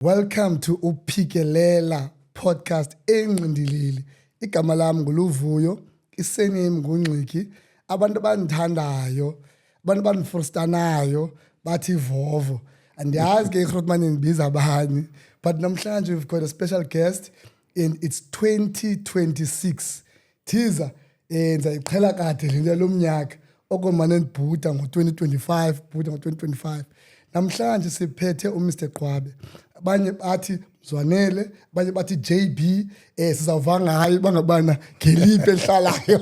Welcome to Uphikelela podcast enqindilili. Igama lami nguLuvuyo, isename nguNgqiki. Abantu abandithandayo, abantu abandifrustanayo bathi Vovo. Andiyazi ke iGrootman indibiza abani, but namhlanje we've got a special guest and it's 2026. Thiza ndizayiqhela kade le nto lomnyaka okomane ndibhuda ngo-2025, bhuda ngo-2025. Namhlanje siphethe uMr Qwabe. Abanye bathi Mzwanele, abanye bathi JB, sizawuva ngayo bangabana ngeliphi elihlalayo.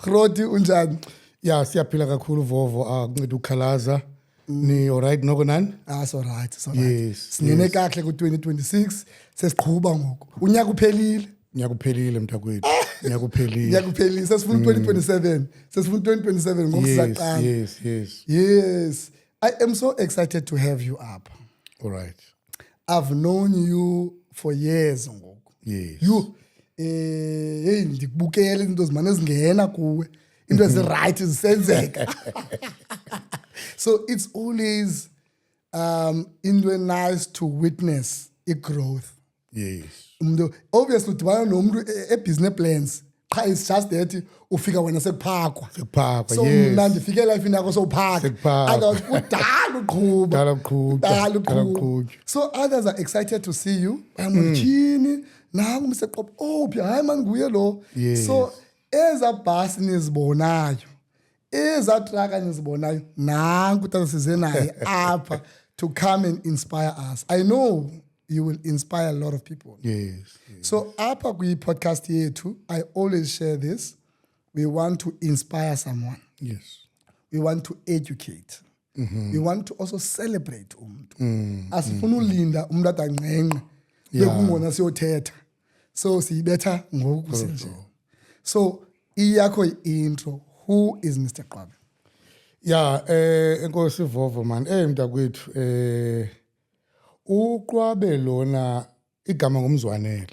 Groti unjani? Ya siyaphila kakhulu Vovo, akunceda ukukhalaza. Ni alright noko nani? It's alright, it's alright. Yes. Singene kahle ku-2026, sesiqhuba ngoku. Unyaka uphelile. Unyaka uphelile mntakwethu. Unyaka uphelile. Unyaka uphelile, sesifuna 2027. Sesifuna 2027 ngoku sizaqala. Yes. I am so excited to have you up. All right. I've known you for years ngoku. Yes. You ndikubukela into zimane zingena kuwe. Into eziright zisenzeka. So it's always into nice to witness growth. Yes. Obviously udibana nomuntu business plans. It's just that ufika wena sekuphakwa. Sekuphakwa, so yes. Mna ndifike life yakho sowuphaka. Sekuphakwa. Kudala uqhuba. Dala uqhuba. So others are excited to see you. Mthini nangu Mr Qwabe. Oh phi hayi man nguye lo. Yes. So eza bus nizibonayo. Eza truck nizibonayo. Nangu tata size naye apha to come and inspire us. I know you will inspire a lot of people. Yes. So apha kwi-podcast yethu, I always share this. We want to inspire someone. Yes. We want to educate. We want to also celebrate umuntu. Asifuna ulinda umuntu adanqenqe bekungona siyothetha. So siyibetha ngoku senje. So iyakho intro. Who is Mr Qwabe? Ya enkosi Vovo man. Mntakwethu uQwabe lona igama ngumzwanele.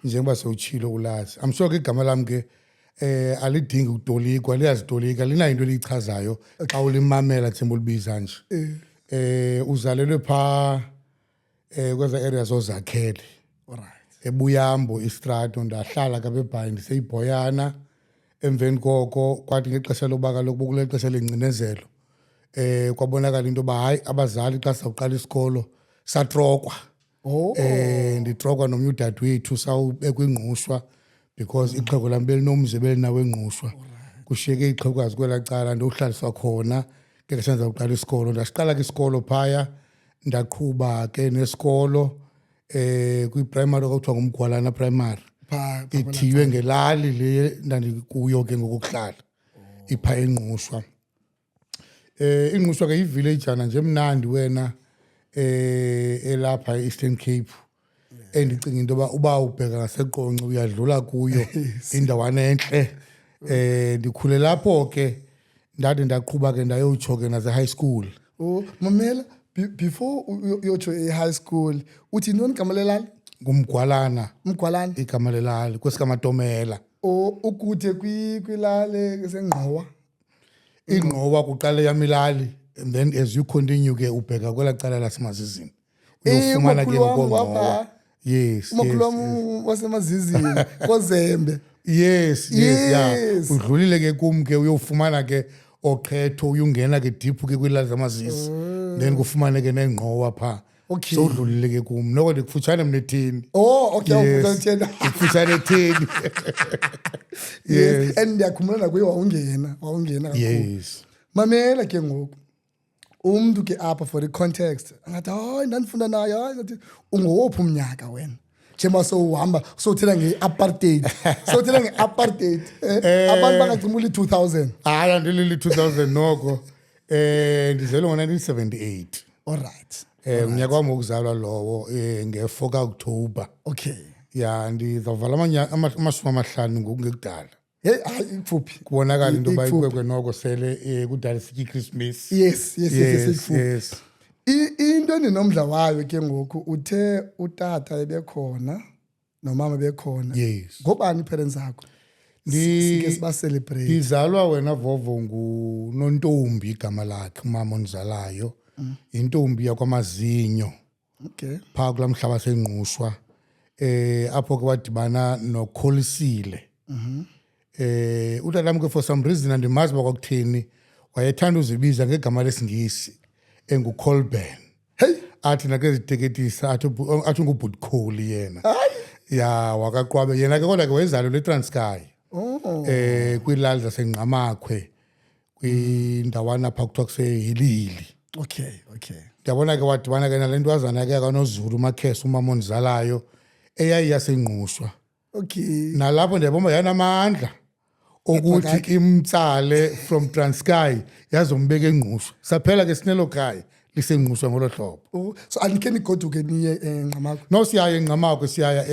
Njengoba sewuchilo ulazi. I'm sure ke igama lami ke alidingi ukutolikwa, liyazitolika, lina into elichazayo xa ulimamela themba ulibiza nje. Uzalelwe pha kweza areas ozakhele. Alright. Ebuyambo istrato ndahlala kabeBhayi ndiseyibhoyana. Emveni koko kwathi ngexesha lokuba kaloku kule xesha lengcinezelo kwabonakala into ba hayi abazali xa sawuqala isikolo satrokwa. Nditrokwa nomnye udadewethu sawubekwa ingqushwa because ixhego lami belinomzi belinawe engqushwa. Kushiyeke ixhegokazi kwela cala ndohlaliswa khona ngexesha ndizawuqala isikolo. Ndasiqala ke isikolo phaya ndaqhuba ke nesikolo kwi-primary okuthiwa ngumGwalana primary. Ithiywe ngelali le ndandikuyo ke ngokuhlala ipha engqushwa. Ingqushwa ke i-villagana nje mnandi wena elapha e-Eastern Cape. Endicinga into uba ubheka ngaseQonce uyadlula kuyo indawana enhle. Ndikhule lapho ke ndade ndaqhuba ke ndayotsho ke nase high school. Mamela, before uyotsho e-high school uthi ntoni igama lelali? ngumGwalana. Mgwalana. Igama lelali kwesikamatomela. Ukuthe kwilale sengqowa. Ingqowa kuqala yamilali and then as you continue ke ubheka kwela cala lasemazizini. Uyofumana ke ngokuqoqa. Yes. Umakhulu wami wasemazizini koZembe. Yes, yeah. Udlulile ke kum ke uyofumana ke oqhetho uyungena ke deep ke kwilali zamazizi. Then kufumane ke nengqowa pha. Okay. So udlulile ke kum. Noko ndikufutshane mnethini. Okay. Ndikufutshane ethini. Yes. And ndiyakhumbula nakuye wawungena kakhulu. Yes. Mamela ke ngoku. Umuntu ke apha for the context. Ngathi hayi ndandifunda naye hayi ngathi ungowuphi umnyaka wena? Njengoba sowuhamba sowuthela nge-apartheid. Sowuthela nge-apartheid. Abantu bangacimula i-2000. Hayi andilili 2000 noko. Ndizelwe ngo-1978. Alright. Unyaka wami wokuzalwa lowo nge-4 October. Okay. Ya ndizawuvala amashumi amahlanu ngokungekudala. Hey hayi ikuphi? Kubonakala into bayikwekwe noko sele kudala sithi Christmas. Yes. Yes. Into endinomdla wayo ke ngoku uthe utata ebekhona nomama bekhona. Yes. Ngobani parents zakho? Sike siba celebrate. Ndizalwa wena Vovo nguNontombi igama lakhe umama ondizalayo. Intombi yakwamazinyo. Okay. phaa kulaa mhlaba sengqushwa apho ke wadibana noKholisile. Utatam ke for some reason andimazi uba kwakutheni wayethanda uzibiza ngegama lesingisi enguColburn. Hey. Athi nake ziteketisa athi ngubhuti Kholi yena. Ya wakaqwabe yena ke kodwa ke wayezalo leTranskei. Kwiilali zaseNgqamakhwe kwindawana phaa kuthiwa kusehilili. Okay. Ndiyabona ke wadibana ke nale ntwazana ke akanoZulu uMakhesi umama ondizalayo eyayiyasengqushwa. Okay. Nalapho ndiyabona yanamandla ukuthi imtsale from Transkei yazombeka engqushwa. Saphela ke sinelo khaya lisengqushwa ngolo hlobo. So anikhe nigoduke niye eNgqamakhwe? No siyaya eNgqamakhwe siyaya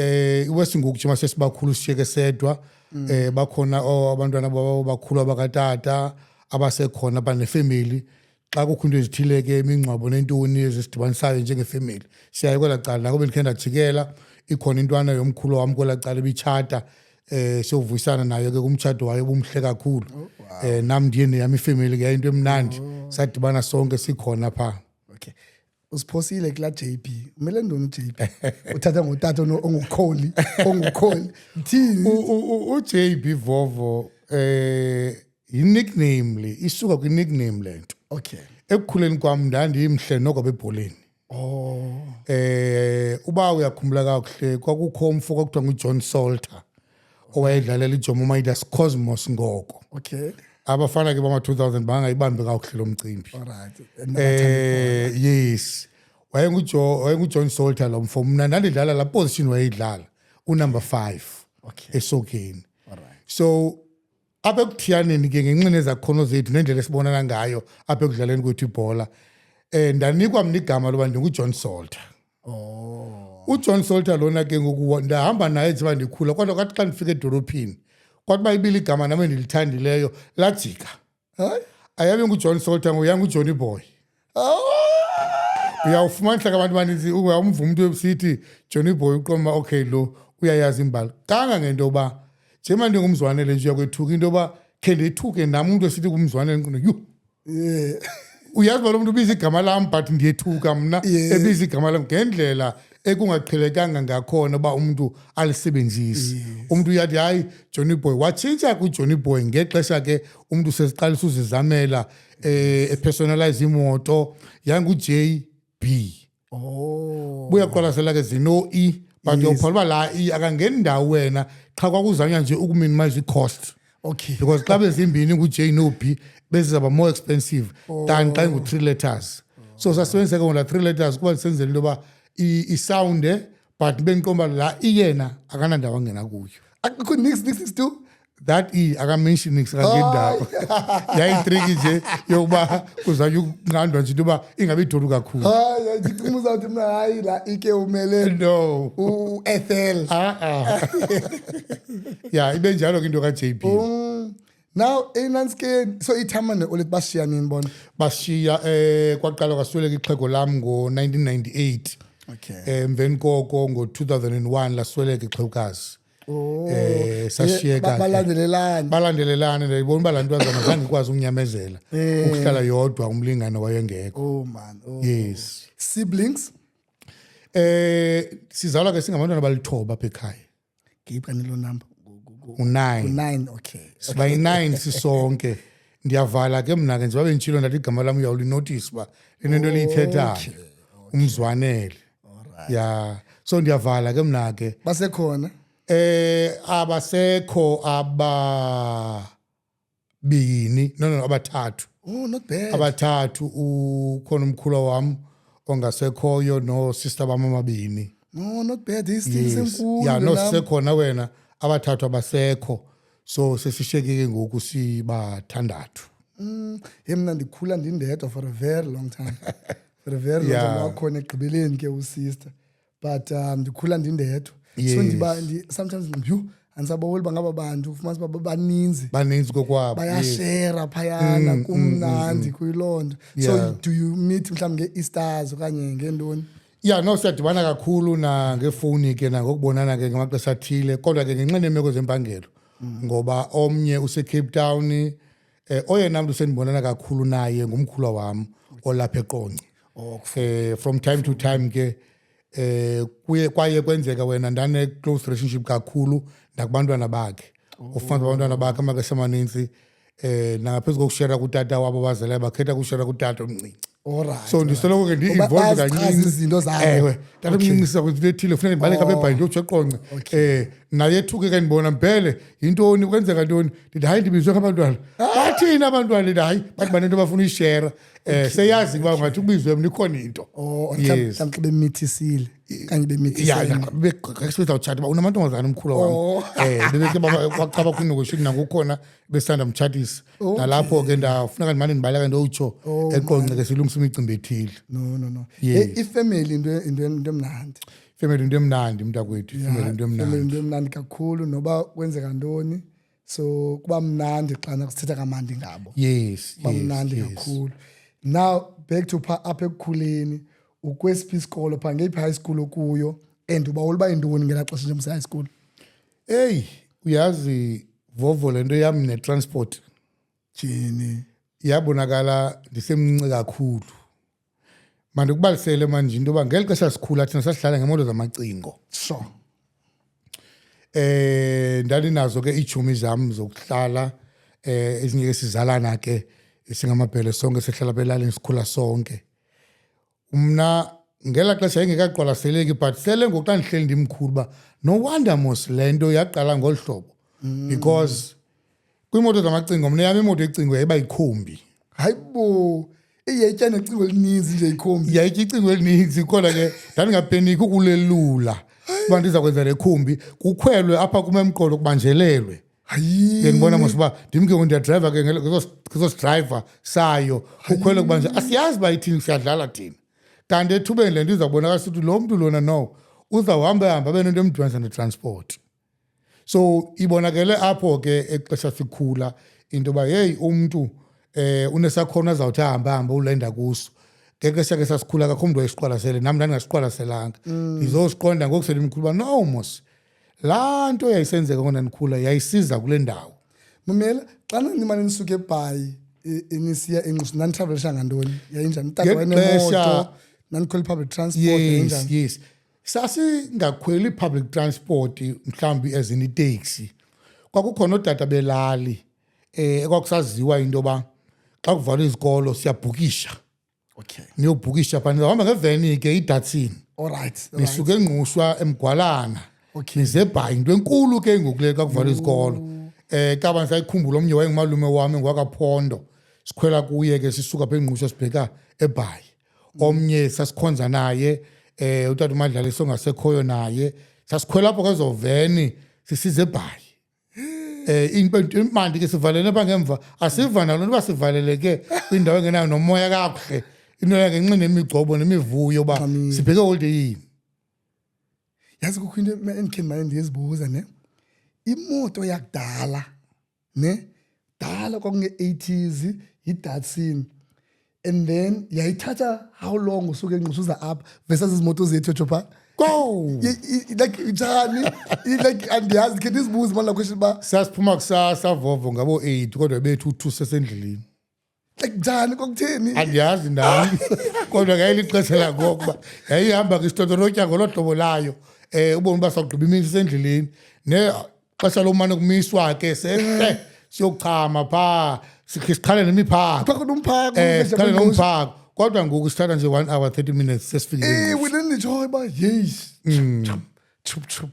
iWestern Jima sesibakhulu sishiyeke sedwa. Bakhona abantwana bakhulu abakatata abasekhona banefamily. Xa kukho into ezithile ke imingcwabo nentoni ezisidibanisayo njengefamily siyaye kwela cala nako bendikhe ndajikela ikhona intwana yomkhulu wami kwela cala ibitshata siyovuyisana nayo ke kumtshato wayo bumhle kakhulu. Nam ndiye neyami ifamily ke into emnandi sadibana sonke sikhona phaa. Okay. Usiphosile kula JB. Umele ndoni uJB? Uthatha ngotata ongukholi. Thini? uJB Vovo i-nickname le isuka kwi-nickname lento. Okay. Ekukhuleni kwam ndandimhle noko bebholeni. Uba uyakhumbula kakuhle kwakukho umfo kwakuthiwa nguJohn Salter owayedlalela iJomo Midas Cosmos ngoko. Okay. Abafana ke bama-2000 bangayibambi kakuhle lo mcimbi. Alright. Yes. wayenguJohn Salter lo mfo. Mna ndandidlala la position wayedlala unumber 5 esokeni. So apha ekuthiyaneni ke ngenxeni ezakhono zethu nendlela esibonana ngayo apha ekudlaleni kwethu ibhola ndanikwa mna igama loba ndinguJohn Salter. uJohn Salter lona ke ngoku ndahamba naye njengoba ndikhula kodwa kwathi xa ndifika edolophini kwathi uba ibili igama nam endilithandileyo lajika. Ayabe nguJohn Salter ngoyanguJohnny Boy. Uyawufumanisa ke abantu baninzi uyamva umuntu esithi Johnny Boy uqoma okay lo uyayazi imbali kanga ngento yoba njengoba ndingumzwanele nje uyakwethuka into yoba khe ndethuke nam umuntu esithi kumzwanele ngiqondo yu uyazi uba lo muntu ubiza igama lam but ndiyethuka mna ebiza igama lam ngendlela ekungaqhelekanga ngakhona uba umuntu alisebenzise. Umuntu uyathi hayi Johnny Boy watshintsha kuJohnny Boy ngexesha ke umuntu sesiqalisa uzizamela epersonalize imoto yanguJB. Buyaqwalasela ke zino but uyawuphala uba la akangeni ndawo wena xa kwakuzanywa nje ukuminimize i-cost. Okay. Because xa bezimbini nguJ no B bezizaba more expensive than xa ingu-3 letters. So sasebenzisa ke ngona 3 letters kuba senzele into yoba isounde but bengiqomba la iyena akanandawo angena kuyo. Akukho nix too. That akamention nix akangendawo. Yayitriki nje yokuba kuzanywa ukunqandwa nje into yoba ingabe idoru kakhulu. Hayi ngicuma uzawuthi mna hayi la ike umele No. uEthel. Yeah, ibe njalo ke into kaJB. Now eNanskeni so ithamane olet bashiya nini bona? Bashiya kwaqala kwasweleka ixhego lam ngo-1998. Okay. Emveni koko ngo-2001 lasweleka ixhegokazi. Sashiyeka balandelelana ndayibona uba laa ntwazana zange ikwazi ukunyamezela ukuhlala yodwa umlingane wayengekho. Man. Yes. Siblings? Sizalwa ke singabantwana balithoba apha ekhaya. Ngipha nilo number. U9. U9 okay. Siba yi-9 sisonke. Ndiyavala ke mna ke njengoba benditshilo ndathi igama lam uyawulinotice uba linento eliyithethayo umzwanele. Ya so ndiyavala ke mna ke. Basekhona? Abasekho ababini no abathathu. Not bad. Abathathu ukhona umkhulu wami ongasekhoyo no sister bami amabini. No, not bad. These things enkulu. Yeah, no sisekhona wena abathathu abasekho. So sesishiyeke ngoku sibathandathu. Mina ndikhula ndindedwa for a very long time. For a very long time wakhona egqibeleni ke usister. But ndikhula ndindedwa. So sometimes andisabawoli bangaba bantu ufumanisa uba baninzi kokwabo bayashera phayana kumnandi kuyilonto. So do you meet mhlawumbe nge-Easters okanye ngentoni? Yeah, no siyadibana kakhulu ngefowuni ke nangokubonana ke ngamaxesha athile kodwa ke ngenxa neemeko zempangelo ngoba omnye useCape Town oyena mntu sendibonana kakhulu naye ngumkhulu wami olapha eQonce. From time to time ke kwaye kwenzeka wena ndane close relationship kakhulu nakubantwana bakhe ufana abantwana bakhe amaxesha amaninzi nangaphezu kokushera kutata wabo bazalayo bakhetha kushera kutata omncinci. Alright. So ndisoloko ke ndi-involve kancinci. izinto zabo. Ewe, tata omncinci siza kwenza into ethile funeka ndibaleke apha ebhayini ndiyotsho eqonce. Naye ethuke ke ndibona mpele yintoni kwenzeka ntoni ndithi hayi ndibizwe ngabantwana bathini abantwana ndithi hayi bathi banento bafuna uyishera seyazi ukuba ungathi ubizwe mna ikhona into. Mhlawumbe bemithisile kanye bemithisile. Sizawutshata uba unamantombazana umkhulu wam bebeke baqaba kwinegotiation nangokukhona besithanda mtshatisa nalapho ke ndafuneka ndimane ndibaleka ndotsho eqonce ke silungisa imicimbi ethile. No. Yes. Ifamily into emnandi. Family into emnandi mntakwethu, family into emnandi. Family into emnandi kakhulu noba kwenzeka ntoni. So kuba mnandi xa kusithetha kamandi ngabo. Yes. Kuba mnandi kakhulu. Now back to apha ekukhuleni ukwesiphi isikolo pha ngeyiphi high school okuyo and uba uba yintoni ngelaa xesha nje high school. Hey, uyazi Vovo le nto yam netransport Jini yabonakala ndisemncinci kakhulu. Mandikubalisele manje into yoba ngeli xesha sikhula thina sasihlala ngemoto zamacingo. So Ndandinazo ke iitshomi zam zokuhlala ezinye ke sizalana ke singamabhele sonke sihlala belalini sikhula sonke. Mna ngela xesha ingekaqwalaseleki but sele ngoku xa ndihleli ndimkhulu uba no wonder mos le nto yaqala ngolu hlobo because kwiimoto zamacingo mna yam imoto ecingo yayiba yikhombi. hayibo iyayitya necingo elininzi nje ikhombi. Yayitya icingo elininzi khona ke ndandingapeniki ukulelula uba ndiza kwenza le khumbi kukhwelwe apha kum emqolo kubanjelelwe. Hayi Ke ndibona mos uba ndim ke ndiyadrayiva ke ngeso driver sayo kukhwelwe kubanje asiyazi uba ithini siyadlala thina. Kanti ethubeni le nto izawubonakala sithi lo mntu lona no uzawuhamba abe nento emdibanisa netransport. So ibonakele apho ke exesha sikhula into yoba yeyi umntu unesakhono azawuthi ahamba ulenda kuso. Ngexesha ke sasikhula kakho mntu wayesiqwalasele nam ndandingasiqwalaselanga. Ndizosiqonda ngoku selimkhulu uba no mos laa nto yayisenzeka kona ndikhula yayisiza kule ndawo. Mamela xana nimane nisuke eBhayi inisiya enqushu nanditravelisha ngantoni yayinjani tata wayenemoto nandikhwela public transport yayinjani. Yes. Sasingakhweli public transport mhlawumbi ezini itaxi. Kwakukhona ootata belali ekwakusaziwa into yoba xa kuvalwa izikolo siyabhukisha. Okay. Niyobhukisha phaa nizawuhamba ngeveni ke iDatsun. Alright. Nisuke engqushwa emgwalana. Okay. Nize eBhayi into enkulu ke ngoku le kakuvalwa izikolo. Kaba sayikhumbula omnye wayengumalume wami ngwakaphondo. Sikhwela kuye ke sisuka apha engqushwa sibheka eBhayi. Omnye sasikhonza naye utata uMadlaliso ongasekhoyo naye sasikhwela apho kwezo veni sisize eBhayi. Imandi ke sivalele apha ngemva asiva nalo nto sivaleleke kwindawo engenayo nomoya kakuhle into yangenxa nemigcobo nemivuyo uba sibheke holiday yini. Yazi kukho into endikhe ndimane ndiyezibuza ne imoto yakudala ne dala kwakunge-80s yiDatsun and then yayithatha how long usuke enqushuza apha versus izimoto zethu pha. Go Like njani like andiyazi khe ndizibuze manje la question ba sasiphuma kusasa Vovo ngabo 8 kodwa bethu 2 sesendleleni. like njani kwakutheni. Andiyazi ndani kodwa ngayilixesha lakokuba yayihamba ngesitotorotyanga ngolo hlobo layo ubone uba sawugqiba imini sisendleleni nexesha lomane kumiswa ke sehle siyokuchama phaa sikhale nemiphako. Phakho nomphako sikhale nomphako kodwa ngoku sithatha nje 1 hour 30 minutes sesifikile. Wena ndijoy ba yes. Chup.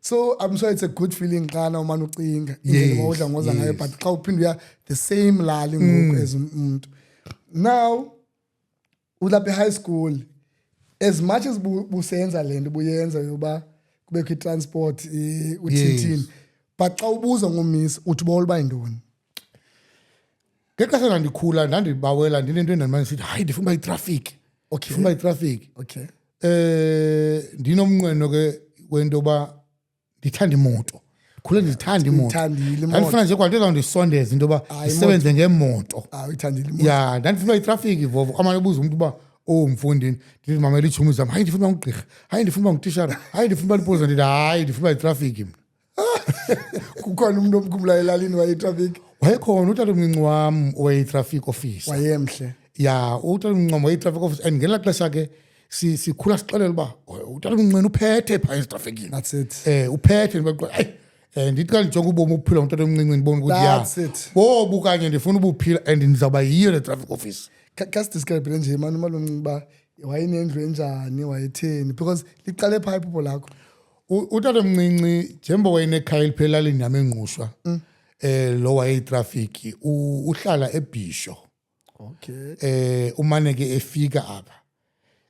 So I'm sure it's a good feeling xana umane ucinga indlela mawudla ngoza ngayo but xa uphinde uya the same lali ngoku as umuntu. Now ulapha high school as much as busenza lento buyenza yoba kubekho itransport uthithini but xa ubuza ngomisi uthi bawuba yintoni. Ngexesha ndikhula ndandibawela ndinento endandimane sithi hayi ndifuna uba itraffic. Okay. Ndifuna uba itraffic. Okay. Ndinomnqweno ke wento yoba ndithanda imoto. Khule ndithanda imoto. Uyithandile imoto. Ndandifuna nje kwanto ezawundisondeza into yoba ndisebenze ngemoto. Uyithandile imoto. Ya ndandifuna uba itraffic Vovo amane ubuza umntu uba mfundi ndithi mamela iitshomi zam hayi ndifuna uba ngugqirha hayi ndifuna uba ngutishara hayi ndifuna uba lipolisa ndithi hayi ndifuna uba itraffic mna. Kukhona umuntu omkhumbulayo elalini wayetraffic. Wayekhona utata omncinci wam owayeyi-traffic officer. Wayemhle. Ya utata omncinci wam wayeyi-traffic officer and ngelaa xesha ke sikhula sixelela uba utatomncinci uphethe phaa etrafikini. That's it. Uphethe ndithi xa ndijonga ubomi uphila ngutatomncinci ndibona ukuthi That's it. bobu kanye ndifuna ubuphila and ndizawuba yiyo le traffic office. Kasidescribe nje mani umalungu uba wayenendlu enjani wayetheni because liqale phaa iphupho lakho. Utatomncinci njengoba wayenekhaya eliphela elalini yam engqushwa lo wayeyitrafiki uhlala eBhisho. Okay. Umane ke efika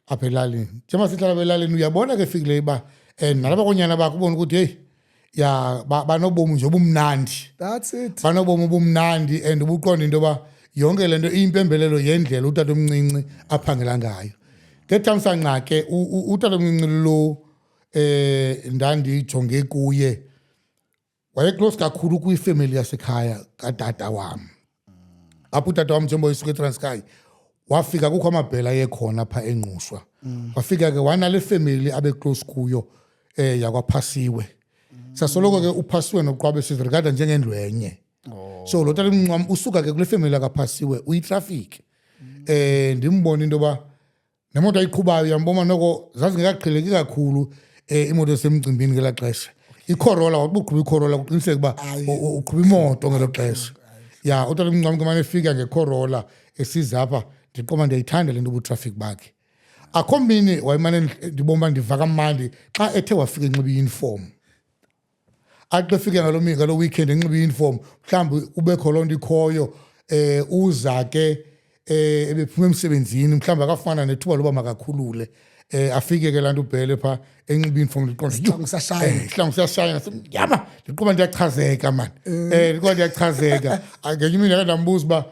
apha elalini njengoba sihlala elalini uyabona ke efikile uba nalapha konyana bakho ubona ukuthi hey ya banobomi nje obumnandi. That's it. Banobomi obumnandi and ubuqonda into yoba yonke le nto iyimpembelelo yendlela utatomncinci aphangela ngayo. Ngethamsanqa ke utatomncinci lo ndandijonge kuye wayeclose kakhulu kwifamily yasekhaya katata wam. Apho utata wam njengoba esuka eTranskei wafika kukho amabhela yekhona phaa engqushwa. Wafika ke wanale family abe close kuyo yakwaPhasiwe. Sasoloko ke uPhasiwe noQwabe siziregada njengendlu enye. So lo tatomncinci usuka ke kule family yakaPhasiwe uyitraffic. Ndimbona into yoba nemoto ayiqhubayo yambona noko zazingekaqheleki kakhulu imoto esemcimbini ngela xesha. iCorolla wabuqhuba iCorolla kuqiniseka uba uqhuba imoto ngelo xesha. Ya utatomncinci kumane efika ngeCorolla esiza apha ndiqoma ndiyayithanda le nto ubutraffic bakhe. Akho mini wayemane ndibomba ndiva kamandi xa ethe wafika enxiba i-uniform. Athi efike ngalo weekend enxiba i-uniform mhlawumbi kubekho loo nto ikhoyo uza ke ebephuma emsebenzini mhlawumbi akafana nethuba loba makakhulule afike ke laa nto ubhele phaa enxiba i-uniform ndiqonda ihlangu siyashaya yama ndiqoba ndiyachazeka mani ndiqoba ndiyachazeka. Ngenye imini ake ndambuza uba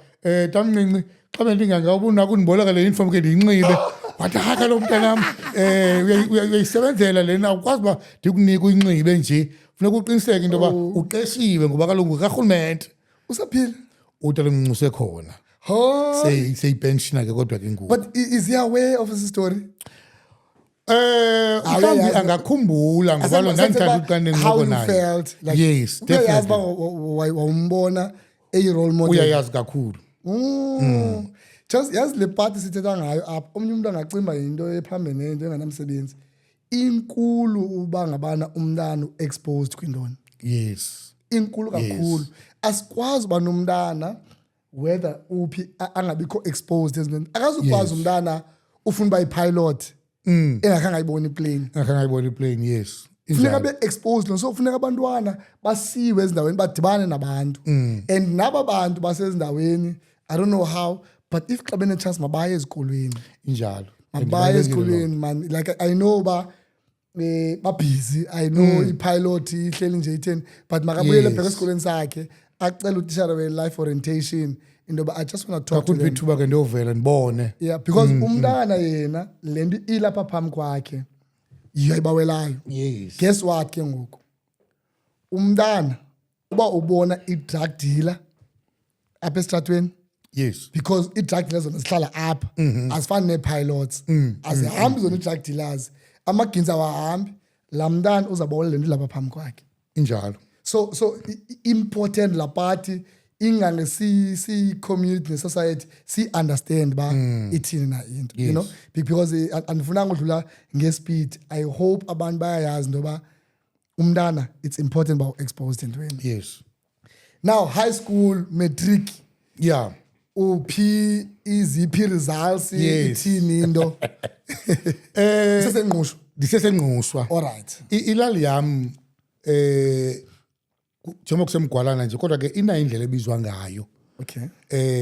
tamncinci xa bendingangabe unako undiboleka le uniform ke ndiyinxibe. Wathi haka lo mntanam uyayisebenzela lena ukwazi uba ndikunike uyinxibe nje funeka uqiniseke into yoba uqeshiwe ngoba kaloku karhulumente. Usaphila? Utatomncinci usekhona seyipenshina ke kodwa ke ngoku. But is he aware of this story? Mhlawumbi angakhumbula ngoba lo ndandithanda uqanda enqoko naye. How you felt? Like, Yes, uyayazi definitely. uba wawumbona eyi-role model. Uyayazi kakhulu. Just yazi le party sithetha ngayo apha omnye umuntu angacimba into ephambene nento enganamsebenzi. Inkulu uba ngabana umntana exposed kwindoni. Yes. Inkulu kakhulu. Asikwazi uba nomntana whether uphi angabikho exposed ezintweni. Akazukwazi umntana ufuna uba yi-pilot engakhange ayibona iplane. Engakhange ayibona iplane, yes. Funeka be-exposed no, so funeka abantwana basiwe ezindaweni badibane nabantu. And naba bantu basezindaweni, I don't know how, but if xa bene-chance mabaye ezikolweni. Injalo. Mabaye ezikolweni man. Like I know ba busy, I know i-pilot ihleli nje itheni, but makabuyele bheka esikolweni sakhe acela utishara we-life orientation into yoba I just want to talk to them. Ithuba ke ndiyovela ndibone. Yeah, because umntana yena le nto ilapha phambi kwakhe yiyo ayibawelayo. Yes. Guess what ke ngoku? Umntana uba ubona i-drug dealer apha esitratweni, Yes. because i-drug dealers zona zihlala apha azifani nee-pilots azihambi zona i-drug dealers, amaginzi awahambi, laa mntana uzawubona le nto ilapha phambi kwakhe. Injalo. So important la party ingange si-community ne-society si-understand ba ithini na into, you know, because andifunanga udlula nge-speed. I hope abantu bayayazi into yoba umntana it's important ba exposed entweni. Yes. Now high school matric Yeah. uphi iziphi results Yes. ithini into sesengqushwa. Ndisesengqushwa. All right. Ilali yam njengoba kusemgwalana nje kodwa ke inayo indlela ebizwa ngayo. Okay.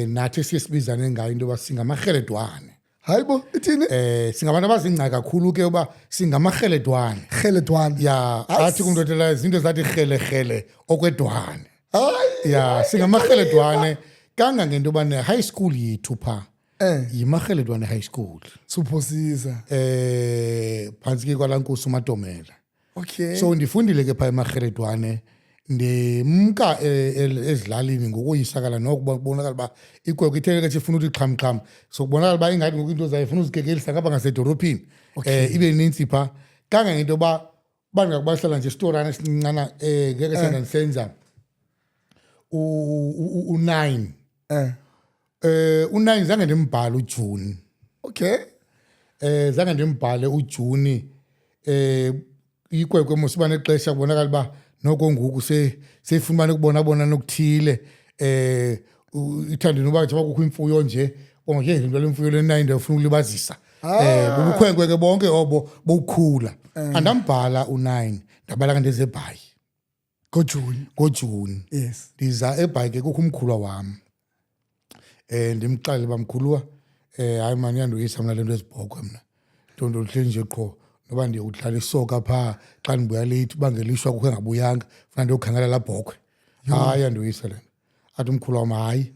Nathi siyesibizane ngayo into yoba singamarheledwane. Hayibo ithini? Singabantu abazingca kakhulu ke uba singamarheledwane. Rheledwane. Ya, athi kumntu othela izinto zathi rhele okwedwane. Hayi. Ya, singamarheledwane kangangento yoba ne-high school yethu phaa yimarheledwane high school. Suphosisa. Phantsi ke kwalaa Nkosi uMatomela. Okay. So ndifundile ke phaa emarheledwane ndimka ezilalini ngokuyisakala noko kubonakala uba ikwekwe itheleke sifuna uthi xhamxham, so kubonakala uba ingathi ngoku into zayo ifuna uzikekelisa ngapha ngasedorophini ibe nintsi phaa kangangento yoba bandingakubahlala nje isitorana esincincana ngeke sendandisenza u-9 u-9 zange ndimbhale uJuni. Okay. Zange ndimbhale uJuni ikwekwe mosiba nexesha kubonakala ba noko ngoku seyifumana ukubona nokuthile ithanda noba njengoba kukho imfuyo nje bonke into lemfuyo le9 ndifuna ukulibazisa bubukhwenkwe ke bonke obo bokukhula andambhala u9 ndabala kanti ezebhayi ngoJuni yes ndiza eBhayi ke kukho umkhulwa wami ndimxelele bamkhulwa hayi mani yandoyisa mina lento ezibhokwe mna ntonto lihle nje qho noba ndiyokudlala isoka pha xa ndibuya late bangelishwa kukho engabuyanga funa ndiyokhangela la bhokwe hayi yandoyisa lento athi umkhulwa wami hayi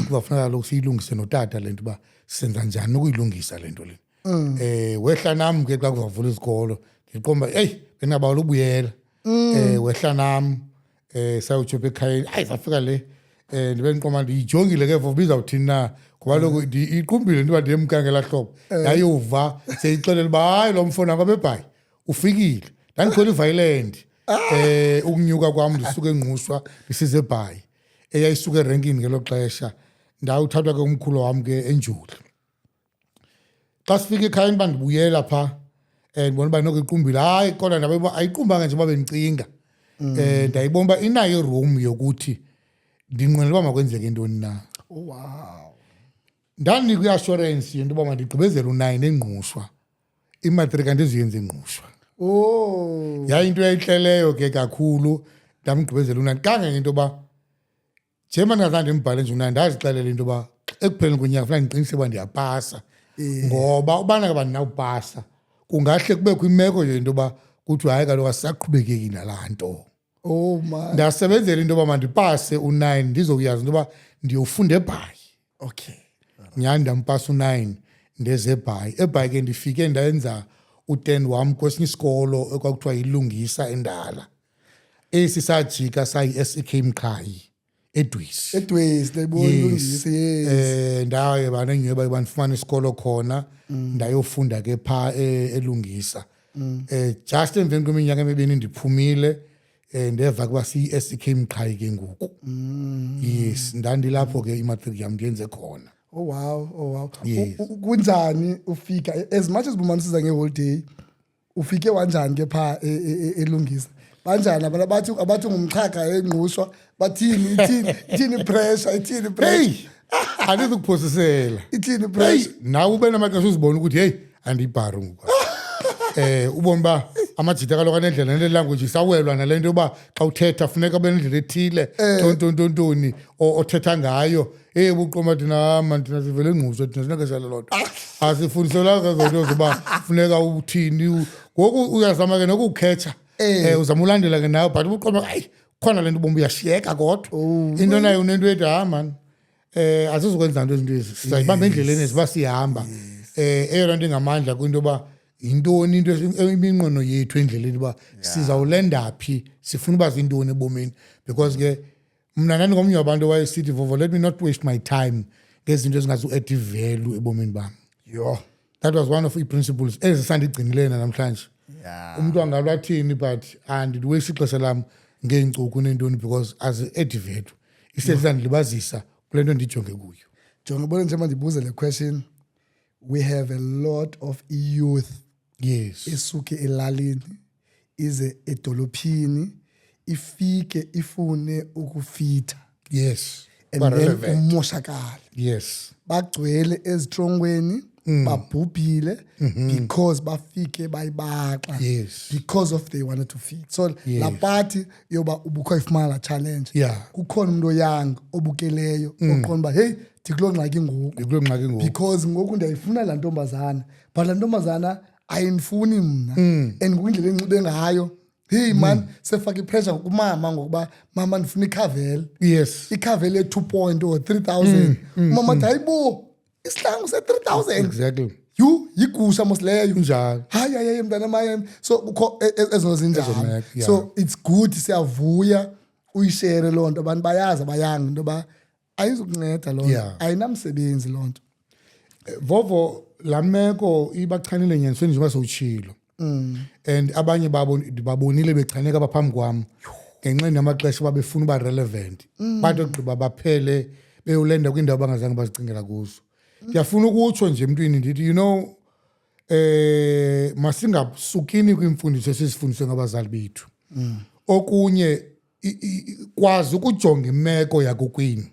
kuzafuneka lokhu siyilungise notata lento ba senza njani ukuyilungisa lento le wehla nami ke xa kuzavula izikolo ngiqomba hey benabawula ubuyela wehla nami sayujobe ekhayeni hayi safika le ndibe ngiqoma ndiyijongile ke for bizawuthini na ngoba lokho iqumbile ndiba ndiyemkangela hlobo yayova seyixelela ba hayi lo mfana kwabeBhayi ufikile ndangikhona iViolent ukunyuka kwami ndisuke engqushwa ndisize eBhayi eyayisuka erankini ngelo xesha ndawuthathwa ke umkhulu wami ke enjuli xa sifika ekhayeni bandibuyela pha ndibona uba noko iqumbile hayi kodwa ndabe ayiqumbanga nje babe ndicinga ndayibona uba inayo iroom yokuthi ndinqwenela uba makwenzeke intoni na wow ndanika i-assurance yento uba mandigqibezele u9 engqushwa imatrika ndizoyenza engqushwa yayinto yayihleleyo ke kakhulu ndamgqibezela u9 kangenge into yoba njengoba ndingazange ndimbhale nje u9 ndazixelela into yoba ekupheleni konyaka funeka ndiqiniseke uba ndiyapasa ngoba ubana kaba ndinawupasa kungahle kubekho imeko yento yoba kuthiwa hayi kaloku asisaqhubekeki nalaa nto man ndasebenzela into yoba mandipase u9 ndizokuyazi into yoba ndiyofunda eBhayi okay nyhani ndampasa u9 ndeze eBhayi ke ndifike ndayenza u10 wami kwesinye isikolo ekwakuthiwa yilungisa endala esi sajika sayi-SEK Mqhayi eDwisi leyibonilungisa yes ndaye banengiwe bandifumana isikolo khona ndayofunda ke pha elungisa just emveni kweminyaka emibini ndiphumile ndeva kuba siyi-SEK Mqhayi ke ngoku yes ndandilapho ke imatric yam ndiyenze khona oh wow Yes. kunjani ufika as much as bumanisiza ngeholiday ufike kanjani ke pha elungisa kanjani abantu abathi ngumchaka engqushwa bathini pressure hey andizukuphosisela ithini pressure nawe ube namaxesha uzibona ukuthi hey andiyibharu ngoku ubona uba amajita kaloku anendlela ne-language isawelwa nale nto yoba xa uthetha funeka ube nendlela ethile tontontoni othetha ngayo buqoma thina sivele engqushwa thina sinekesela loo nto asifundiselanga zonto zoba funeka uthini ngoku uyazama ke nokukhetsha uzama ulandela ke nawe but ubuqoma hayi khona le nto ubomba uyashiyeka kodwa into nayo unento ethi mani asizokwenza nto ezinto ezi sizayibamba endleleni ziba sihamba eyona nto ingamandla kwinto yoba yintoni into iminqweno yethu endleleni uba sizawulenda phi sifuna uba zintoni ebomini because ke mna ndandingomnye wabantu wayesithi vovo let me not waste my time ngezinto ezingazu-add value ebomini bam that was one of ii-principles ezisandigcinileyo namhlanje umntu angalwathini but andiliwaste ixesha lam ngeencuku neentoni because azi-add value isesandilibazisa kule nto ndijonge kuyo jonge bona njengoba ndibuze le question we have a lot of youth yes esuke elalini ize edolophini ifike ifune ukufitha yes and then umoshakala yes bagcwele ezitrongweni babhubhile because bafike bayibaxa yes because of they wanted to fit so la party yoba ubukho ifumana la challenge yeah kukhona umuntu young obukeleyo oqonda ba hey ndikuloo ngxaki ngoku because ngoku ndiyayifuna la ntombazana but la ntombazana ayindifuni mna and ngokwindlela enxibe ngayo hey man sefaka ipressure kumama ngokuba mama ndifuna ikhavele yes ikhavele 2 point or 3000 mama hayibo isihlangu se-3000 exactly yigusha mosileyo njalo hayi mntana maye so kukho ezo zinjalo so it's good siyavuya uyishare loo nto abantu bayazi abayanga into yoba ayizukunceda loo nto ayinamsebenzi loo nto vovo laa meko ibachanile nyanisweni njengoba sowutshilo and abanye babo ndibabonile bechaneka apha phambi kwam ngenxeni yamaxesha uba befuna uba relevant bathi ogqiba baphele beyolenda kwiindawo bangazange bazicingela kuzo ndiyafuna ukutsho nje emntwini ndithi you know masingasukini kwimfundiso esizifundiswe ngabazali bethu. Okunye kwazi ukujonga imeko yakokwenu.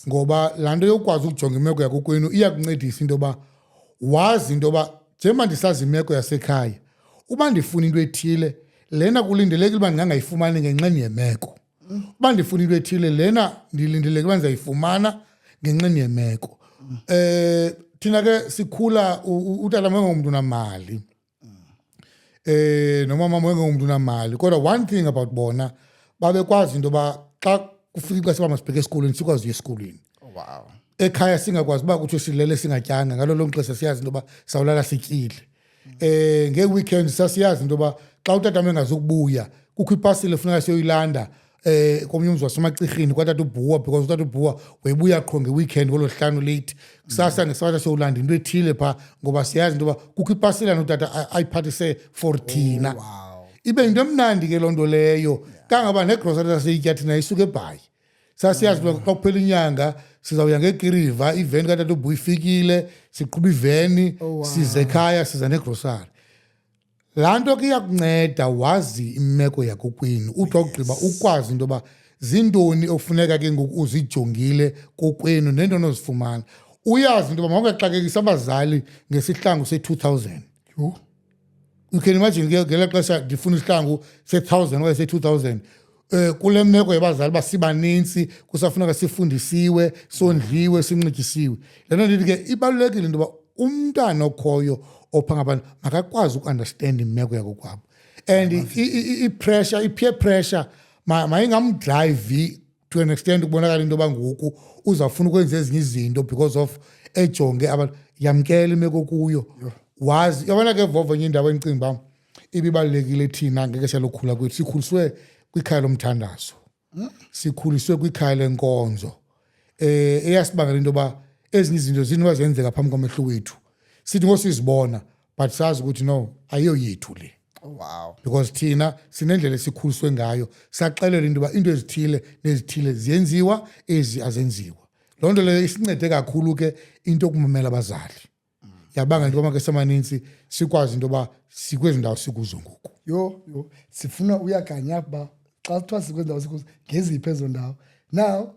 Ngoba laa nto yokwazi ukujonga imeko yakokwenu iyakuncedisa into yoba wazi into yoba njengoba ndisazi imeko yasekhaya, uba ndifuna into ethile lena kulindelekile uba ndingangayifumani ngenxeni yemeko. Uba ndifuna into ethile lena ndilindelekile uba ndizayifumana ngenxeni yemeko. Thina ke sikhula utata ngengomntu namali. Nomama ngengomntu namali. Kodwa one thing about bona babekwazi into yoba xa kufika ixesha uba masibheke esikolweni sikwazi uya esikolweni. Wow. Ekhaya singakwazi uba kuthi silele singatyanga ngalo lonke ixesha siyazi into yoba sawulala sityile. Ngeweekend sasiyazi into yoba xa utata engazukubuya kukho ipasile efuneka siyoyilanda komnye umzi wasemacirhini kwatata uBhuwa because utata uBhuwa wayebuya qho ngeweekend ngolo hlanu late. Kusasa ngesawata siyolanda into ethile phaa ngoba siyazi into yoba kukho ipasile utata ayiphathise for thina. Ibe into emnandi ke loo nto leyo kangaba negrosari sasiyitya thina isuke eBhayi. Sasiyazi xa kuphela inyanga sizawuya ngekiriva iveni katata uBhuwa ifikile siqhuba iveni size ekhaya siza negrosari. Laa nto ke iyakunceda wazi imeko yakokwenu uthi wawugqiba ukwazi into yoba zintoni okufuneka ke ngoku uzijongile kokwenu nento onozifumana. Uyazi into yoba mawungaxakekisi abazali ngesihlangu se-2000. You can imagine ke ngela xesha ndifuna isihlangu se-1000 okanye se-2000. Kule meko yabazali basibanintsi kusafuneka sifundisiwe sondliwe sincedisiwe. Le nto ndithi ke ibalulekile into yoba umntana okhoyo opha ngabantu makakwazi ukunderstand imeko yakokwabo. And i-pressure, i-peer pressure mayingamdrive to an extent ukubonakala into yoba ngoku uzawufuna ukwenza ezinye izinto because of ejonge abantu. Yamkela imeko kuyo. Wazi yabona ke vovo nye indawo endicinga uba ibibalulekile thina ngexesha lokukhula kwethu sikhuliswe kwikhaya lomthandazo. Sikhuliswe kwikhaya lenkonzo. Eyasibangela into yoba ezinye izinto zinoba zenzeka phambi kwamehlo wethu. Sithi ngosizibona but sazi ukuthi no ayiyo yethu le. Wow. Because thina sinendlela esikhuliswe ngayo saxelela into yoba into ezithile nezithile ziyenziwa ezi azenziwa. Loo nto leyo isincede kakhulu ke into yokumamela abazali. Yabanga into yoba amaninzi sikwazi into yoba sikwezi ndawo sikuzo ngoku. Yo sifuna uyaganya uba xa kuthiwa sikwezi ndawo sikuzo ngeziphi ezo ndawo. Now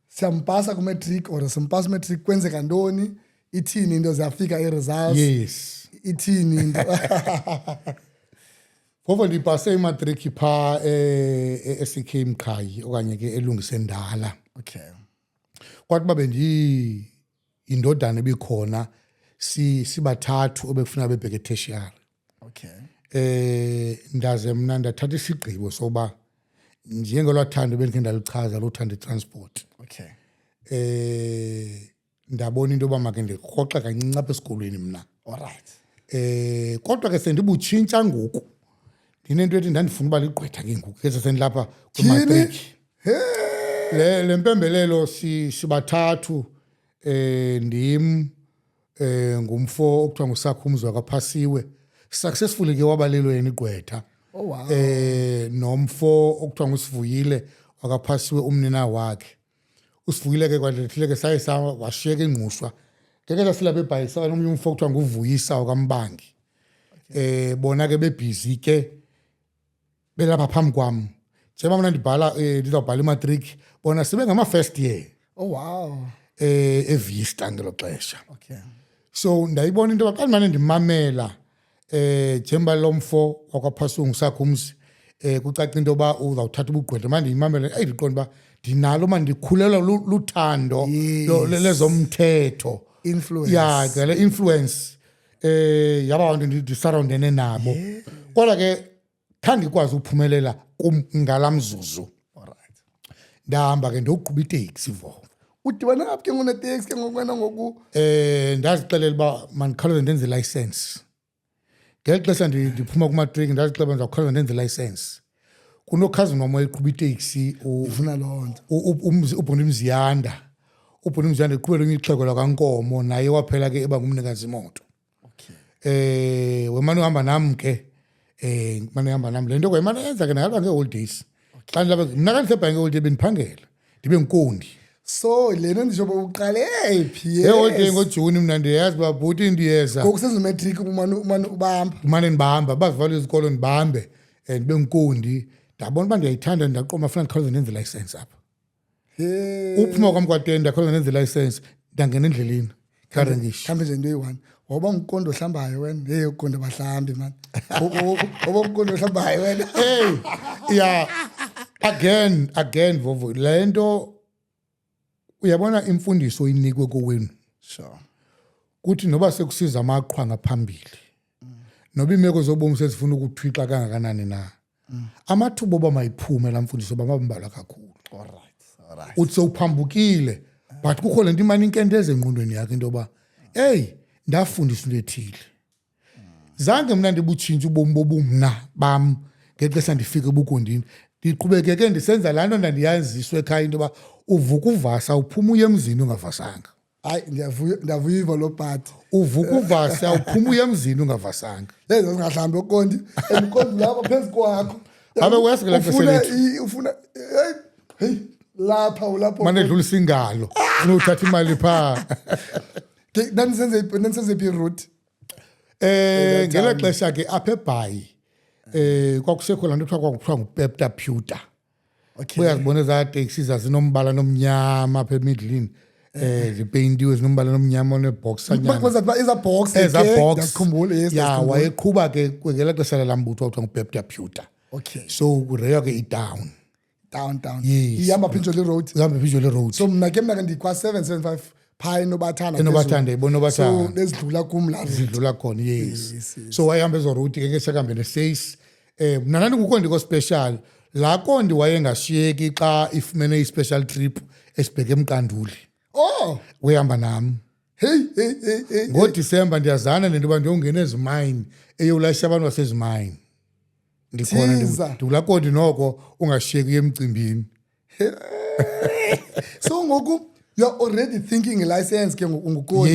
siyampasa kumatric or simpasa matric kwenzeka ntoni? Ithini into ziyafika i-results? Yes. Ithini into? Ngoba ndipase imatriki phaa eSK Mqhayi okanye ke eLungisendala. Okay. Kwathi babe indodana ebikhona sibathathu obekufuna bebheke tertiary. Okay. Ndaze mna ndathatha isigqibo soba njengelwathando bendikhe ndaluchaza lothanda itransport. Okay. Ndabona into yoba make ndirhoxe kancinci apha esikolweni mna. Alright. Kodwa ke sendibutshintsha ngoku. Ndinento ethi ndandifuna uba ligqwetha ke ngoku ke sendilapha kwimatriki. Le mpembelelo sibathathu ndim ngumfo okuthiwa ngusakho umzi wakaPhasiwe. Successfully ke wabalelo yena igqwetha. Oh wow. Nomfo okuthiwa nguSivuyile wakaPhasiwe umnina wakhe. Usivuyile ke kwadlethile ke saye washiyeka ingqushwa. Ngeke silapha eBhayi sawa nomnye umfo okuthiwa nguvuyisa wakaMbangi. Bona ke bebhizi ke belapha phambi kwam. Njengoba mna ndibhala ndizawubhala imatriki bona sibe ngama first year. Oh wow. Evista ngelo xesha. Okay. So ndayibona into xa ndimane ndimamela njengoba lo mfo wakwaPhasiwe ngusakho umzi kucaca into yoba uzawuthatha ubugqwetha manje ndiyimamele ndiqonda uba ndinalo manje ndikhulelwa luthando lezomthetho. Influence. Ya ke le influence yaba abantu ndisurroundene nabo. Kodwa ke khange ikwazi ukuphumelela ngalamzuzu. Alright. Ndahamba ke ndoqhuba itaxi vo. Udibana apha ke ngoneteksi ke ngokwena ngoku? Ndazixelela uba mandikhawuleze ndenze license. Ngeli xesha ndiphuma kumatriki ndazixelela ndizawukhawuleza ndenze license. Kunokhazini wam wayeqhuba itaxi Ufuna loo nto. uBhoni Mziyanda. uBhoni Mziyanda eqhubela ixhego lakankomo naye waphela ke eba ngumnikazi imoto. Okay. Wemane uhamba nam ke mane uhamba nam le nto kwemane yenza ke ngalwa ngeholidays. Xa ndilapha mna kandiseBhayi ngeholiday bendiphangela ndibe nkondi. So lena ndishoba uqale phi Eholidei ngoJuni mina ndiyazi uba bhuti ndiyeza ngoku sezimetric umane ubamba ndimane ndibamba bazivala izikolo ndibambe ndibe nkondi ndabona uba ndiyayithanda ndaqoma funa ndikhawuleze ndenze license apha uphuma kwam kwatenda ndakhawuleza ndenze license ndangena endleleni karengish khambe nje into eyi-1 waba ngukondo ohlambayo wena hey ukondo abahlambi man waba ngukondo ohlambayo wena hey yeah again Vovo le nto uyabona imfundiso inikwe kowenu sure kuthi noba sekusiza amaqhwa ngaphambili noba imeko zobomi sezifuna ukuthwixa kangakanani na amathuba oba mayiphume la mfundiso bambalwa kakhulu alright uthi sewuphambukile but kukho le nto imane inkenteze engqondweni yakho into yoba hey ndafundisa into ethile zange mna ndibutshintsha ubomi bobumna bam ngexesha ndifike ebukondini ndiqhubekeke ndisenza laa nto ndandiyaziswa ekhaya into yoba uvuka uvasa uphuma uye emzini ungavasanga hayi ndiyavuyiva lo bhati uvuka uvasa uphuma uye emzini ungavasanga lezo zingahlambi okondi andikondi lapha phezu kwakho abe weske la ufuna hey lapha ulapho mane dlulisa ingalo ufuna uthatha imali phaa nandisenze phi route ngela xesha ke apha eBhayi kwakusekho laa nto kuthiwa ngupepta pewter okay uyazibona ezaa teksi zazinombala nomnyama apha emidlini zipeyintiwe zinombala nomnyama oneboxanyana eza box ndiyakhumbula yes ya wayeqhuba ke ngela xesha lalambutho kuthiwa ngupepta pewter okay so kureya ke idown Yes. ihamba phintsholi road ihamba phintsholi road so mna ke ndikwa-775 phaa enobathanda enobathanda ibona so obathanda nezidlula kum la zidlula khona yes Yes. so wayehamba ezo route ke sekuhambe neSace mna ndandingukondi special laa kondi wayengashiyeki xa ifumene i-special trip esibheke emqanduli oh uyahamba nam hey ngoDisemba ndiyazana nento yoba ndiyongena ezimayini eyowulayisha abantu basezimayini ndikhona Jiza. ndikulaa kondi noko ungashiyeki emcimbini so ngoku you are already thinking license ke ngoku ngukondi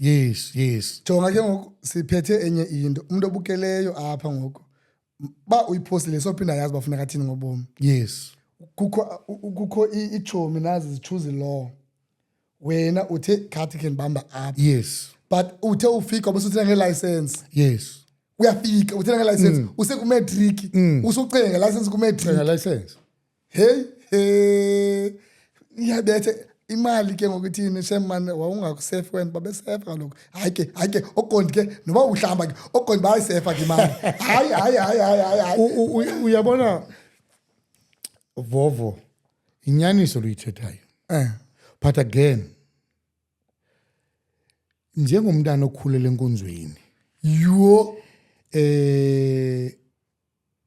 yes jonga ke ngoku siphethe enye into umuntu obukeleyo apha ngoku ba uyipostile sophinda yazi bafuneka thini ngobomi yes kukho iitshomi nazi zichuze law wena uthe khathi ke ndibamba apha yes but uthe ufika ubusuthela ngelicense yes uyafika uthela ngelicense usekumetric usucenga ngelicense kumetric license hey iyabethe imali ke ngokuthini shemane wawungakusefa wena babesefa kaloku hayi ke okondi ke noba uhlamba ke okondi bayisefa ke imali hayi uyabona Vovo inyaniso luyithethayo but again njengomntana okhulele enkonzweni yo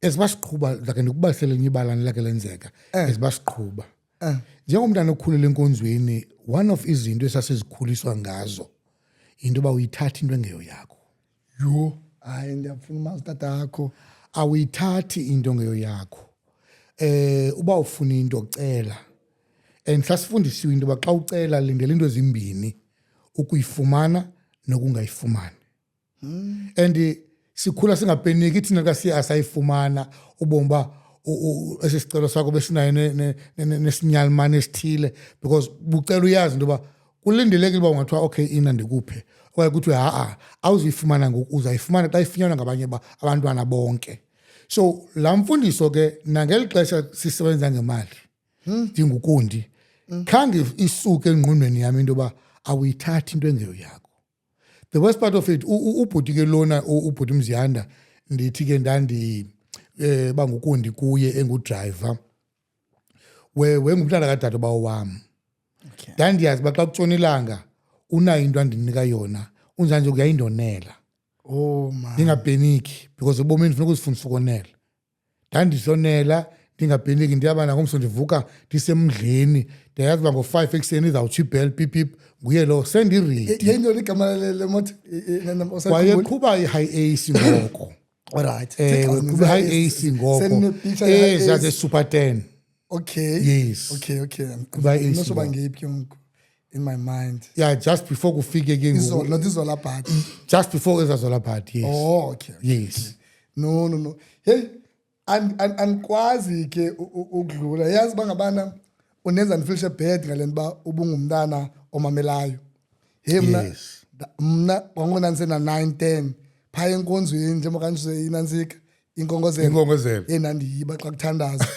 esibasiqhuba like ndikubalisele nye ibalani lake lenzeka esibasiqhuba njengomntana okhulele enkonzweni one of izinto esasizikhuliswa ngazo into yoba uyithatha into engeyo yakho yo hayi ndiyafuna umazi tatakho awuyithathi into engeyo yakho uba ufuna into cela and sasifundisiwe into yoba xa ucela lindela into ezimbini ukuyifumana nokungayifumani and sikhula singapeniki thina xa siye asayifumana ubomi uba esi sicelo sakho besinayo nesinyalimane esithile because bucela uyazi into yoba kulindelekile uba ungathiwa okay ina ndikuphe okanye kuthiwe awuzuyifumana ngoku uzayifumana xa ifunyanwa ngabanye abantwana bonke so laa mfundiso ke nangeli xesha sisebenza ngemali ndingukondi khange isuke engqondweni yam into yoba awuyithathi into engeyo yakho. The worst part of it ubhuti ke lona ubhuti Mziyanda ndithi ke bangukondi kuye engudrayiva wengumntana kadade bawo wam ndandiyazi uba xa kutshona ilanga unayo into andinika yona unjanje kuyayindonela oh man ndingapeniki because ebomini funeka uzifundisa ukonela ndandisonela ndingapeniki ndiyaba nangomso ndivuka ndisemdleni ndiyayazi uba ngo-5 ekuseni izawutsho ibhel pipip nguye lo sendiredi yeyintoni igama lemoto wayeqhuba i-high ac ngoko alright weqhuba i-high ac ngoko zaze-super 10 okay yes okay Kuba i-AC nosoba ngoku. ngephi ngoku in my mind yeah just before kufike ke ngoku not izola part just before ezazola part yes oh okay yes no hey andikwazi ke ukudlula yazi bangabana unenza ndifilshe bad ngale nto uba ubungumntana omamelayo. Hey mna kwangona ndisena 9-10 phaya enkonzweni njengoba kanjise inansika inkongozelo enandiyiba xa kuthandaza.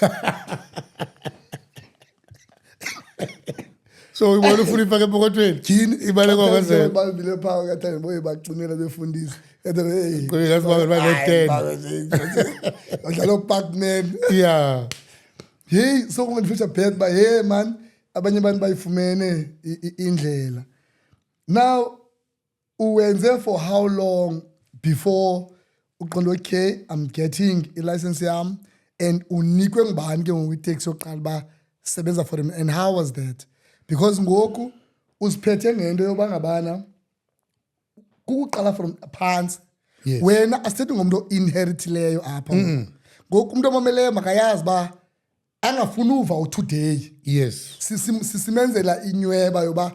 So uyibona ufuna ifake epokothweni Yini imali enkongozelo balibile phaa kathani boye baqinela befundisa hey udlala Pac-Man. yeah Hey so kungandifisha bad ba hey man abanye abantu bayifumene indlela. Now uwenze for how long before uqonda okay I'm getting a license yam and unikwe ngubani ke ngoku itaxi yokuqala ba sebenza for him, and how was that? Because ngoku uziphethe ngento yoba ngabana kukuqala from phansi. Yes. Wena asithethi ngomntu inheritileyo apha. Ngoku umuntu omameleyo makayazi ba angafuni uva u-today. yes Simenzela inyweba yoba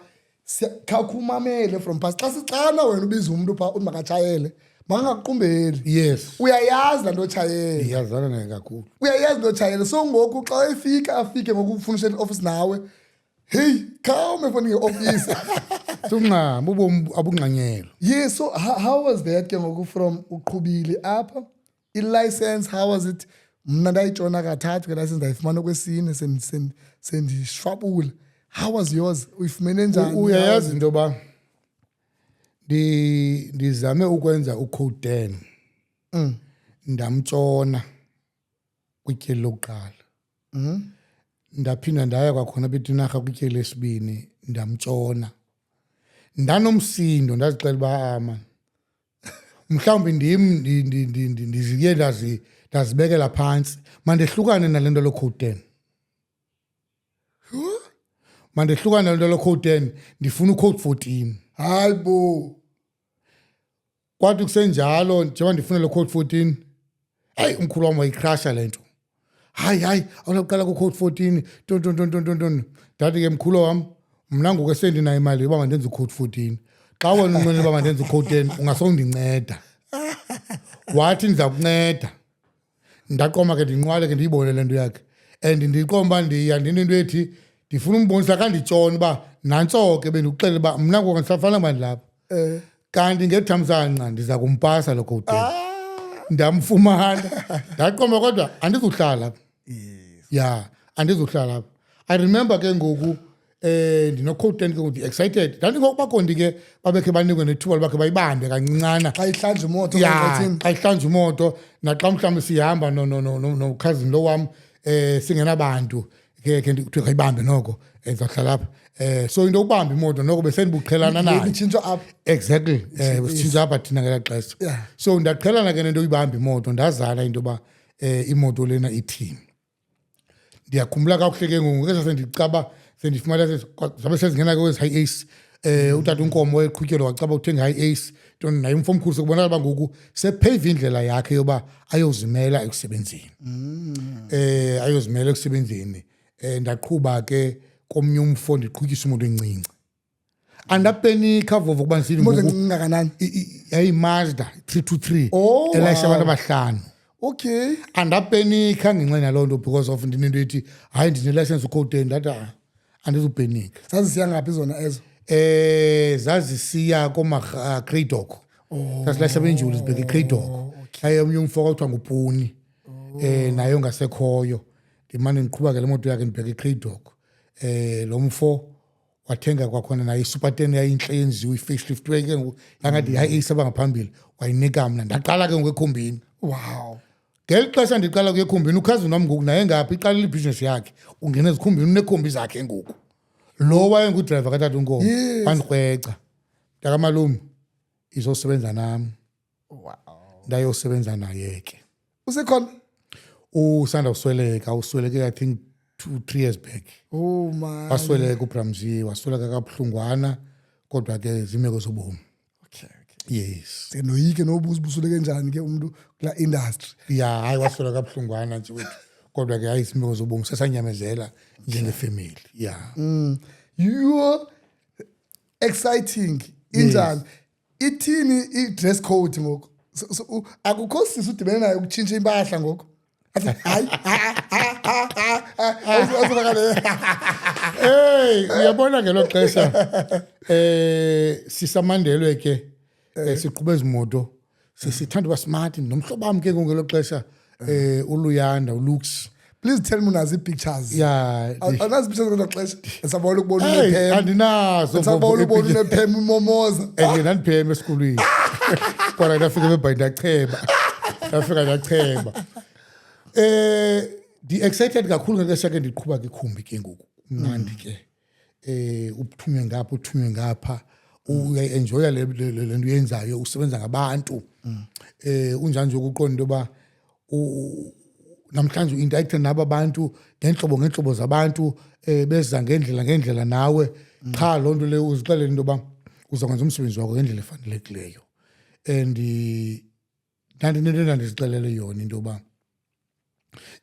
khawukhumamele from past. Xa sixana wena ubiza umuntu phaa uthi makatshayele makangakuqumbeli. yes Uyayazi laa nto otshayela. iyazana naye kakhulu Uyayazi into otshayela. So ngoku xa afike ngoku ufunisha i-office nawe, hey khawume foni nge-office. sungqama ubomi abungqanyelo. Yeah, so how was that ke ngoku from uqhubile apha i-license, how was it? Mna ndayitshona kathathu ke license ndayifumana kwesine sendishwabula. How was yours? Uyifumene njani? Uyayazi into yoba ndizame ukwenza ucode 10 ndamtshona kwityeli lokuqala. Ndaphinda ndaya kwakhona betinarha kwityeli lesibini ndamtshona. Ndanomsindo ndazixela uba ama mhlawumbi ndiziye ndazibekela phantsi mandehlukane nale nto lo-code 10. Mandehlukane nale nto lo-code 10 ndifuna ucode 14. Hayi bo. Kwathi kusenjalo njengoba ndifuna lo code 14 hayi umkhulu wami wayikrasha lento. Hayi awuqala ku code 14 ton. Ndathi ke mkhulu wami mna ngoku esendinayo imali yoba mandenze ucode 14. Xa wena unqwenela uba mandenze ucode 10 ungasondinceda. Wathi ndiza kunceda. Ndaqoma ke ndinqwale ke ndiyibone le nto yakhe. And ndiqomba uba ndinento ethi ndifuna umbonisa kanditshona uba nantso ke bendikuxelela uba mna ngoku ndisafanele uba ndilapha. Kanti ngethamsanqa ndiza kumpasa lo code 10. Ndamfumana. Ndaqoma kodwa andizuhlala apha. Yeah, andizuhlala apha. I remember ke ngoku ndino-code 10 ke ngoku excited. Ndandingokubakondi ke babekhe banikwe nethuba bakhe bayibambe kancinane. Xa ihlanje imoto xa ihlanje imoto naxa mhlawumbi sihamba no-cousin lo wam singenabantu ke kuthiwe khayibambe noko ndizahlala apha. So into yokubamba imoto noko besendibuqhelana nayo. itshintshwa apha. Exactly. Sitshintsha apha thina ngelaa xesha. Yeah. So ndaqhelana ke nento yoyibamba imoto ndazana into yoba imoto lena ithini. Ndiyakhumbula kakuhle ke ngoku ngexesha sendicaba sendifumana zabe sezingena ke kwezi high ace. Utata uNkomo wayeqhutyelwa wacaba uthenga high ace. Nto naye umfomkhulu sekubonakala uba ngoku sepave indlela yakhe yoba ayozimela ekusebenzini. Ayozimela ekusebenzini. Ndaqhuba ke komnye umfo ndiqhutyisa imoto encinci. Andapenika vovo kuba ndisile imoto encinci kangakanani? yayiMazda 323 Oh, elayisha abantu abahlanu. Okay. Andapenika ngenxa naloo nto because of ndinento ethi hayi ndinelicense ucode 10 ndathi andizupenika. Zazisiya ngaphi zona ezo? Zazisiya Craydog. Sasilayisha benjulu sibheke Craydog. Hayi omnye umfo kwakuthiwa nguPuni. Naye ongasekhoyo. Ndimane ndiqhuba ke le moto yakhe ndibheke Craydog. Lo mfo wathenga kwakhona naye iSuper 10 yayinhle yenziwe i-facelift ke ngoku yangathi hayi isaba ngaphambili wayinika mna ndaqala ke ngoku ekhumbini. Wow. Ngeli xesha ndiqala kuye ekhumbini ukhazini wam ngoku naye ngapha iqalile ibhizinesi yakhe ungena ezikhumbini unekhumbi zakhe ngoku. Lo wayengudrayiva katata uNkomo wandikrweca. Mntakamalumi izosebenza nami. Wow. Ndayosebenza naye ke. Usekhona? Usanda usweleke I think 2-3 years back. Oh man. Wasweleka uBramzi, wasweleka kabuhlungwana kodwa ke zimeko zobomi. Okay. Yes. Senoyike nobusuleke njani ke umuntu kula industry? Yeah, hayi wasweleka kabuhlungwana nje wethu. Kodwa ke hayi zimeko zobomi sesanyamezela njengefamily. Yeah. You exciting injani? Ithini i-dress code ngoku? So akukho sisi udibene nayo ukutshintsha impahla ngoku? athi hayi Hey, uyabona ngelo xesha sisamandelwe ke siqhube izimoto sithanda uba smart nomhlobo wami ke ngelo xesha uLuyanda uLux. Please tell me unazi pictures. Yeah. Anazi pictures ngelo xesha. Esabona ukubona Hey, unephem. andinazo Esabona ukubona unephem umomoza. nginandiphem esikolweni. Kodwa ndafika eBhayi ndacheba. Di-excited kakhulu ngexesha ke ndiqhuba ke ikhumbi ke ngoku. Mnandi ke. Uphume ngapha. Uyaenjoya le nto uyenzayo usebenza ngabantu. Unjani nje ukuqonda into yoba namhlanje uinteract nabo abantu ngeentlobo zabantu beza ngendlela nawe cha loo nto leyo uzixelele into yoba uzakwenza umsebenzi wakho ngendlela efanelekileyo. And ndandinento ndandizixelele yona into yoba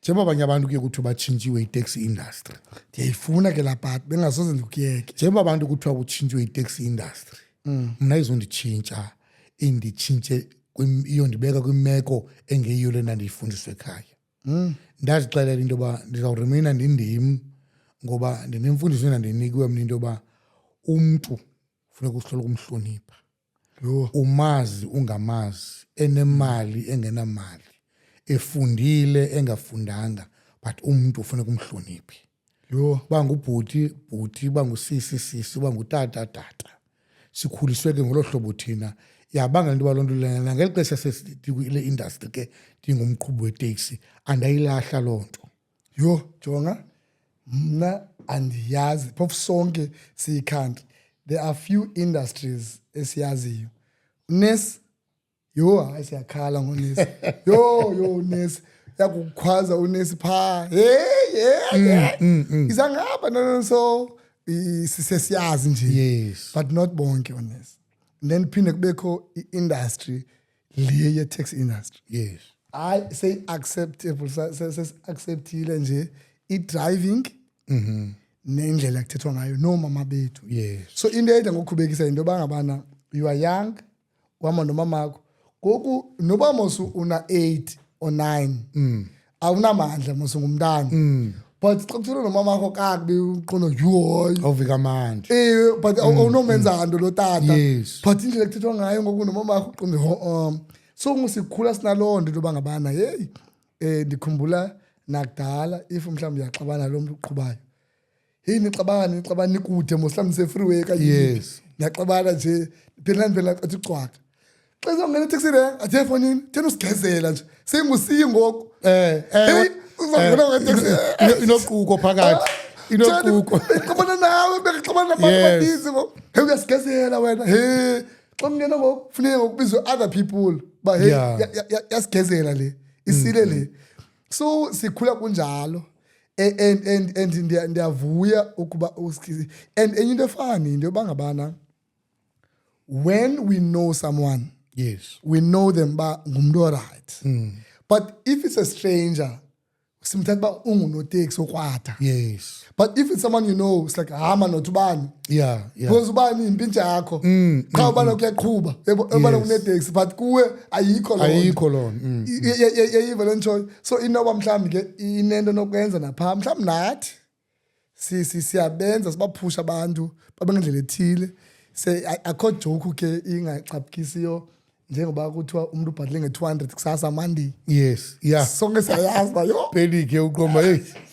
njengoba abanye abantu kuye kuthiwa batshintshiwe i-taxi industry, ndiyayifuna ke laa part bengasoze ndikuyeke. njengoba abantu kuthiwa kutshintshwe i-taxi industry, mna izonditshintsha inditshintshe iyondibeka kwimeko engeyiyo le ndandiyifundiswa ekhaya. Ndazixelela into yoba ndizawuremeyina ndindim ngoba ndinemfundiso endandiyinikiwe mna into yoba umntu funeka uhlole ukumhlonipha. Umazi ungamazi, enemali engenamali, efundile engafundanga, but umuntu ufuneka umhloniphe. Bangubhuti, bangusisi, bangutata. Sikhuliswe ke ngolo hlobo thina. Yabanga into balonto lena ngeli xesha sesile industry ke ndingumqhubi weteksi andayilahla loo nto. Jonga, mna andiyazi phofu sonke siyikhantri. There are few industries esiyaziyo. Unesi, hayi siyakhala ngonesi. Unesi. Yakukhwaza unesi phaa. Izangapha no so sisiyazi nje. Yes. But not bonke unesi. Then phinde kubekho i-industry le ye-taxi industry. Yes. I say acceptable, acceptile nje i-driving nendlela kuthethwa ngayo nomama bethu. Yes. So into edla ngokukhubekisa into yoba ngabana you are young, uhamba nomamakho. Ngoku noba mosu una 8 or 9 awunamandla mosu ngumntana. But xa kuthethwa nomamakho kakubi uqondo yoy. Awuvika amandla. But awunomenza nto lo tata. Yes. But indlela kuthethwa ngayo ngoku nomamakho uqondo so ngisikhula sinaloo nto yoba ngabana ndikhumbula nakudala if mhlawumbi uyaxabana lo mntu uqhubayo. Nixabana nikude mhlawumbi se-freeway kanye. Yes. Niyaxabana nje phela athi ucwaka. Xa izongena eteksini athi efonini thena usigezela nje seyingusiyi ngoku. Uzongena ngeteksini inoquko phakathi. Inoquko. Xabana nawe bexabana nabantu abaninzi ngoku. Uyasigezela wena. Xa ungena ngoku funeka ngokubizwa other people. Ba yasigezela le isile le. So sikhula kunjalo. And ndiyavuya ukuba and enye into efani into yoba ngabana when we know someone, yes, we know them ba ngumntu oright. But if it's a stranger simthatha ba ungunoteksi okwatha. Yes. But if it's someone you know, it's like hama nothi ubani. Yeah. Because ubani impintsha yakho. Xa ubana kuyaqhuba ebana kuneteksi but kuwe ayikho loo. Yeyiva le nto. So inoba mhlawumbi ke inento nokwenza napha mhlawumbi nathi siyabenza sibaphusha abantu babe ngendlela ethile. Akho joke ke ingaxaphukisiyo njengoba kuthiwa umuntu ubhadle nge-200 kusasa Monday. Yes. Yeah. Sonke siyayazi ba yo. Pelike uqomba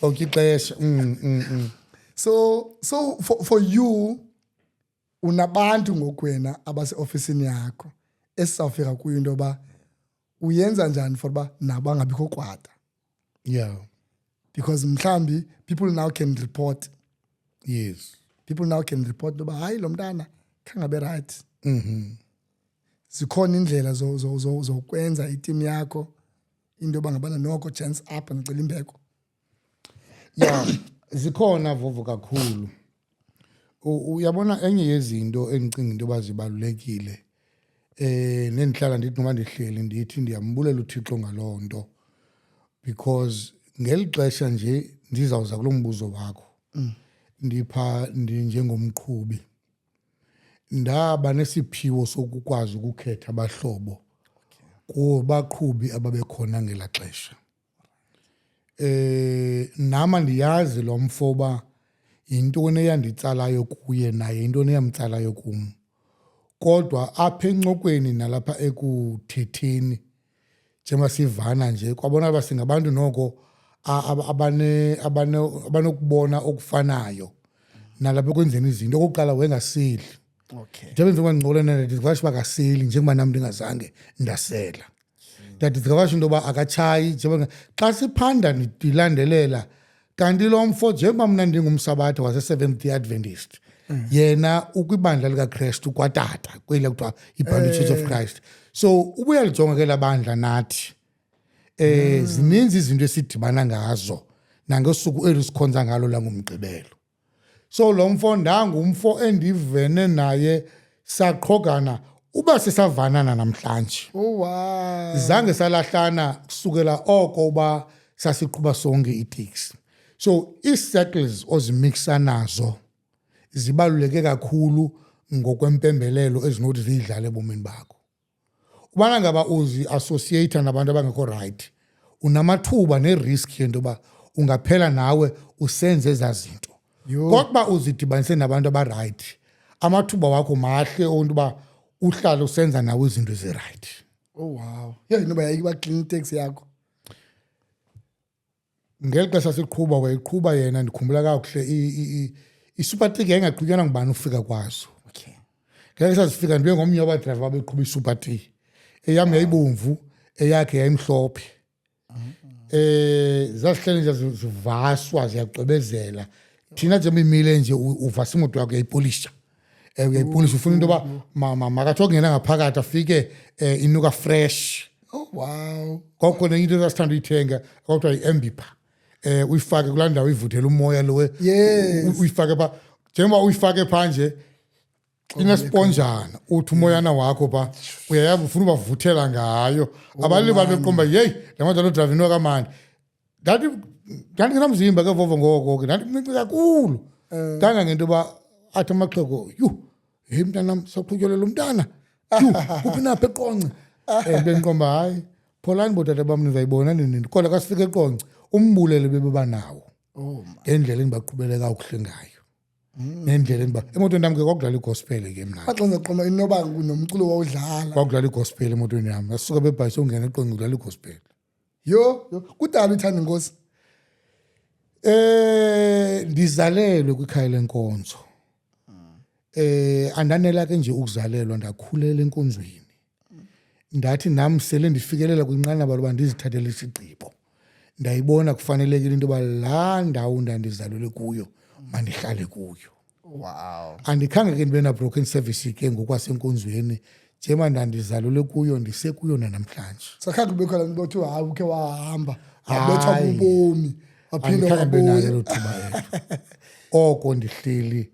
awukho ixesha. So for you unabantu ngokwena abase-ofisini yakho esizawufika kuyo into yoba uyenza njani for uba nabo angabikho kwada. Yeah. Because mhlawumbi people now can report. Yes. People now can report into yoba hayi lo mntana khangabe right. Zikhona indlela zokwenza iteam yakho into yoba ngabana noko chance up ngicela imbeko. Yeah, zikhona vovo kakhulu. Uyabona enye yezinto engicinga into yoba zibalulekile nendihlala ndithi noma ndihleli ndithi ndiyambulela uThixo ngaloo nto because ngeli xesha nje ndizawuza kulo mbuzo wakho ndipha njengomqhubi ndaba nesiphiwo sokukwazi ukukhetha abahlobo kubaqhubi ababekhona ngelaa xesha. nama ndiyazi lo mfoba yintoni eyanditsalayo kuye naye yintoni eyamtsalayo kum. Kodwa apha encokweni nalapha ekuthetheni njengoba sivana nje kwabona uba singabantu noko abanokubona okufanayo nalapha ekwenzeni izinto. Okokuqala wengaseli. Okay. Njengoba njengoba ncokola ndizivakasha uba akaseli njengoba nam ndingazange ndasela. Ndizivakasha into yoba akatshayi njengoba xa siphanda ndilandelela kanti lo mfo njengoba mna ndingumsabatha wase-Seventh-day Adventist yena ukwibandla likaKrestu kwatata kweli kuthiwa iBandla Church of Christ. So ubuyalijonga ke labandla nathi zininzi izinto esidibana ngazo nangosuku eli sikhonza ngalo langomgqibelo. So lo mfo ndangumfo endivene naye saqhogana uba sisavanana namhlanje. Oh wow. Zange salahlana kusukela oko uba sasiqhuba sonke itaxi. So ii-circles ozimixa nazo zibaluleke kakhulu ngokwempembelelo ezinothi ziyidlale ebomini bakho. Ubana ngaba uzi-associate nabantu abangekho right, unamathuba ne-risk yento yoba ungaphela nawe usenze ezaa zinto. Kodwa uzidibanise nabantu abarayithi, amathuba wakho mahle onto uba uhlale usenza nawe izinto ezirayithi. Oh wow. Inoba yayiba clean taxi yakho. Ngeli xesha siqhuba wayiqhuba yena ndikhumbula kakuhle i-Supertik yayingaqhutyana ngubani ufika kwazo. Okay. Ngeli xesha sifika ndibe ngomnye wabadrayiva abeqhuba i-Supertik. Eyam yayibomvu, eyakhe yayimhlophe. Zasihleli nje zivaswa ziyagqibezela. Thina nje imile nje uvasa imoto yakho yayipolisha. Uyayipolisha ufuna into yoba makathi okungena ngaphakathi afike inuka fresh. Oh wow. Koko into esasithanda uyithenga kwakuthiwa yi-Ambipa. Uyifake kulaa ndawo ivuthela umoya lo. Yes. Uyifake pha njengoba uyifake pha nje inesponjana uthi umoyana wakho pha uyayazi ufuna ubavuthela ngayo. Abanye babeqomba yeyi la madoda odrayiva into kamandi. Ndandingenamzimba ke Vovo ngoko ke ndandincinci kakhulu. Ngento yoba athi amaxhego heyi mntanam sawuqhutyelelwa umntana kuphi napha eQonce. Bendiqomba hayi pholani bootata bam nizayibona nini kodwa ka sifika eQonce umbulele bebebanawo ngendlela endibaqhubele kakuhle ngayo nendlela emotweni yam ke kwakudlala igospel ke mna Xa ngiqoma inoba nomculo wawudlala. kwakudlala igospel emotweni yam asuka bebhayise ungena eQonce kudlala igospel. Kudala uthanda inkosi. Ndizalelwe kwikhaya lenkonzo. Andanela ke nje ukuzalelwa ndakhulela enkonzweni. Ndathi nam sele ndifikelela kwinqanaba loba ndizithathele isigqibo. Ndayibona kufanelekile into yoba laa ndawo ndandizalelwe kuyo mandihlale kuyo. Wow. Andikhange ke ndibe na broken service ke ngokwasenkonzweni njengoba ndandizalelwe kuyo ndisekuyo nanamhlanje. Sakhange kubekho laa nto kuthiwa hayi ukhe wahamba wabethwa bubomi waphinde Andikhange ndibe nalo wabuya. thuba elo. Oko ndihleli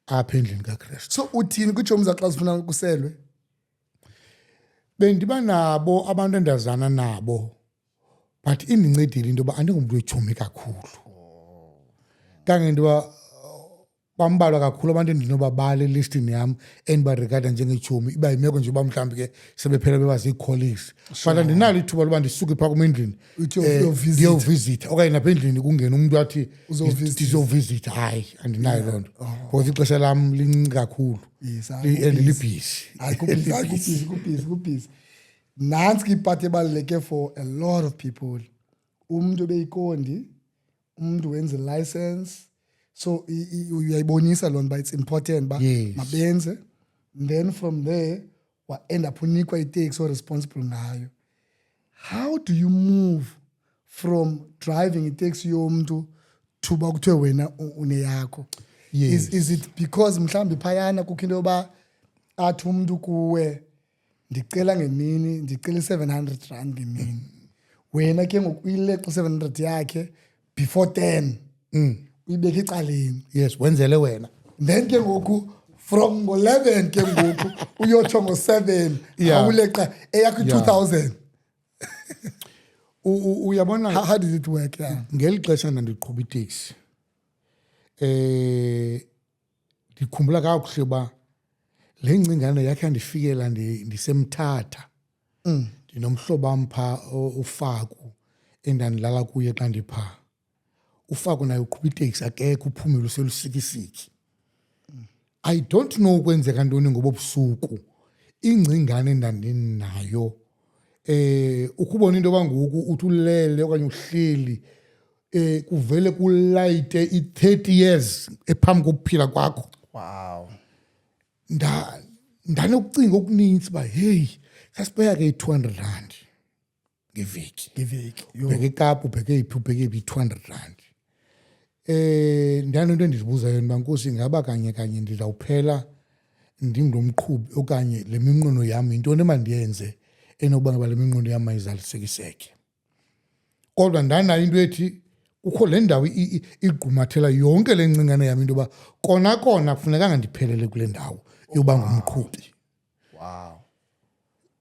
apha endlini kaKrestu. So uthini kutshomi xa sifuna ukuselwe? Bendiba nabo abantu endazana nabo but indincedile into yoba andingumntu wetshomi kakhulu. Kanganto yoba bambalwa kakhulu abantu endinobabala elistini yam endibaregada njengetshomi iba yimeko nje uba mhlawumbi ke sebephela bebaziikholisi. But andinalo ithuba loba ndisuke phaa kum endlini ndiyovizitha okanye napha endlini kungena umntu athi ndizovizitha. Hayi andinayo loo nto because ixesha lam lincinci kakhulu and libhizi. Kubhizi. Nantsi ke ipati ebaluleke for a lot of people. Umntu obeyikondi, umntu wenza license. So uyayibonisa loo nto it's important ba mabenze. Then from there wa end up unikwa itaxi responsible ngayo. How do you move from driving itaxi yomntu to ba kuthiwe wena uneyakho? Is it because mhlambi phayana kukho into yoba athi umntu kuwe ndicela ngemini ndicela i-R700 ngemini wena ke ngoku uyileqa i-700 yakhe before 10 uyibeka ecaleni. Yes, wenzele wena. Then ke ngoku from ngo-11 ke ngoku uyotsho ngo-7 awuleqa eyakho i-2000. Uyabona How does it work? Ngeli xesha ndandiqhuba iteksi ndikhumbula kakuhle uba le ngcingane yakhe yandifikela ndisemthatha ndinomhlobo wam phaa uFaku endandilala kuye xa ndipha ufako naye uqhuba iteksi akekho uphumile uselusikisiki. I don't know kwenzeka ntoni ngobo busuku ingcingane endandinayo ukubona into yoba ngoku uthi ulele okanye uhleli kuvele kulayite i-30 years ephambi kokuphila kwakho. Wow. Ndanokucinga okuninzi uba heyi sasipeya ke i-R200 ngeveki. Ubheke eKapa ubheke iphi ubheke iphi i-R200. Ndanento endizibuza yona uba Nkosi ingaba kanye ndizawuphela ndim lo mqhubi okanye le minqweno yam yintoni emandiyenze enokuba ngaba le minqweno yam mayizalisekiseke. Kodwa ndanayo into ethi kukho le ndawo igqumathela yonke le ncingane yam into yoba kona kufunekanga ndiphelele kule ndawo yoba ngumqhubi. Wow.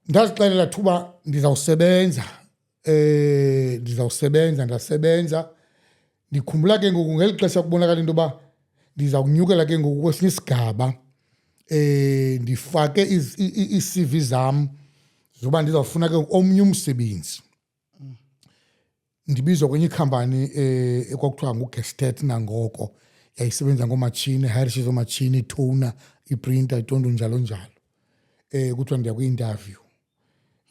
Ndazixelela thuba ndizawusebenza ndasebenza. Ndikhumbula ke ngoku ngeli xesha kubonakala into yoba ndiza kunyukela ke ngoku kwesinye isigaba ndifake ii-CV zam zoba ndizawufuna ke omnye umsebenzi. Ndibizwa kwenye ikhampani ekwakuthiwa nguGestet nangoko yayisebenza ngoomatshini, hairishes oomatshini, itoner, iprinter, itonto njalo njalo. Kuthiwa ndiya kwi-interview.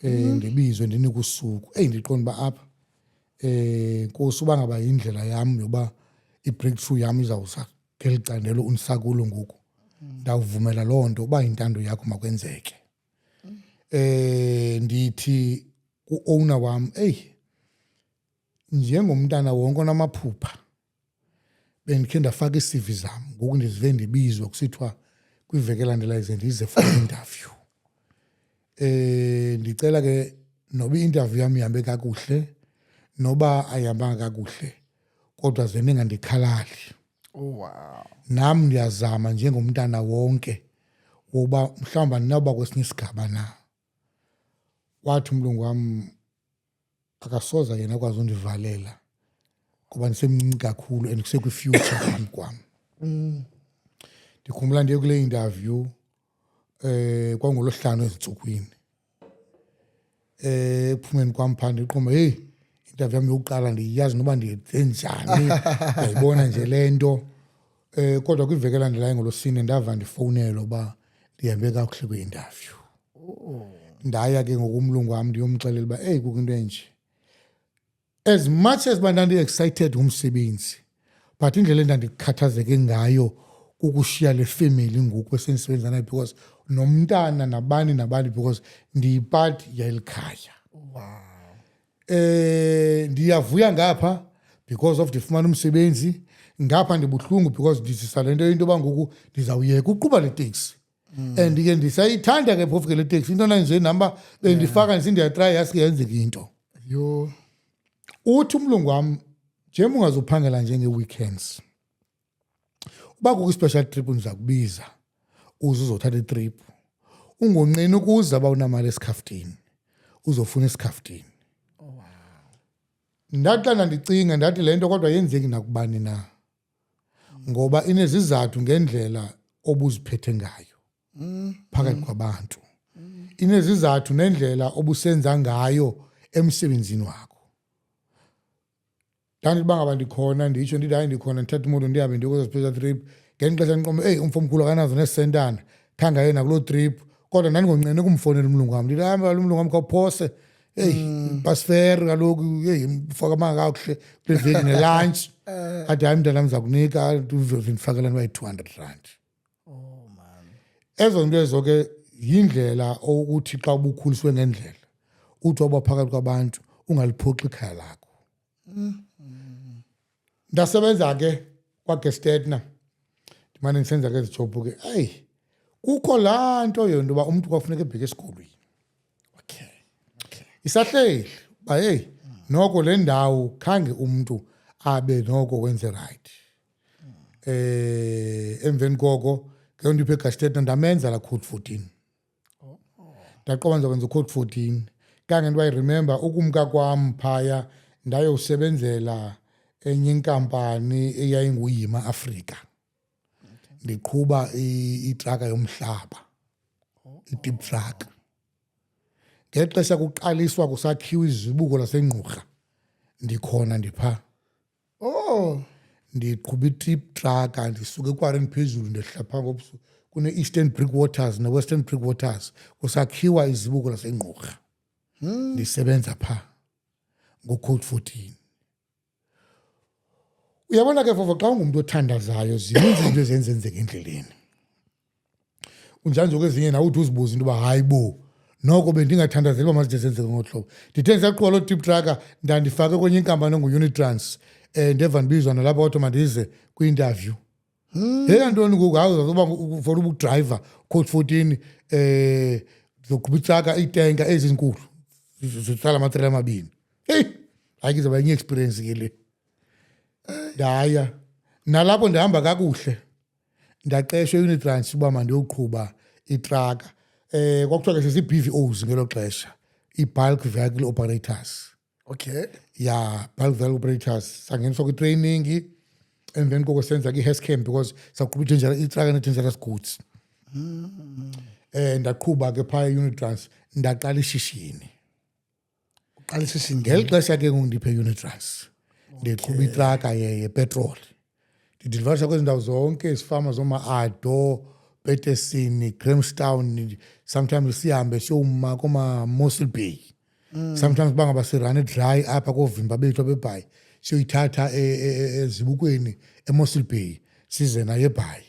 Ndibizwe ndinikwe usuku. Ndiqonda uba apha Nkosi uba ngaba yindlela yam yoba i-breakthrough yam izawusa ngeli candelo undisakulo ngoku. Ndawuvumela loo nto uba yintando yakho makwenzeke. Ndithi ku-owner wam, njengomntana wonke onamaphupha bendikhe ndafaka ii-CV zam ngoku ndizive ndibizwa kusithiwa kwiveki elandelayo ze ndize for interview. Ndicela ke noba i-interview yam ihambe kakuhle noba ayihambanga kakuhle kodwa ze ningandikhalali. Wow. Nam ndiyazama njengomntana wonke woba mhlawumbi andinawuba kwesinye isigaba na. Wathi umlungu wam akasoza yena akwazi undivalela ngoba ndisemncinci kakhulu and kusekwi-future phambi kwam. Ndikhumbula ndiye kule interview kwangoLwesihlanu ezintsukwini. Ekuphumeni kwam phaa ndiqonda interview yam yokuqala ndiyazi noba ndiyenze njani, ndiyayibona nje le nto. Kodwa kwiveki elandelayo ngoLwesine ndava ndifowunelwa uba ndihambe kakuhle kwi-interview. Ndaya ke ngokumlungu wam ndiyomxelela uba kukho into enje. As much as uba ndandi-excited ngumsebenzi but indlela endandikhathazeke ngayo kukushiya le family ngoku esendisebenza nayo because nomntana nabani because ndiyipart yeli khaya. Wow. Ndiyavuya ngapha because of ndifumana umsebenzi, ngapha ndibuhlungu because ndisisa le nto into yoba ngoku ndizawuyeka uqhuba le teksi. And ke ndisayithanda ke phofu ke le teksi into nanje namba bendifaka ndiyatry yaske yenzeke into. Yo. Uthi umlungu wam njengoba ungazuphangela njenge-weekends uba kukho i-special trip ndiza kubiza uze uzothatha itrip ungonqeni ukuza uba unamali esikhafutini uzofuna esikhafutini. Ndathi xa ndicinga ndathi le nto kodwa yenzeki nakubani na ngoba inezizathu ngendlela obuziphethe ngayo phakathi kwabantu. Inezizathu nendlela obusenza ngayo emsebenzini wakho. Ndandithi uba ngaba ndikhona nditsho ndithi hayi ndikhona ndithatha imoto ndihambe ndiye kwezo special trip ngeli xesha ndiqomba umfo omkhulu akanazo nesentana khanga yena kuloo trip kodwa ndandingonqeni ukumfowunela umlungu wam ndithi hamba lo mlungu wam khawuphose pasifere kaloku mfaka amanga kakuhle kule veki nelunch athi hayi mntanam ndiza kunika ndifakela noba yi-R200. Ezo nto ezo ke yindlela okuthi xa ubukhuliswe ngendlela uthi waba phakathi kwabantu ungaliphoxi ikhaya lakho. Ndasebenza ke kwaGestetna ndimane ndisenza ke ezijobhu ke kukho laa nto yonto uba umntu kwafuneka ebheke esikolweni. Isahleli uba noko le ndawo khange umntu abe noko wenze right. Emveni koko ke ndiphe eGestetna ndamenza la code 14. Ndaqoba ndizokwenza code 14 kange ndiba remember ukumka kwam phaya ndayosebenzela enye inkampani eyayinguyima Afrika. Ndiqhuba itraka yomhlaba, i-deep truck. Ngexesha kuqaliswa kusakhiwa izibuko laseNgqurha ndikhona ndipha Oh, ndiqhuba i-trip truck ndisuke eKwareni phezulu ndehla phaa ngobusuku kune-Eastern Breakwaters ne-Western Breakwaters kusakhiwa izibuko laseNgqorha ndisebenza phaa ngo-code 14. Uyabona ke Vovo, xa ungumntu othandazayo zininzi izinto ezenzeka endleleni. Unjanje kwezinye nawe uthi uzibuza into yoba hayi bo noko bendingathandazeli uba mazide zenzeke ngolu hlobo. Ndithe ndisaqhuba loo trip trucker ndandifake kwenye inkampani engu-Unitrans ndeva ndibizwa nalapha kodwa mandize kwi-interview. Yeyantoni ngoku hayi uzoba for ubudrayiva code 14 zoqhuba itraka itenka ezinkulu zitsala amatrela amabini. Heyi hayi kuzawuba enye experience ke le. Ndaya nalapho ndihamba kakuhle ndaqeshwa e-Unitrans uba mandiyoqhuba itraka. Kwakuthiwa ke sisi-BVOs ngelo xesha, i-bulk vehicle operators. okay. Ya, bulk vehicle operators sangeniswa kwi-training emveni koko senza ke-Hess camp because saqhuba itraka ne-dangerous goods. Ndaqhuba ke phaya e-Unitrans ndaqala ishishini. Uqala ishishini Ngeli xesha ke ngoku ndiphe Unitrans ndiqhuba itraka yepetroli. Ndidilivasha kwezi ndawo zonke izifama zooma-Ado, Peterson, Grahamstown, sometimes sihambe siyoma koma-Mossel Bay. Sometimes bangaba sirane dry apha koovimba bethu abebhayi siyoyithatha ezibukweni eMossel Bay size nayo eBhayi.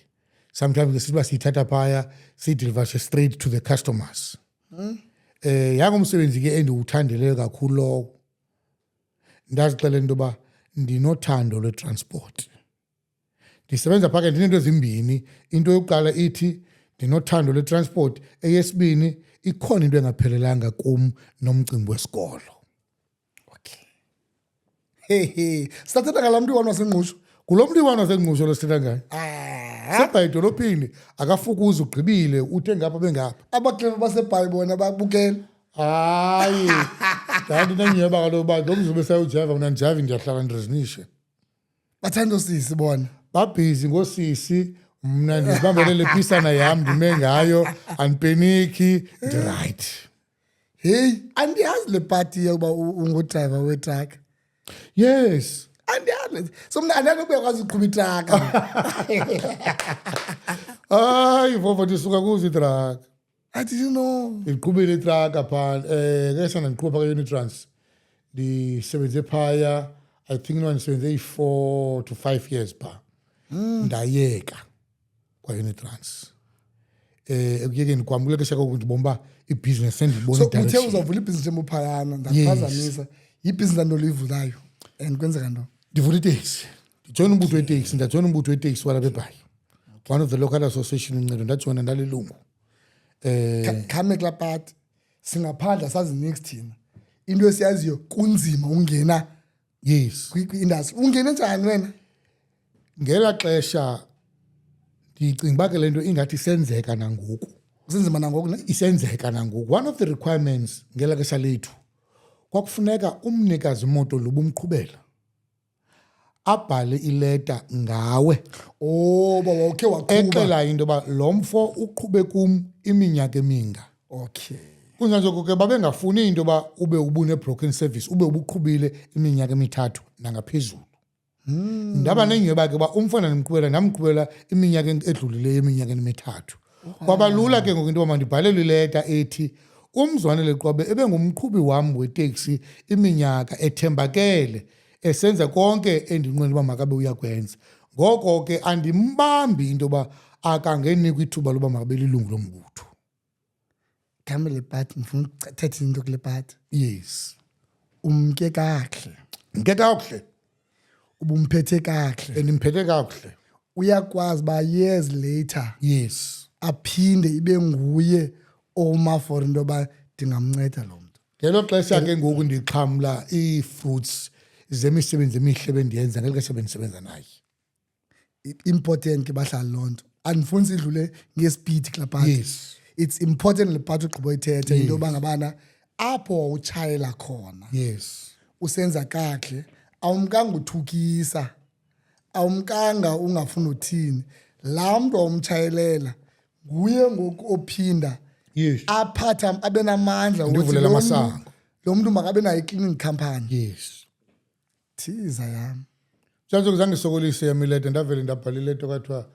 Sometimes ke siba siyithatha phaya siyidilivashe straight to the customers. Yangumsebenzi ke endiwuthandeleyo kakhulu lowo. Ndazixelela into yoba ndinothando lwe-transport. Ndisebenza phaka ndinento ezimbini. Into yokuqala ithi ndinothando lwe-transport. Eyesibini ikhona into engaphelelanga kum nomcimbi wesikolo. Okay. Hey. Sithatha ngalaa mntu wasengqusho. Kulo mntu wasengqusho lo sithetha ngayo. Sebhayi edolophini akafukuzi ugqibile uthe ngapha bengapha. Abakleva basebhayi bona babukele. Hayi. Kanti nenyeba kaloku uba lo mzuzu besayojava mna ndijavi ndiyahlala ndirezinishe. Bathanda osisi bona. Babhizi ngoosisi mna ndizibambelele pisana yam ndime ngayo andipeniki ndirayithi. Hey, andiyazi le party yokuba ungudrayiva wetraka. Yes. Andiyazi. So mna andiyazi ukuba uyakwazi uqhuba itraka. Hayi Vovo ndisuka kuzo itraka. I didn't know. Ndiqhubile itraka phaa kesana ndiqhuba phaka e-Unitrans. Ndisebenze phaya I think ndisebenze 4 to 5 years phaa. Ndayeka kwa-Unitrans. Ekuyekeni kwam kule xesha koko ndibona uba ibhizinesi sendibona So uthe i-direction. uzavula ibhizinesi njengophayana ndakuphazamisa. Yibhizinesi ntoni uyivunayo and kwenzeka ntoni? Ndivula iteksi. Ndijoyina umbutho weteksi. Ndajoyina umbutho weteksi walapha eBhayi. One of the local association uncedo ndajoyina ndalilungu. Khame kulaa party singaphandla sazi next thina. Into esiyaziyo kunzima ungena Yes. kwi-industry. Ungene njani wena? Ngela xesha ndicinga uba ke le nto ingathi isenzeka nangoku. Usinzima nangoku ne? Isenzeka nangoku. One of the requirements ngela xesha lethu kwakufuneka umnikazi imoto lo bumqhubela abhale ileta ngawe Oh, baba ukhe waqhuba. exela into yoba lo mfo uqhube kum iminyaka eminga. Okay. Kunjalo ke babengafuni into yoba ube ubune-broken service ube ubuqhubile iminyaka emithathu nangaphezulu. Ndaba nenyhweba ke uba umfana ndamqhubela iminyaka edlulileyo eminyakeni emithathu. Kwaba lula ke ngoku into yoba mandibhalelwe ileta ethi uMzwane Leqwabe ebengumqhubi wam weteksi iminyaka ethembakele esenza konke endinqwenela uba makabe uyakwenza. Ngoko ke andimbambi into yoba akangenikwa ithuba loba makabe lilungu lombutho. Khame le party ngifuna ukuthetha into kule party. Yes. Umke kakuhle. Mke kakuhle. Ubumphethe kakuhle. Endimphethe kakuhle. Uyakwazi ba years later Yes. aphinde ibe nguye oma for into yoba ndingamnceda lo mntu. Ngelo xesha ke ngoku ndixhamla ii-fruits zemisebenzi emihle bendiyenza ngeli xesha bendisebenza naye. Important ke bahlali loo nto. Andifuni sidlule ngespeed kulaa party. Yes. It's important le party ugqiba ithethe into yoba ngabana apho wawutshayela khona Yes. usenza kakuhle awumkanga uthukisa awumkanga ungafuni uthini laa mntu wawumtshayelela nguye ngoku ophinda Yes. aphatha abe namandla Ndivulela lo mntu- amasango. lo mntu makabe nayo i-cleaning company. Yes. thiza yam. Mhlawumbe kuzange sokolise yami leto ndavele ndabhala leto kwathiwa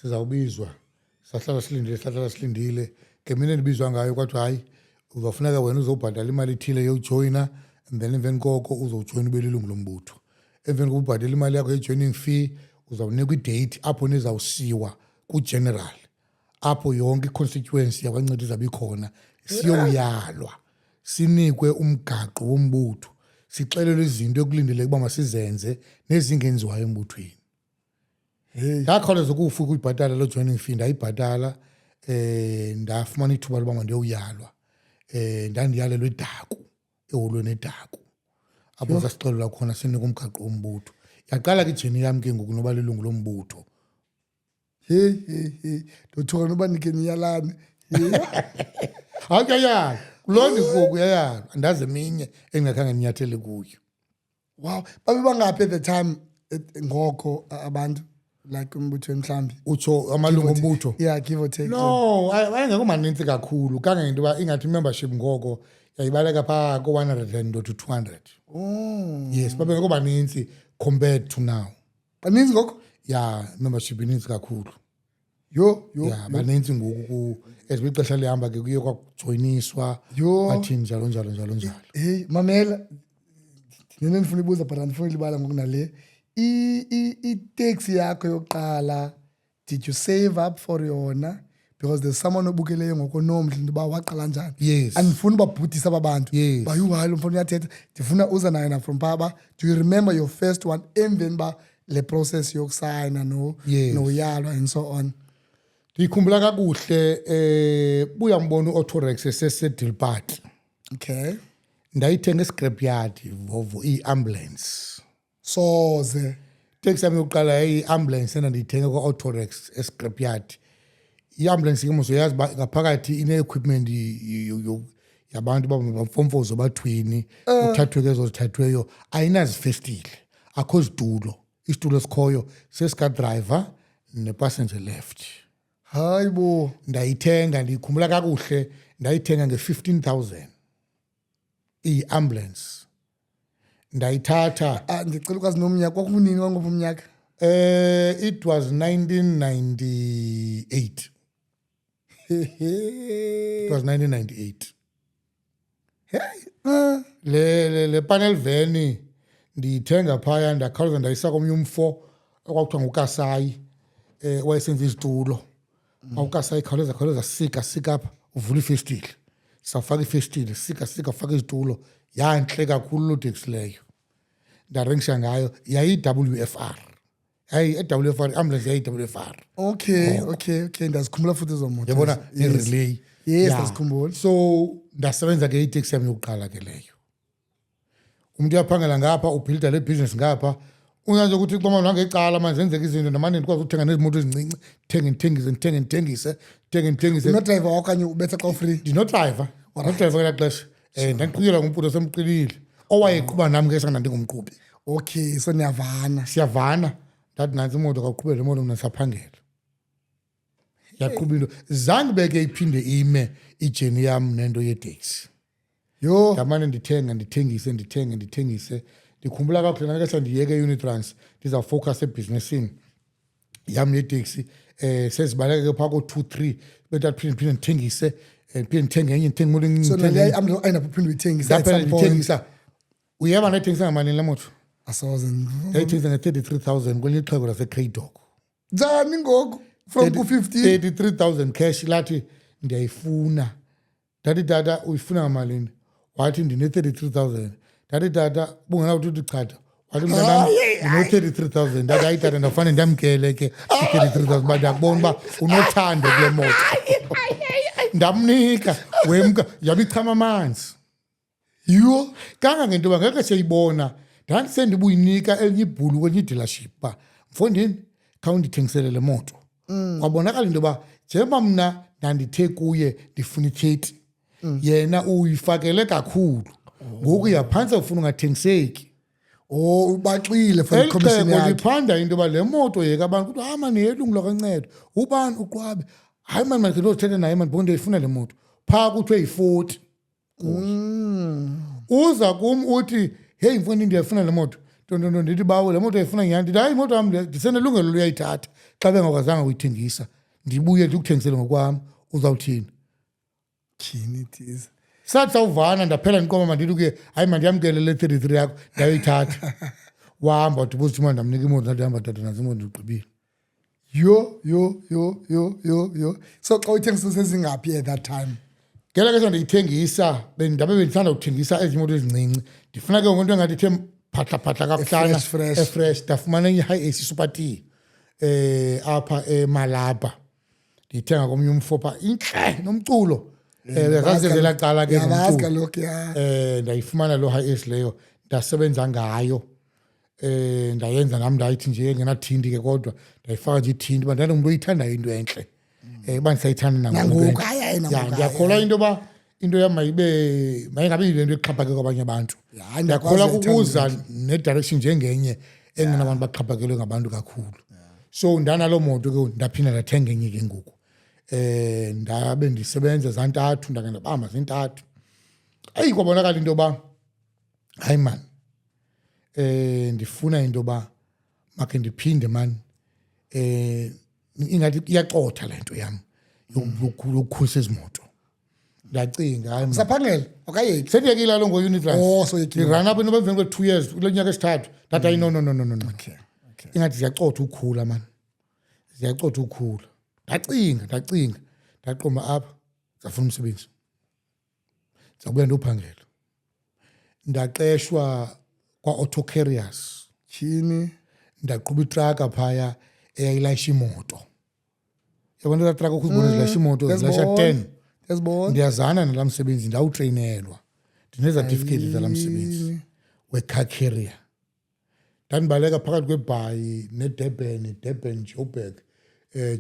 sizawubizwa sahlala silindile ngemini endibizwa ngayo kwathiwa hayi uzafuneka wena uzobhadala imali ethile yokujoyina and then emveni koko uzojoyina ube lilungu lombutho. Emveni kokubhadala imali yakho ye-joining fee uzawunikwa idate apho nizawusiwa ku-general apho yonke i-constituency yakwaNceda izabe ikhona siyowuyalwa sinikwe umgaqo wombutho sixelelwe izinto ekulindeleke uba masizenze nezingenziwayo embuthweni. Ndakhawuleza ukufa ukuyibhatala lo joining fee ndayibhatala ndafumana ithuba loba mandiyowuyalwa ndandiyalelwe eDaku eholweni eDaku apho sasixelelwa khona sinikwe umgaqo wombutho. Yaqala ke ijeni yami ke ngoku noba lilungu lombutho. Ndothuka noba nike niyalane. Akuyayala kuloo ndikuku yayala andazi eminye engingakhange ninyathele kuyo. Wow, babe bangaphi at the time ngoko abantu like umbuthweni mhlambi? Utsho amalungu ombutho? Yeah, give or take. No, ayengekho maninzi kakhulu kangangento uba ingathi membership ngoko yayibaleka phaa ko-100 to 200. Oh. Yes, babengekho baninzi compared to now. Baninzi ngoko? Yeah, membership ininzi kakhulu. Yo. Yeah, baninzi ngoku as ixesha lihamba ke kuye kwakujoyiniswa bathini njalo. Hey, mamela. Nene ndifuna ibuza but andifuna ilibala ngoku nale. I-taxi yakho yokuqala, did you save up for yona? Because there's someone obukeleyo ngokonomdla into uba waqala njani. Yes. Andifuna ubabhudisa aba bantu. Yes. Bayuhalo mfana uyathetha. Ndifuna uza nayo na from phaba. Do you remember your first one emveni ba le process yokusayina noyalwa and so on? Ndikhumbula kakuhle buyambona uAutorex esesedilbart. Okay. Ndayithenga escrapyard Volvo i-ambulance. Soze. Taxi yami yokuqala yayi-ambulance endandiyithenga kwa-Autorex escrapyard. I-ambulance ke mozoyazi uba ngaphakathi ine-equipment yabantu bamfomfozo bathwini uthathwe ke ezo zithathweyo ayinazifestile akho zitulo. Isitulo esikhoyo sesika-driver ne-passenger left. Hayi bo. Ndayithenga ndiyikhumbula kakuhle ndayithenga nge-15,000 iyi-ambulance. Ndayithatha ndicela ukwazi nomnyaka kwakunini kwangophi umnyaka? It was 1998. It was 1998. Le panel van ndiyithenga phaya ndakhawuleza ndayisa komnye umfo okwakuthiwa nguKasayi wayesenza izitulo. UKasayi khawuleza sika apha uvula ifestile. Safaka ifestile sika ufaka izitulo yantle kakhulu lo taxi leyo. Ndarengisha ngayo yayi-WFR. WFR ambulance yayi-WFR. Okay. Ndazikhumbula futhi ezo moto. Yabona ne-relay. Yes, ndazikhumbula. So ndasebenza ke iteksi yami yokuqala ke leyo. Umuntu uyaphangela ngapha ubuilda le business ngapha. Unyanze ukuthi kuba manje ngecala manje zenzeka izinto namanje ndikwazi ukuthenga nezimoto ezincinci, ngithengise. Unodriver okanye ubetha xa free? Ndinodriver. Nodriver ngela xesha. Ndandiqhutyelwa ngumputo semqilile. Owayeqhuba nami ke sanga ndingumqhubi. Okay, so niyavana. Siyavana. Ndathi nansi imoto kawuqhubele imoto mina saphangela. Yaqhuba into. Zange beke iphinde ime ijeni yami nento yeteksi. Yo. Ngamane ndithengise. Ndikhumbula kakuhle nalexesha ndiyeke Unitrans ndizawufocus ebhizinesini yami yeteksi. Sezibaleke phaa ko-2-3 betathi phinde ndithengise phinde ndithenge enye ndithenge imoto encinci. So nale ayinapho uphinde uyithengisa at some point. Ndithengisa. Uyeba ndayithengisa ngamalini le moto? Asoze. Ndayithengisa nge-33,000 kwelinye ixhego laseCraydog. Njani ngoku? From ku-15? 33,000 cash lathi ndiyayifuna. Ndathi tata uyifuna ngamalini? Wathi ndine-33,000. Ndathi tata bungenawuthi uthi chatha. Wathi mntanam ndine-33,000. Ndathi hayi tata ndafane ndamkele ke i-33,000 uba ndiyakubona uba unothando kule moto. Ndamnika wemka yabichama amanzi. Yho kangangento uba ngeke seyibona ndandisendibuyinika elinye ibhulu kwenye i-dealership uba mfondini khawundithengisele le moto. Kwabonakala into yoba njengoba mna ndandithe kuye ndifuna i-30 yena uyifakele kakhulu ngoku yaphantse ufuna ungathengiseki. Ubaxile for i-commission yakhe. Liphanda into yoba le moto yeka abantu kuthi hayi mani yelungu lakanceda ubani uqwabe hayi mani mandikhe ndozithetha naye mani bonke ndiyifuna le moto phaa kuthiwe yi-40. Uza kum uthi hey mfowethu ndiyafuna le moto ntonto ndithi bawo le moto ayifuna nyani ndithi hayi imoto yam ndisenelungelo luyayithatha xa bengakwazanga uyithengisa ndibuye ndikuthengisele ngokwam uzawuthini Tyhini thiza. sathi sawuvana ndaphela ndiqoma mandithi kuye hayi mandiyamkele le 33 yakho ndayoyithatha wahamba wathi ubuzithi ndamnika imoto ndathi hamba tata nazo imoto ndigqibile. Yo. So xa uthengisa sezingaphi at that time? Ngela ke ndiyithengisa bendithanda ukuthengisa ezi moto ezincinci ndifuna ke ngento engathi ithe phatla kabuhlana fresh ndafumana enye high AC Super T apha eMalapa ndithenga komnye umfopa intle nomculo zasezela cala ke nomculo ndayifumana lo high AC leyo ndasebenza ngayo ndayenza nami ndayithi nje ngenathindi ke kodwa ndayifaka nje ithindi bandana umuntu oyithandayo into enhle bandisayithanda nangoku ndiyakholwa into yam mayingabi yile nto exhaphake kwabanye abantu ndiyakholwa kukuza nedirection njengenye engenabantu baxhaphakelwe ngabantu kakhulu so ndanaloo moto ke ndaphinda ndathenga enye ke ngoku ndabe ndisebenza zantathu ndake ndabamba zintathu ayi kwabonakala into yoba hayi man ndifuna into yoba makhe ndiphinde man ingathi iyacotha le nto yam yokukhulisa izimoto ndacinga hayi usaphangela okayeki sendiyekile lo ngo-Unitrans soyekile ndirana apha into emveni kwe-2 years kule nyaka esithathu ndathi hayi no okay ingathi ziyacotha ukhula man ziyacotha ukhula ndacinga ndaqoma apha ndizafuna umsebenzi ndizakubuya ndiwuphangela ndaqeshwa kwa-auto carriers tyhini ndaqhuba itraka phaya eyayilayisha imoto yabona laa traka ukuzibona zilayisha imoto zilayisha 10 yasibona ndiyazana nalaa msebenzi ndawutreyinelwa ndinezatifiketi zalaa msebenzi we-car carrier ndandibaleka phakathi kweBhayi neDurban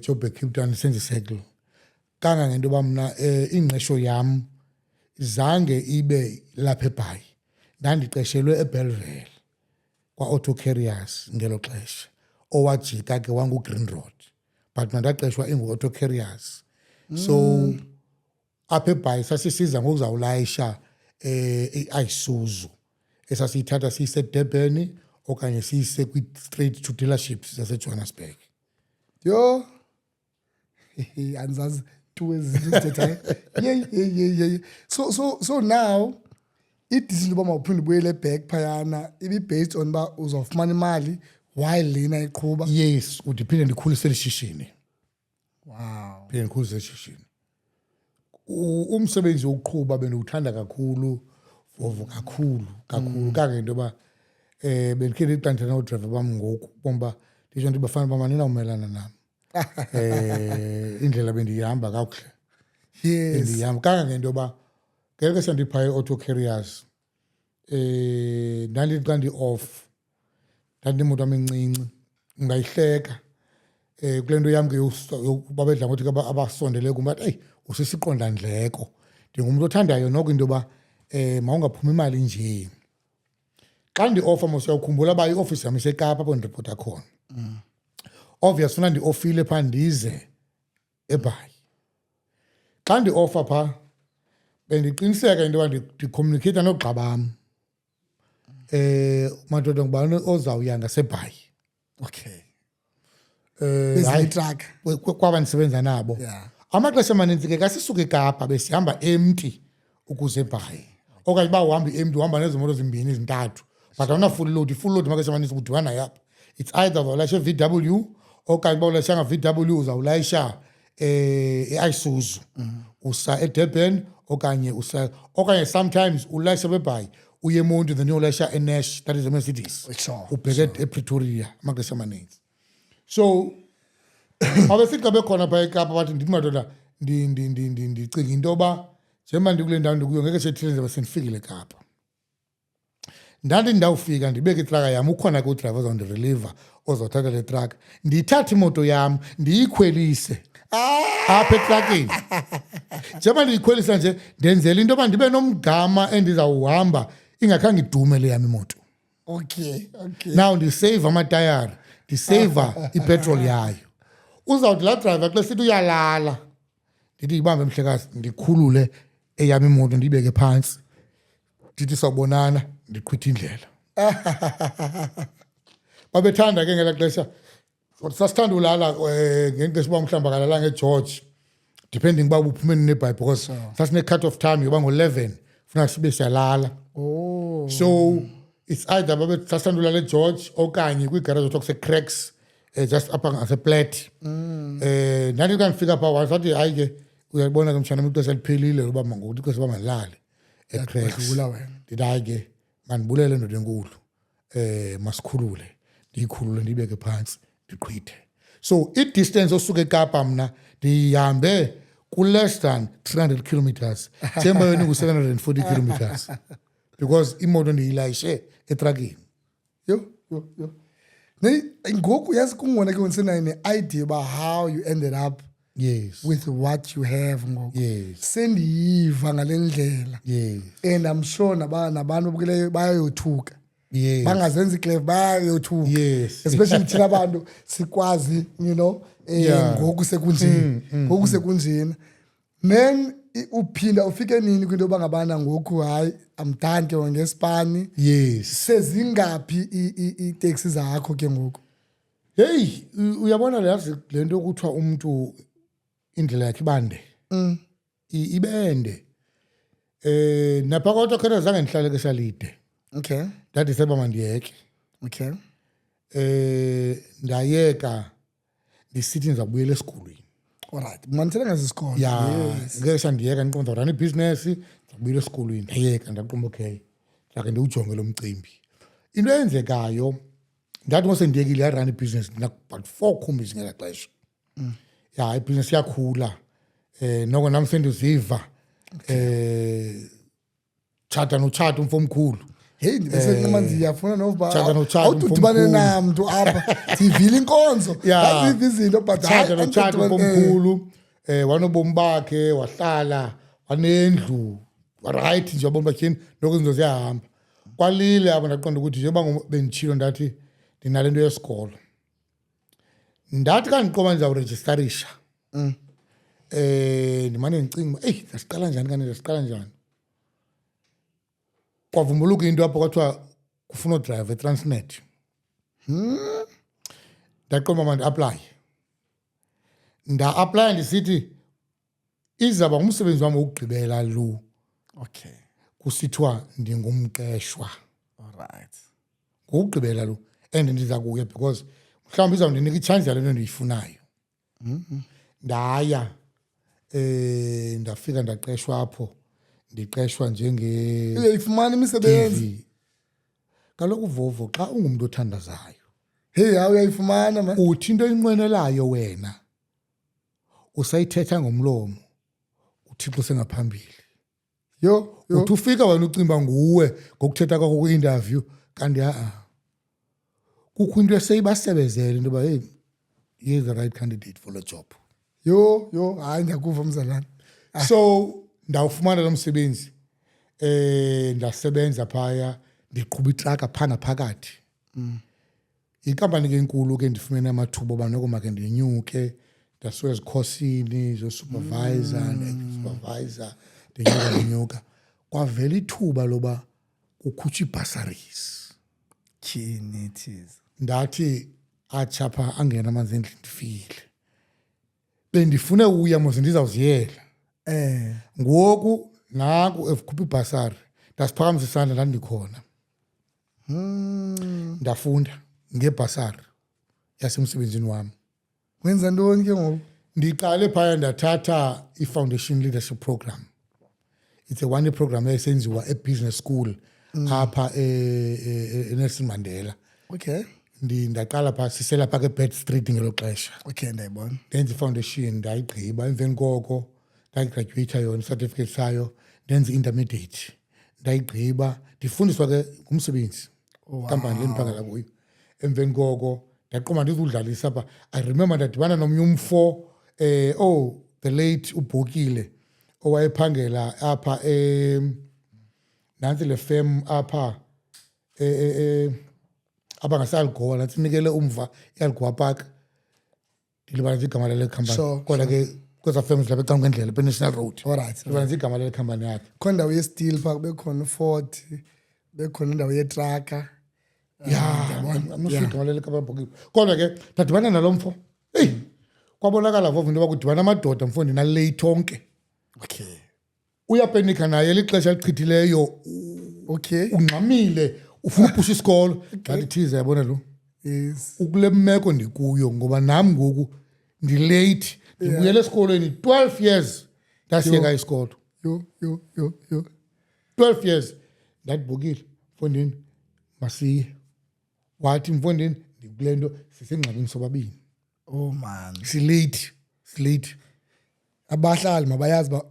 Joburg Cape Town senze circle kangangento yoba mna ingqesho yam zange ibe lapha eBhayi ndandiqeshelwe eBellville kwa-auto carriers ngelo xesha owajika ke wangu-Green Road but mandaqeshwa ingu-auto carriers so apha eBhayi sasisiza ngokuzawulayisha i-Isuzu esasiyithatha siyise eDurban okanye siyise kwi-straight to dealerships zaseJohannesburg. Yo anzazi two ezithethayo yeah so now idecision uba mawuphinde ubuyele back phayana ibi-based on uba uzawufumana imali while lena iqhuba. Yes, ndiphinde ndikhulise ishishini. Wow. Phinde ndikhulise ishishini. Umsebenzi wokuqhuba bendiwuthanda kakhulu kakhulu kangento yoba bendikhe ndiqandana noodriver bam ngoku bomba nditsho ndithi bafana bam aninawumelana nam indlela bendihamba kakuhle bendihamba kangangento yoba ngelo xesha ndiphaya i-auto carriers ndandithi xa ndi-off ndandimoto am encinci ungayihleka kule nto yam ke yokuba bedla ngothi abasondele kum bathi eyi usisiqondandleko ndingumntu othandayo noko into yoba mawungaphumi imali nje xa ndi-ofa mos uyawukhumbula uba iofisi yam iseKapa apho ndiripota khona obvious funa ndi-ofile phaa ndize eBhayi xa ndi-ofa phaa bendiqiniseka into yoba ndicommunicate noogxa bam madoda ngubani ozawuya ngaseBhayi Okay. hayi Truck. kwaba ndisebenza nabo amaxesha amaninzi ke kasisuka eKapa besihamba emti ukuze eBhayi okanye uba uhamba emti uhamba nezo moto zimbini zintathu but awuna full load maxesha amaninzi udibana yapha it's either uzawulayisha VW okanye uba ulayishanga VW uzawulayisha i-Isuzu usa eDurban okanye sometimes ulayisha beBhayi uye eMonti then uyolayisha eNash, that is the Mercedes ubheke ePretoria amaxesha amaninzi. So abesithi xa bekhona phaa eKapa bathi ndithi madoda ndicinga into yoba njengoba ndikule ndawo ndikuyo ngeke sethile ndizabe sendifikile eKapa. Ndandithi ndawufika ndibeke itraka yam ukhona ke udrayiva ozawundireliva ozawuthatha le traka ndiyithathe imoto yam ndiyikhwelise apha etrakeni. Njengoba ndiyikhwelisa nje ndenzela into yoba ndibe nomgama endizawuhamba ingakhange idume le yam imoto. Okay. Now ndiseyva amatayari ndiseyva ipetroli yayo. Uzawuthi laa drayiva xa sithi uyalala ndithi ibambe mhlekazi ndikhulule eyam imoto ndiyibeke phantsi ndithi sawubonana ndiqhwitha indlela. Babethanda ke ngelaa xesha sasithanda ulala ngexesha uba mhlawumbi akalala ngeGeorge depending uba uphume nebhayi because sasine-cut off time yoba ngo-11 funeka sibe siyalala. Oh. So it's either sasithanda ulala eGeorge okanye kwigarage othiwa kuse-Cracks just apha ngaseplat. Ndandithi xa ndifika phaa wasathi hayi ke uyabona ke mtshana ixesha liphelile loba ngokuthi ixesha uba mandilale eCracks. Ndithi hayi ke mandibulele ndoda enkulu masikhulule ndiyikhulule ndiyibeke phantsi ndiqhwithe. So i-distance osuke eKapa mna ndihambe ku-less than 300 kilometers themba yona ngu-740 kilometers because imoto ndiyilayishe etrakini. Yo. Ngoku yazi kungona ke ndisenayo ne-idea about how you ended up Yes. with what you have ngoku. Yes. Sendiyiva ngale ndlela. Yes. And I'm sure nabantu obukileyo bayayothuka. Yes. Bangazenzi clever bayayothuka. Yes. Especially thina abantu sikwazi, ngoku sekunjini. Ngoku sekunjini. Then uphinda ufike nini kwinto yoba ngabana ngoku hayi I'm done ke ngeSpani. Yes. Sezingaphi itaxi zakho ke ngoku? Hey, uyabona le nto kuthiwa umuntu indlela yakhe ibande. Ibende. Naphakathi kodwa zange ndihlale ke salide. Okay. Ndadiseba mandiyeke. Okay. Ndayeka ndisithi ndizabuyela esikolweni. Alright. Manithele ngazisikolo. Yes. Ngeke ndiyeka ndiqonda run ibusiness, ndizabuyela esikolweni. Ndayeka ndaqomba okay. Ndake ndiwujonge lo mcimbi. Into eyenzekayo ndathi ngose ndiyekile ya run ibusiness but 4 khumbi ngela xesha. Ya ibusiness yakhula. Noko nami sendiziva chata nochata umfomkhulu. Hey bese manje yafuna noba awudibane namuntu apha sivile inkonzo aziva izinto but chata nochata umfomkhulu wanobomi bakhe wahlala wanendlu right nje wabona bathini lokho izinto ziyahamba kwalile aba ndaqonda ukuthi njengoba bendichilo ndathi ndinalento yesikolo ndathi kandiqoba ndizawuregisterisha ndimane ndicinga ndasiqala njani kwavumbuluka into apho kwathiwa kufuna udrive eTransnet. Ndaqomba mandi-apply. Nda-apply ndisithi izaba ngumsebenzi wami wokugqibela lo. Okay. Kusithiwa ndingumqeshwa. Alright. Ngokugqibela lo and ndiza kuya because mhlawumbi izawundinika i-chance yale nto ndiyifunayo. Ndaya ndafika ndaqeshwa apho. Ndiqeshwa njenge uyayifumana imisebenzi. Kaloku Vovo xa ungumuntu othandazayo. Hey hawu uyayifumana man. Uthi into inqwenelayo wena. Usayithetha ngomlomo. Uthixo sengaphambili. Yo. Uthi ufika wena ucimba nguwe ngokuthetha kwakho ku-interview kanti kukho into eseyibasebezele into yoba hey he is the right candidate for the job. Yo hayi ndiyakuva mzalwane. So ndawufumana lo msebenzi ndasebenza phaya ndiqhuba itraka phana phakathi. Inkampani ke enkulu ke ndifumene amathuba oba noko make ndinyuke ndasuka ezikhosini zo-supervisor ne-supervisor ndinyuka kwavela ithuba loba kukhutshwa ii-bursaries. Tyhini it is. Ndathi atshapha angena amanzi endlini ndifile bendifune uya mose ndizawuziyela. Ngoku naku ekhupha ibhasari ndasiphakamisa isandla ndandikhona. Ndafunda ngebhasari yasemsebenzini wami. Wenza ntoni ke ngoku? Ndiqale phaya ndathatha i-Foundation Leadership Program. It's a one-year program esenziwa e-business school apha eNelson Mandela. Okay. Ndaqala phaa sisela phaa ke-Bed Street ngelo xesha. Okay ndayibona. Ndenza i-foundation ndayigqiba emveni koko ndayigraduate yona certificate sayo ndenza intermediate ndayigqiba ndifundiswa ke ngumsebenzi kampani le ndiphangela kuyo. Emveni koko ndaqoma ndizudlalisa apha. I remember ndadibana nomnye umfo the late uBhokile owayephangela apha nansi le firm apha abangasalgoa nathi nikele umva eAlgoa Park. Ndilibala nje igama lale company kodwa ke kweza firms lapha ecanga kwendlela pe-National Road. Alright. Liba igama lele company yakhe. Khona indawo ye-steel park, bekhona u-Ford, bekhona indawo ye-trucker. Amusho igama lele kababhokile. Kodwa ke dadibana nalo mfo. Hey, kwabonakala vovo into bakudibana amadoda mfundi na late onke. Okay. Uyapenika naye lixesha lichithileyo. Okay. Ungxamile ufuna uphusha isikolo. Ngathi thize yabona lo. Yes. Ukule meko ndikuyo ngoba nami ngoku ndilate ndibuyele esikolweni 12 years ndasiyeka isikolo. Yo. 12 years ndadibhokile mfondini masiye. Wathi mfondini ndikule nto sisengxabeni sobabini. Oh man. Silate. Abahlali mabayazi ba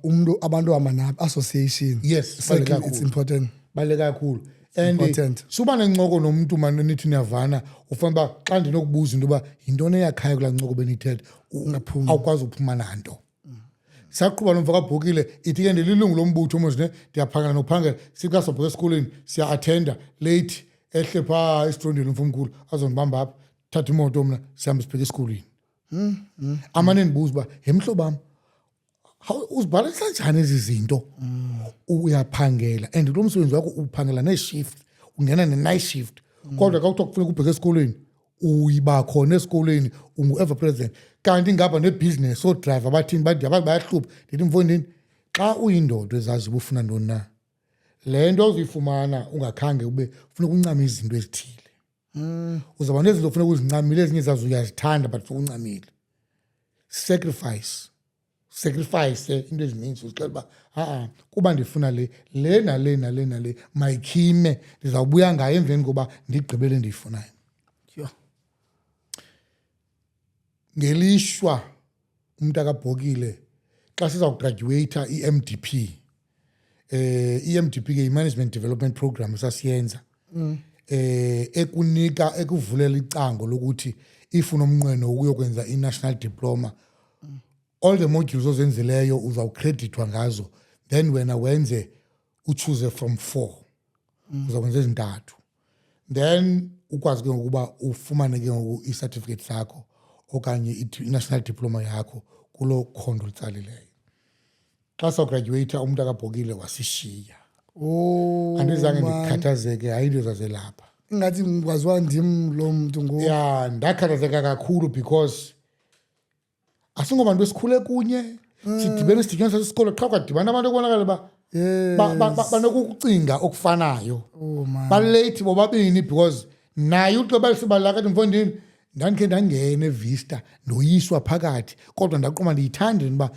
abantu hamba nabo association. Yes, It's important. Bale kakhulu. And Important. suba nencoko nomuntu manje nithi niyavana ufana ba xa ndinokubuza into ba yintoni eyakhaya kula ncoko benithethe Ungaphumi. awukwazi ukuphuma nanto. Saqhuba nomfaka bhokile ithi ke ndililungu lombutho manje ndiyaphangela nophangela sika sobhoke esikoleni siya attenda late ehle pha estrondeni mfumkhulu azondibamba apha thatha imoto mina sihamba sibheke esikoleni. Amane ndibuza ba hemhlobam uzibhala kanjani ezi zinto uyaphangela and lo msebenzi wakho uphangela ne-shift ungena ne-night shift kodwa xa kuthiwa kufuneka ubheke esikoleni uyiba khona esikoleni ungu-ever present kanti ngapha nebhizinesi oodrayiva bathini bathi abantu bayahlupha ndithi mfondini xa uyindoda ezazi uba ufuna ntoni na le nto uzuyifumana ungakhange ube funeka uncame izinto ezithile uzawuba nezinto funeka uzincamile ezinye zazo uyazithanda but funeka uncamile sacrifice into ezininzi uzixela uba kuba ndifuna le nale mayikhime ndizawubuya ngayo emveni koba ndigqibele ndiyifunayo. Ngelishwa umuntu akabhokile xa sizawugraduata i-MDP i-MDP ke i-Management Development Program sasiyenza ekuvulela icango lokuthi ifuna umnqweno ukuyokwenza i-National Diploma. All the modules ozenzileyo uzawucreditwa ngazo then wena wenze uchoose from 4 uzakwenza ezintathu then ukwazi ke ngokuba ufumane ke ngoku i-certificate sakho okanye i-national diploma yakho kulo khondo litsalileyo. Xa sawugraduata umuntu akabhokile wasishiya. Andizange ndikhathazeke hayi into zazelapha. Ingathi ngikwaziwa ndim lo muntu ngoku. Yeah, ndakhathazeka kakhulu because asingobantu esikhule kunye sidibene sidibene sasesikolo qha kwadibana abantu ekubonakala ba banokucinga okufanayo. Balate bobabini because naye uXobela Sibalaka athi mfondini ndandikhe ndangena eVista ndoyiswa phakathi kodwa ndaqoma ndiyithanda uba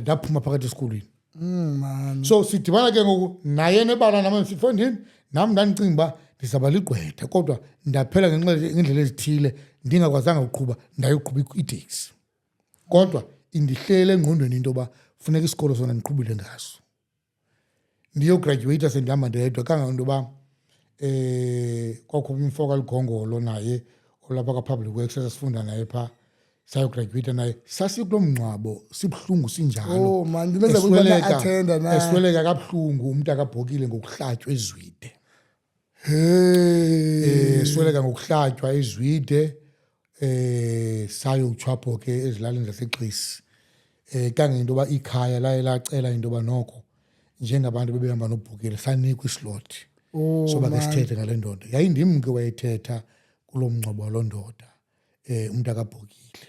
ndaphuma phakathi esikolweni. Man. So sidibana ke ngoku naye nebala nami sifondini nami ndandicinga uba ndizaba ligqwetha kodwa ndaphela ngendlela ezithile ndingakwazanga uqhuba ndayoqhuba itaxi. Kodwa indihlele engqondweni into ba funeka isikolo sona ndiqhubile ngaso. Ndiyograduata sendihamba ndedwa kanganto ba kwakho umfoka ligongolo naye olapha ka-public works sasifunda naye pha sayograduata naye sasikulo mngcwabo sibuhlungu sinjalo. Oh man, ndimenza ukuthi attenda na. Esweleka kabuhlungu umuntu akabhokile ngokuhlatywa ezwide. Esweleka ngokuhlatywa ezwide. Sayo uchapho ke ezilalini zaseXesi kange into ba ikhaya laye lacela into ba noko njengabantu bebehamba nobhukile sanikwa islot so bake sithethe ngale ndoda yayindim ke wayethetha kulo mngcwabo londoda umuntu akabhokile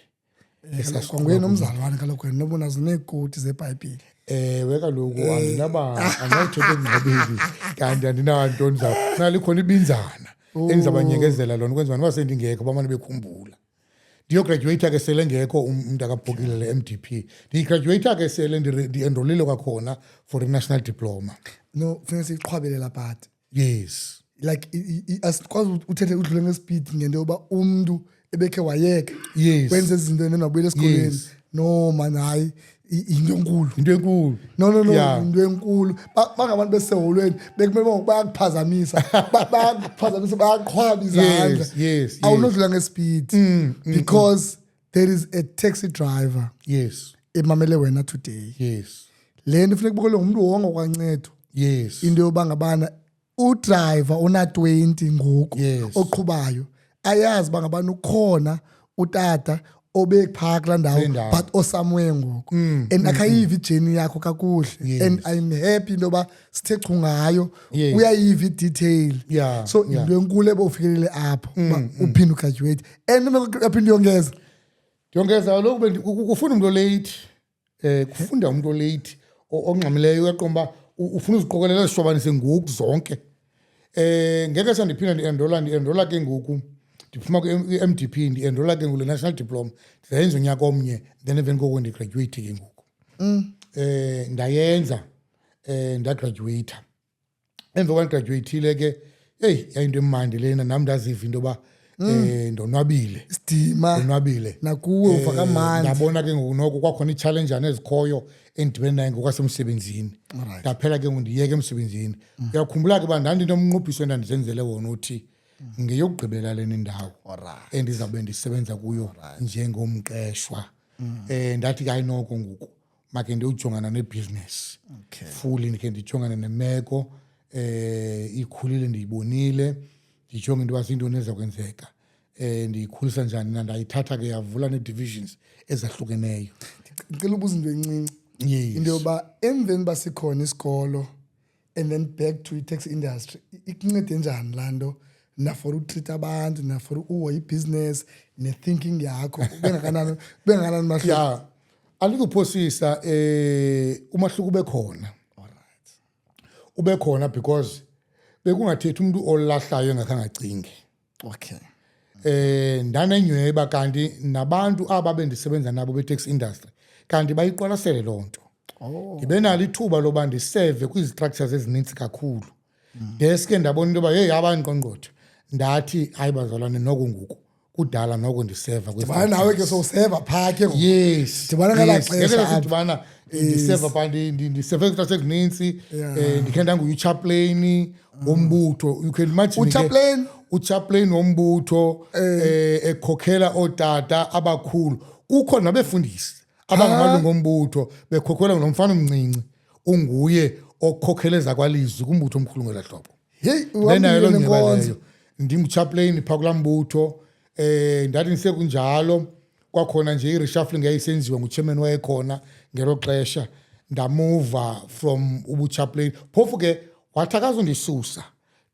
esasonguye nomzalwane kaloku nobona zinekoti zeBhayibhile weka lokhu andinathethe ngqabeli kanti andinawantoni zayo nalikhona ibinzana endizabanyekezela lona kwenziwa noba sendingekho bamane bekhumbula. Ndiyograduata ke sele ngekho umuntu akabhokile le-MDP. Ndigraduata ke sele ndienrolile kwakhona for i-national diploma. No, funeka siyiqhwabelela but. Yes. Like asikwazi uthethe udlule ngespeed ngento yoba umuntu ebekhe wayeka. Yes. Wenza izinto enabuyela esikoleni. No man hayi into enkulu. No into enkulu. Bangabantu beseholweni bekumele bayakuphazamisa bayaqhwaba izandla. Yes. Awunodlula ngespeed because there is a taxi driver. Yes. Emamele wena today. Yes. Le nto funeka kubukele ngumuntu wonke okwancedo. Yes. Into yobangabana udriver ona 20 ngoku Yes. oqhubayo ayazi bangabana ukhona utata obekuphaa kulaa ndawo Kule but osamwe ngoku and akayiva ijeni yakho kakuhle and I'm happy into yoba sithe chu ngayo Yes. uyayiva idetail Yeah, so yeah. into enkulu ebofikelele apho uba uphinde ugraduate and aphinde uyongeza Ndiyongeza kaloku kufunda umuntu late kufunda umuntu late ongxamileyo uyaqomba ufuna uziqokelela ezishobanise ngoku zonke ngeke sandiphinda ndienrola ke ngoku ndiphuma ku-MDP ndienrola ke ngoku le national diploma ndizayenza unyaka omnye then emveni koko ndigraduate ke ngoku ndayenza ndagraduata emva kwandigraduatile ke eyi yayinto emandi lena nam ndaziva into yoba ndonwabile sidima ndonwabile nakuwe uva kamandi ndabona ke ngoku noko kwakhona ii-challengeana ezikhoyo endidibene nayo ngokwasemsebenzini ndaphela ke ngoku ndiyeke emsebenzini uyakhumbula ke uba ndandinto omnqubhiso endandizenzele wona uthi ngeyokugqibela lena indawo endizawube ndisebenza kuyo njengomqeshwa ndathi ke ayinoko ngoku makhe ndiyojongana nebhizinesi fully ndikhe ndijongane nemeko ikhulile ndiyibonile ndijonge into yoba zintoni ezakwenzeka ndiyikhulisa njani na ndayithatha ke yavula nee-divisions ezahlukeneyo. ndicela ubuza into encinci Yes. into yoba emveni uba sikhona isikolo and then back to i-tax industry ikuncede njani laa nto nafor utreat abantu nafor uhoya ibhizinesi ne-thinking yakho bengakanani mahluko Ya andikuphosisa umahluko ube khona because bekungathethi umuntu olahlayo engakhange acinge. okay Ndanenyweba kanti nabantu aba bendisebenza nabo be-tax industry kanti bayiqwalasele loo nto. Ndibe nalo ithuba loba ndiseve kwizi-structures ezininzi kakhulu deske ndabona into yoba yeyi abandiqongqotho ndathi hayi bazalwane noko ngoku kudala noko ndiseva dibana nawe ke sowuseva phaa ke ngoku. yes Dibana ngelaa xesha apho. sidibana ndiseva phaa ndiseve izitrasi ezininzi ndikhe ndanguyi-chaplain wombutho you can imagine Uchaplain? uchaplain wombutho ekhokhela ootata abakhulu kukho nabefundisi abangamalungu ombutho bekhokhela nomfana omncinci unguye okhokhela ezakwalizwi kumbutho omkhulu ngela hlobo. Heyi Lenayo loo uhambile nyeba nenkonzo. leyo ndimchaplain phaa kulaa mbutho ndathi ndisekunjalo kwakhona nje i-reshuffling yayisenziwa nguchairman wayekhona ngelo xesha ndamuva from ubuchaplain phofu ke wathi akazundisusa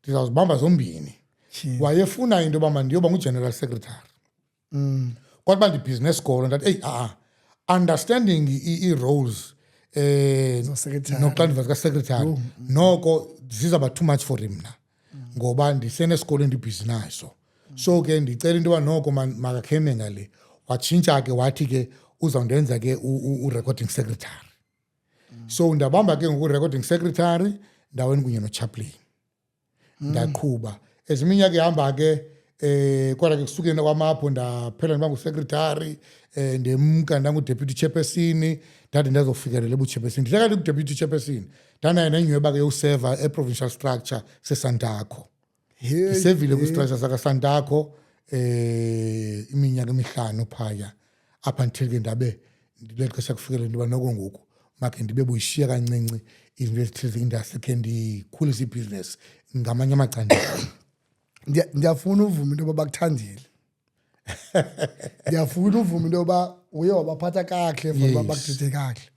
ndizawuzibamba zombini wayefuna into yoba mandiyoba ngu-general secretary kwathi uba ndi-business school ndathi eyi understanding ii-roles Secretary. noxanduva zikasecretary noko zizaba too much for him na ngoba ndisenesikolweni ndibhizi naso so ke ndicela into yoba noko makakheme ngale watshintsha ke wathi ke uzawundenza ke u-recording secretary so ndabamba ke ngoku-recording secretary ndaweni kunye nochaplain ndaqhuba eziminyaka ihamba ke kodwa ke kusukeni kwamapho ndaphela ndiba ngusecretary ndemka ndangu-deputy chairperson ndade ndazofikelela ebuchairperson ndithe kanti ku-deputy chairperson ndanayo nenyweba ke yoseva e-provincial structure sesantaco ndisevile kwistructure sakasantaco iminyaka emihlanu phaya apha until ke ndabe ndile xesha kufikelela into yoba noko ngoku makhe ndibe buyishiya kancinci izinto ezithile ze-industry khe ndikhulisa ibhizinesi ngamanye amacandelo. Ndiyafuna uvuma into yoba bakuthandile ndiyafuna uvuma into yoba uye wabaphatha kakuhle for uba bakuthethe kakuhle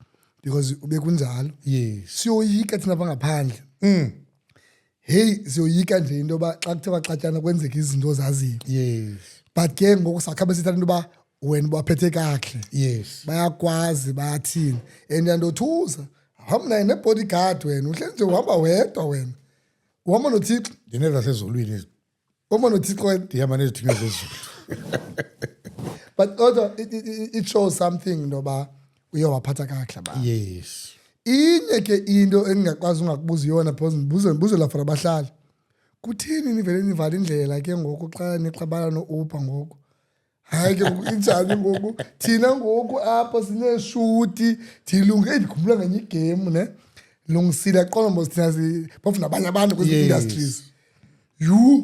because ube kunjalo Yes. siyoyika thina apha ngaphandle heyi siyoyika nje into yoba xa kuthe waxatyana kwenzeka izinto ozaziyo Yes. but ke ngoku sakhabe sithatha into yoba wena ubaphethe kakuhle Yes. bayakwazi bayathini and yandothusa hamba naye ne-bodyguard wena uhle nje uhamba wedwa wena uhamba nothixo Ndinezasezulwini uhamba nothixo wena ndihamba nezithunywa zezulu. but kodwa it shows something into yoba uye waphatha kakuhle abantu Yes. inye ke into engingakwazi ungakubuza yona because ndibuzela for abahlali kuthini nivele nivala indlela ke ngoku xa nixabana no-Uber ngoku hayi ke ngoku injani ngoku thina ngoku apha sineeshuti ndiyilunge ndikhumbula nganye igame ne lungisile qolombo thina phofu nabanye abantu kwezi industries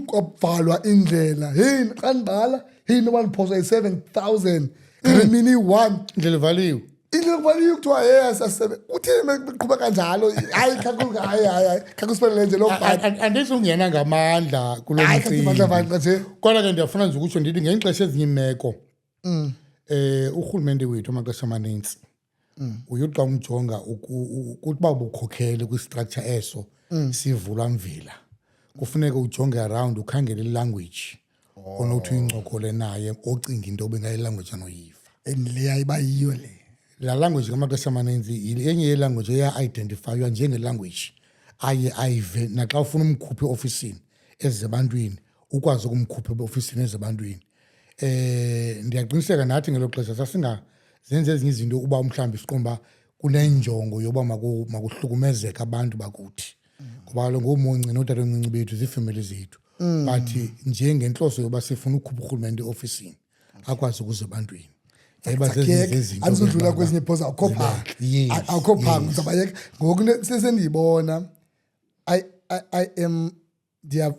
kwavalwa indlela heyi xa ndibala heyi noba ndiphoswa yi-7,000 ngale mini iyi-1 Indlela ivaliwe. indlela kubaliyo kuthiwa hey asasebe uthini beqhuba kanjalo hayi hayi khakusiphelele nje lo Andithi ungena ngamandla kulo hayi mcimbi. khathi nje Kodwa ke ndiyafuna nje ukutsho ndithi ngenye ixesha ezinye imeko urhulumente wethu amaxesha amanintsi uye xa umjonga ukuthi uba ubukhokhele kwi-structure eso sivulwa mvila kufuneka ujonge around ukhangele ilanguage onothi uyincokole naye ocinga into obengayo ilanguage anoyiva and le ayiba yiyo le la language ngamaxesha amaninzi yenye yelanguage eya-identifywa njengelanguage aye ayive naxa ufuna umkhuphe eofisini ezebantwini ukwazi ukumkhupha eofisini ezebantwini. Ndiyaqiniseka nathi ngelo xesha sasingazenza ezinye izinto uba mhlawumbi siqomba kunenjongo yoba makuhlukumezeka abantu bakuthi ngoba kaloku ngoomonci nootatomncinci bethu ziifemeli zethu but njengenhloso yoba sifuna ukhupha urhulumente eofisini akwazi ukuze ebantwini andizodlula kwezinye phosa akho phanga uzabayeka ngoku sesendiyibona I am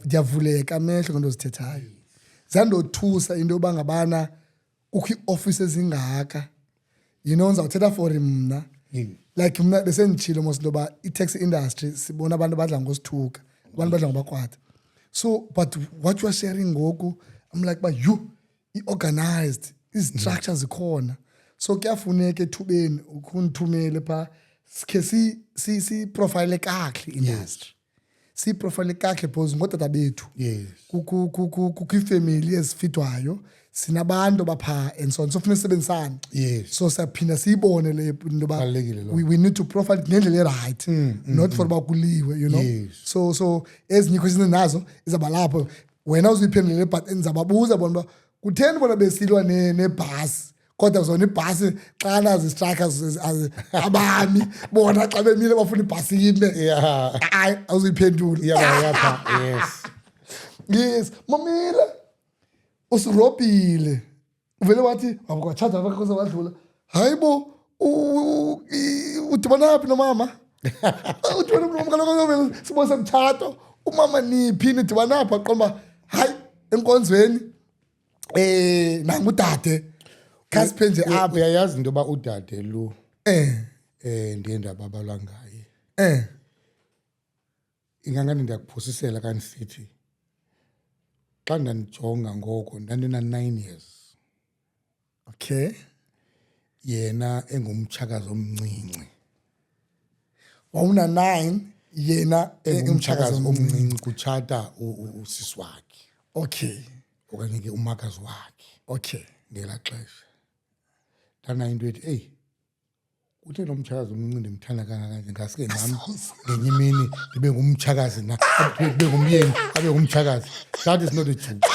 ndiyavuleka amehlo ngento zithethayo zandothusa into yoba ngabana kukho ii-office ezingaka ndizawuthetha for mna like mna besenditshilo mos into yoba i-taxi industry sibona abantu badla ngosithuka abantu badla ngobakrwada so but what you are sharing ngoku I'm like uba i-organized izi-structure zikhona so kuyafuneka ethubeni ukundithumele phaa sikhe siprofayile kakuhle industry siprofayile kakuhle because ngootata bethu kukho iifemeli ezifidwayo sinabantu baphaa and so on so funeka sisebenzisane so siyaphinda siyibone le into yoba we need to profile ngendlela erayithi not for uba kuliwe you know so ezinye ikhwesini nazo izawuba lapho wena uzuyiphendulele but ndizababuza bona uba kutheni bona besilwa nebhasi kodwa zona ibhasi xa nazi strikers abami bona xa bemile bafuna ibhasi ime hayi awuzuyiphendula yes mamile usirobhile uvele wathi wabukwatshata abakosa wadlula hayi bo udibana phi nomama udibana nomama kaloku sibonisa mtshato umama niphi nidibana phi aqomba hayi enkonzweni nangudade khasiphenje apha uyayazi into yoba udade lo ndiye ndababalwa ngaye ingangani ndiyakuphosisela kandisithi xa ndandijonga ngoko ndandina-9 years okay yena engumtshakazi omncinci wawuna-9 yena engumtshakazi omncinci kutshata usisi wakhe okay okanye ke umakazi wakhe okay ngelaa xesha ndanayo into ethi eyi kutheni lo mtshakazi omncinci ndimthanda kangakanje ngaske nam ngenye imini ndibe ngumtshakazi ndibe ngumyeni abe ngumtshakazi that is not a joke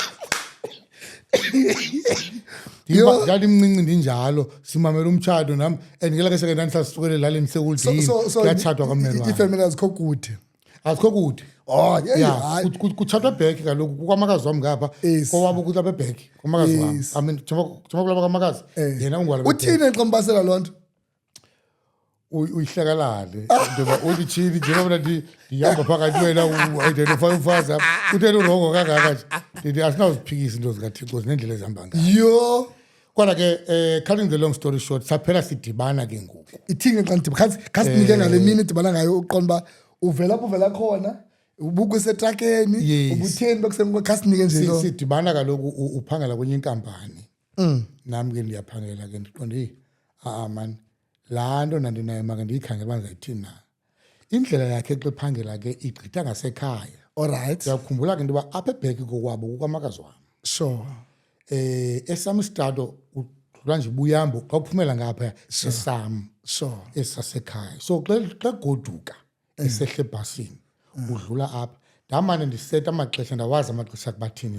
ndandimncinci ndinjalo simamela umtshato nam and ngelaa xesha ke ndandisasukele elalini sekuldini kuyatshatwa kammelwane iifemeli azikho kude azikho kude ya kutshathwa ebhekhi kaloku kukwamakazi wam ngapha kowabo kuhlapha ebhekhi kwamakazi wam I mean njengoba kulapha kwamakazi yena ungwala uthini xa mbasela loo nto uyihlekalale njengoba ulitshini njengoba ndihamba phakathi wena u-identify umfazi apha utheni urongo kangaka nje ndithi asinawuziphikisa into zikathixo zinendlela ezihamba ngayo kodwa ke cutting the long story short saphela sidibana ke ngoku ithini xa ndidibana khasinike ngale mini idibana ngayo uqonda uba uvela apho uvela khona ubukwisetrakeni ubutheni bekuseni khasinike nje sidibana kaloku uphangela kwenye inkampani nam ke ndiyaphangela ke ndiqonde mani laa nto nandinayo make ndiyikhangela uba ndizayithini na indlela yakhe xa ephangela ke igqitha ngasekhaya allright ndiyakhumbula ke into yoba apha ebheki kokwabo kukwamakazi wam sure esam istrato udlula nje ubuyambo xa uphumela ngapha sesam sure esasekhaya so xa goduka esehla ebhasini udlula apha ndamane ndiseta amaxesha ndawazi amaxesha kubathini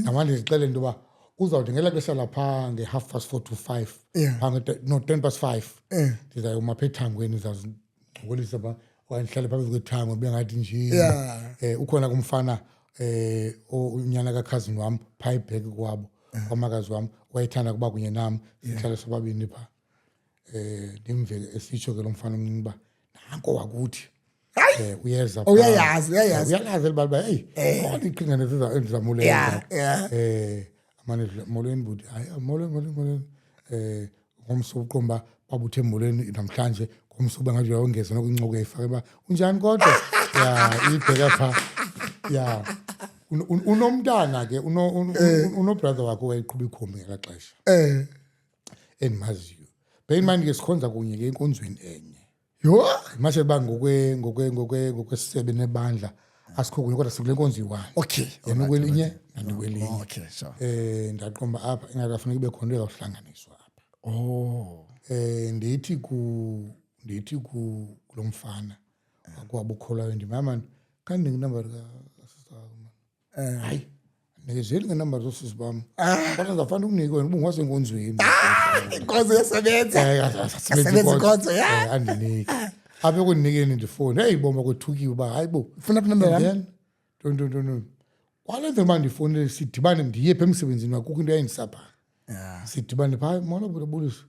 ndamane ndizixele into yoba uzawuthi ngelaa xesha lapha nge-4:30 to 5 no 5:10 ndizayoma apha ethangweni ndizawuzincokolisa pha okanye ndihlale phambi kwethango ibe ngathi nje ukhona kumfana unyana kakhazini wam phaa ibheki kwabo kwamakazi wam wayethanda kuba kunye nam sihlale sobabini phaa ndimve esitsho ke lo mfana omncinci uba nanko wakuthi uyeza uyayazi elibaluba heyi iqhinga endizamulenza amane molweni bhuti hayi molweni ngomso uqomba babuthe molweni namhlanje ngomso uba ngathi uyawongeza nokwincoko uyayifaka uba unjani kodwa ibheka phaa unomntana ke unobrother wakho wayeqhuba ikhombi ngelaa xesha endimaziyo. Bear in mind ke sikhonza kunye ke enkonzweni enye. Yho. Mase ba ngokwesebe nebandla asikho kunye kodwa sikule nkonzo iyi-1. Okay. Yena kwelinye nandikwelinye. Okay, sure. Ndaqomba apha ingakafuneka ibe khona into ezawuhlanganiswa apha. Oh. Ndithi kulo mfana wakwabo ukholayo ndimama kanti nginumber hayi nikezeli ngenumber zosisi bam kodwa ndizafanda ukunika wena ubungasenkonzweni Inkonzo yasebenza. Asebenza inkonzo, ya. andiniki apha ekundinikeni ndifoni heyi bomba kwethukiwe uba hayi bo Ufuna apha number yam? then tontontonton kwalenze uba ndifowunele sidibane ndiye pha emsebenzini wakukho into yayindisapha Yeah. sidibane phaa molo bulisa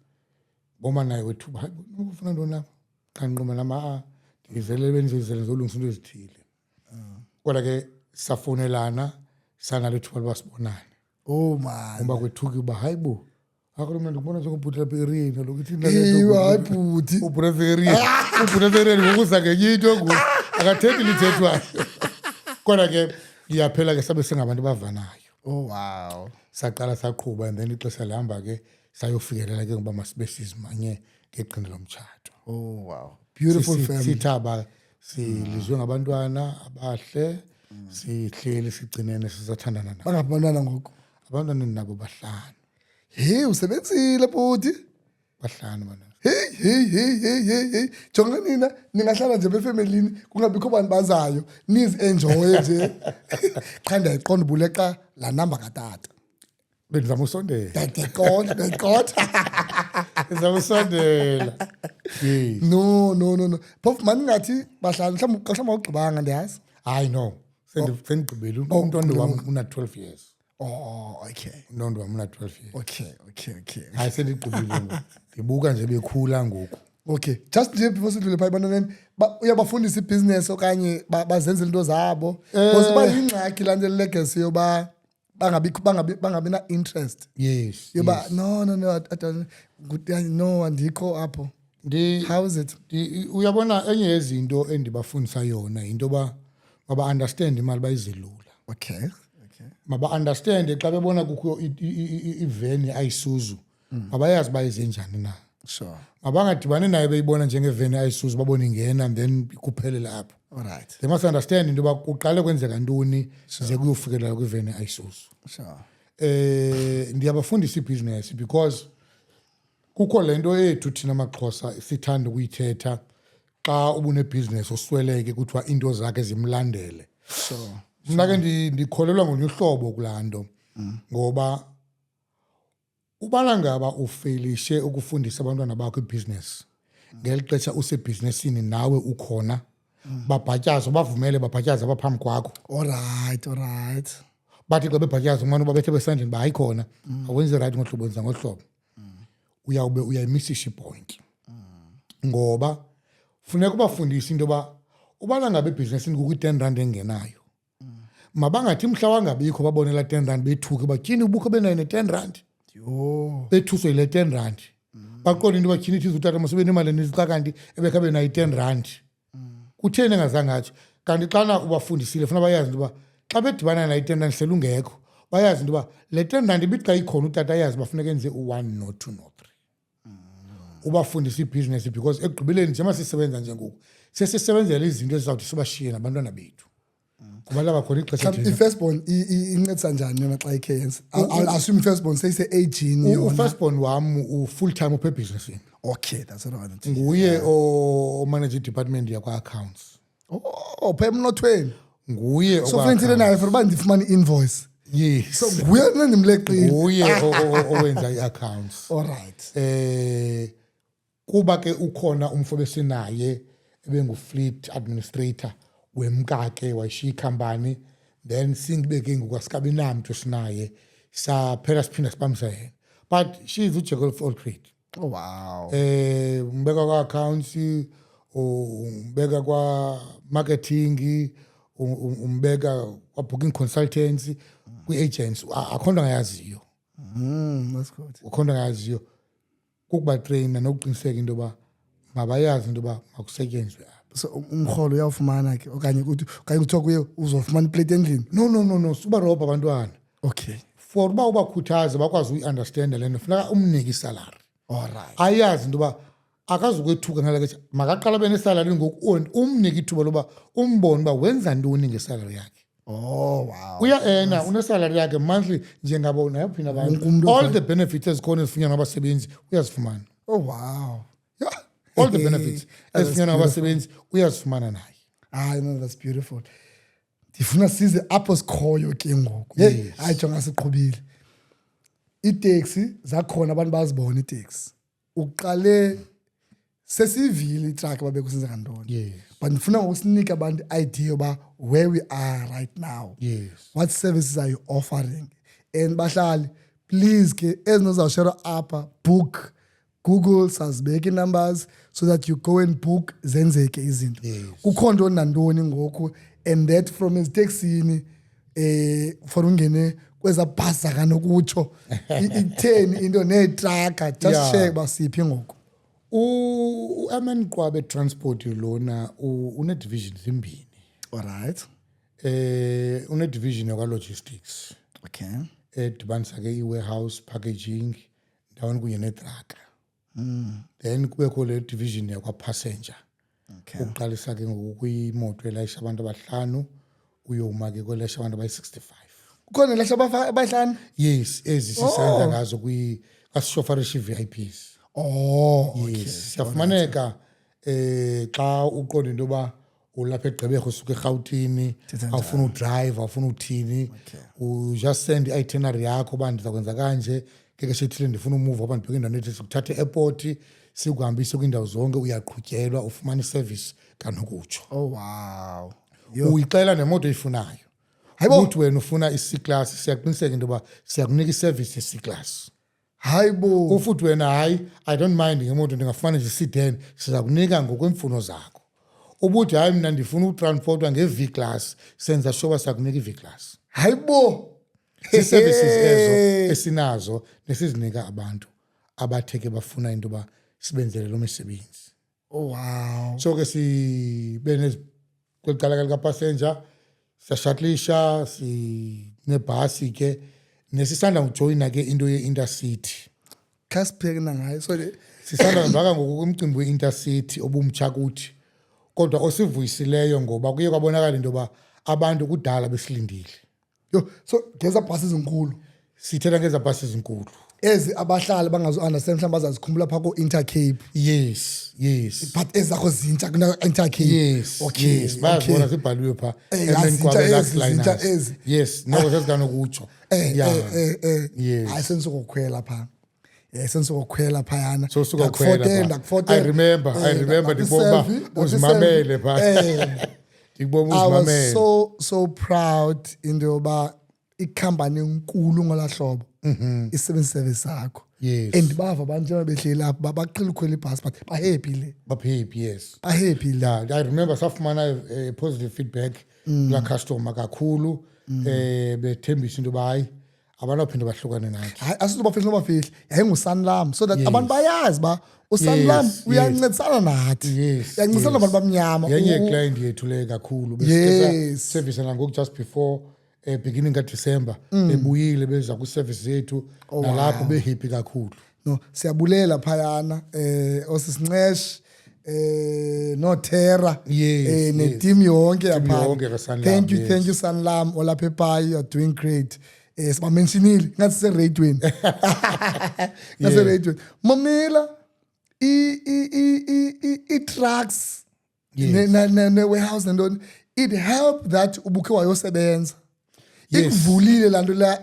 boma naye wethuba hayi ufuna ntoni apha kanquma nama ndizele bendizele zolungisa into ezithile kodwa ke safowunelana sanalo thuba loba sibonane Oh man. ngoba kwethuki uba hayi bo akho mna ndikubona njengobhuti lapha erini lokhu ithi Eyi hayi bhuti. ubhuti erini ngokuza ngenye into ngoku akathethi lithethwayo kodwa ke iyaphela ke sabe sengabantu bavanayo. Oh wow. Saqala saqhuba and then ixesha lihamba ke sayofikelela ke ngoba masibe sizimanye ngeqhinga lomtshato. Oh wow. Beautiful family. Sithaba silizwe ngabantwana abahle sihleli sigcinene sisathandana nabo. Bangabonana ngoku. Abantwana nabo bahlanu. Hey, usebenzile bhuti. Bahlanu bana. Hey. Jonga nina ningahlala nje befamilini kungabikho abantu bazayo. Nizi-enjoye nje. Qha ndiyayiqonda ubuleqa la number katata. Bendizama usondela. Ndiyaqonda. Bendizama usondela. Yes. No. Phofu mani ngathi bahlala mhlawumbe awugqibanga ndiyazi. I know. Sendigqibele umntwana wami una 12 years. Oh, okay. Umntwana wami una 12 years. Okay. Hayi sendigqibile ngoku. Ndibuka nje bekhula ngoku. Okay. Just nje before sidlule phaa ebantwaneni uyabafundisa ibhizinesi okanye bazenzele into zabo. Because ba yingxaki laa nto legacy yoba bangabi na interest. Yes. Yoba no, I don't no andikho apho. How is it? Uyabona enye yezinto endibafundisa yona into ba maba understand imali bayizelula. Okay. Maba understand xa bebona kukho iveni ayisuzu. Mabayazi bayize njani na. Sure. Mabangadibani naye beyibona njengeveni ayisuzu babone ingena and then kuphele lapho. All right. They must understand into ba kuqale kwenzeka ntoni size kuyofikelela kwiveni ayisuzu. Sure. Ndiyabafundisa ibhizinesi because kukho lento ethu thina amaXhosa sithanda ukuyithetha xa ubunebhizinesi osweleke kuthiwa into zakhe zimlandele. Sure. Mna ke ndikholelwa ngolunye uhlobo kulaa nto ngoba ubana ngaba ufeylishe ukufundisa abantwana bakho ibhizinesi ngeli xesha usebhizinesini nawe ukhona babhatyaza bavumele babhatyaza abaphambi kwakho. All right. Bathi xa bebhatyaza umane ubabethe besandleni bahayi khona awenze right ngohlobo wenza ngohlobo uyawube uyayimisisha ipoint ngoba funeka ubafundise into yoba ubana ngabe ebhizinesini kukho i-10 rand engenayo mabangathi mhla wangabikho babonela 10 rand bethuke batyhini ubukho benayo ne-10 rand bethuswe yile 10 rand baqonda into batyhini ithi utata masube nemali eninzi xa kanti ebekhe benayo i-10 rand kutheni engazange atsho kanti xana ubafundisile funa bayazi into yoba xa bedibana nayo i-10 rand hlela ungekho bayazi into yoba le 10 rand ibixa ikhona utata ayazi bafuneka enze u-1 no-2 no-3 ubafundisa ibhizinesi because ekugqibeleni njengoba sisebenza njengoku sesisebenzela izinto ezizawuthi sibashiye nabantwana bethu kuba laba khona ixesha i-firstborn incedisa njani yona xa ikhe yenza? Assume i-firstborn seyise-agini yona. U-firstborn wami u-full time upha ebhizinesini. Okay, that's what I wanted to Nguye o-manage i-department yakwa-accounts. Oh, pha emnothweni. Nguye So fanele naye for uba ndifumane i-invoice. Yes. So nguye nendimleqile. Nguye owenza i-accounts. All right. Kuba ke ukhona umfo besinaye ebengu-fleet administrator wemkake wayishiya ikhampani then singibeke ngokwasikabi namntu sinaye saphela siphinda sibambisa yena but she is ujack of all trade. Oh wow. Umbeka kwa-accounts umbeka kwa-marketing umbeka kwa-booking consultancy kwi-agents akho nto angayaziyo. That's good. Akho nto angayaziyo kukubatreyina nokuqiniseka into yoba mabayazi into yoba makusetyenzwe apha. So umrholo uyawufumana ke okanye kuthiwa kuye uzofumana iplate endlini? No subarobha abantwana. Okay. For uba ubakhuthaze bakwazi uyi-understanda le nto funeka umnike isalari. Alright. ayazi into yoba akazukwethuka ngala xesha makaqala abe nesalari ngoku umnike ithuba loba umbone uba wenza ntoni ngesalari yakhe. Oh wow. Uyaena unesalari yakhe monthly njengabo nayaphinda Wonke abantu umuntu all the benefits ezikhona ezifunyanwa ngabasebenzi uyazifumana. Oh wow. Yeah. All the benefits That's ezifunyanwa beautiful. ngabasebenzi uyazifumana naye. No, that's beautiful. Ndifuna size apho sikhoyo ke ngoku. Hey, hayi jonga siqhubile. Itaxi zakhona abantu bazibona itaxi. Uqale sesivile itruck babekusenza kantoni. Yes. But ndifuna ngokusinika abantu idea about where we are right now. Yes. What services are you offering? And bahlali, please ke ezinozawushare apha book Google sazibeke numbers so that you go and book zenzeke izinto. Yes. Kukho ntoni nantoni ngoku and that from eziteksini for ungene kweza bus akanokutsho itheni into neetraka just Yeah. share basiphi ngoku. Amen Qwabe transport lona une divisions imbini. All right. Une division yakwa logistics. Okay. Edibanisa ke i-warehouse packaging ndawoni kunye netraka. Then kubekho le division yakwa passenger. Okay. Uqalisa ke ngoku kwimoto elayisha abantu abahlanu uyoma ke kwelesha abantu abayi-65. Kukhona lahla abahlanu? Yes, ezisisenza ngazo kasishofarisha i-VIPs. Oh, okay. Yes, siyafumaneka xa uqonda into yoba ulapha eGqeberho usuka eRhawutini awufuna udrive awufuna uthini just send i-itinerary yakho uba ndiza kwenza kanje ngeke ethile ndifuna umuva uba ndibheke indawo nethi sikuthathe e-airport sikuhambise kwiindawo zonke uyaqhutyelwa ufumana iservice kanokutsho. Oh wow. Uyixela nemoto oyifunayo. Uthi wena ufuna i-C-class siyaqiniseka into yoba siyakunika iservice ye-C-class. Hayibo. Ufuthi wena hayi I don't mind ngemoto ndingafumana nje i-sedan siza kunika ngokweemfuno zakho. Ubuthi hayi mina ndifuna utransportwa nge-V-class senza sure sakunika i-V-class. Hayibo. Ii-services ezo esinazo nesizinika abantu abatheke bafuna into yoba sibenzele lo misebenzi. Oh wow. So ke sibe kwelicala likapassenger siyashutlisha sinebhasi ke nesisanda ujoyina ke into ye-intercity. Khasipheke nangayo so Sisanda mbaka ngoku kumcimbi we-intercity obumtsha kuthi kodwa osivuyisileyo ngoba kuye kwabonakala into yoba abantu kudala besilindile. so ngeza bhasi ezinkulu Sithetha ngeza bhasi ezinkulu. ezi abahlali bangazo-understand mhlawumbe bazazikhumbula phaa ko-Intercape Yes. but ezakho zintsha kuna-Intercape. Yes. Okay, Yes. Bayazibona zibhaliwe phaa. zintsha ezi, zintsha ezi. Yes. Noko sezikanokutsho. Yes. Hayi sendisukokhwela phaa. Sendisukokhwela phayana. So sukokhwela phaa. I remember ndibomba uzimamele phaa. Ndibomba I was uzimamele. so proud into yoba ikhampani enkulu ngolaa hlobo isebenzisa service yakho. Yes. And bava abantu njengoba behleli lapha baqila ukhwela ibhasi but bahappy le. Baphephi, yes. Bahappy le. Yeah, I remember safumana positive feedback la customer kakhulu bethembisa into yoba hayi abanawuphinda bahlukane nathi. Hayi asizobafihla nobafihla yayinguSanlam so that abantu bayazi ba uSanlam uyancedisana nathi. Yes. Uyancedisana nabantu bamnyama. Yenye client yethu le kakhulu Yes. service nangoku just before beginning kaDecember bebuyile beza ku-service zethu nalapho behappy kakhulu. No, siyabulela phayana osisinceshe no Terra Yes, ne team yonke yonke yapha. kaSanlam, Thank you, yes. thank you Sanlam olapha ePayi, you're doing great. Siba mentionile ngathi se radioweni. Ngase radioweni. Mamela I trucks ne warehouse nantoni it help that ubukhe wayosebenza. Ikuvulile lanto la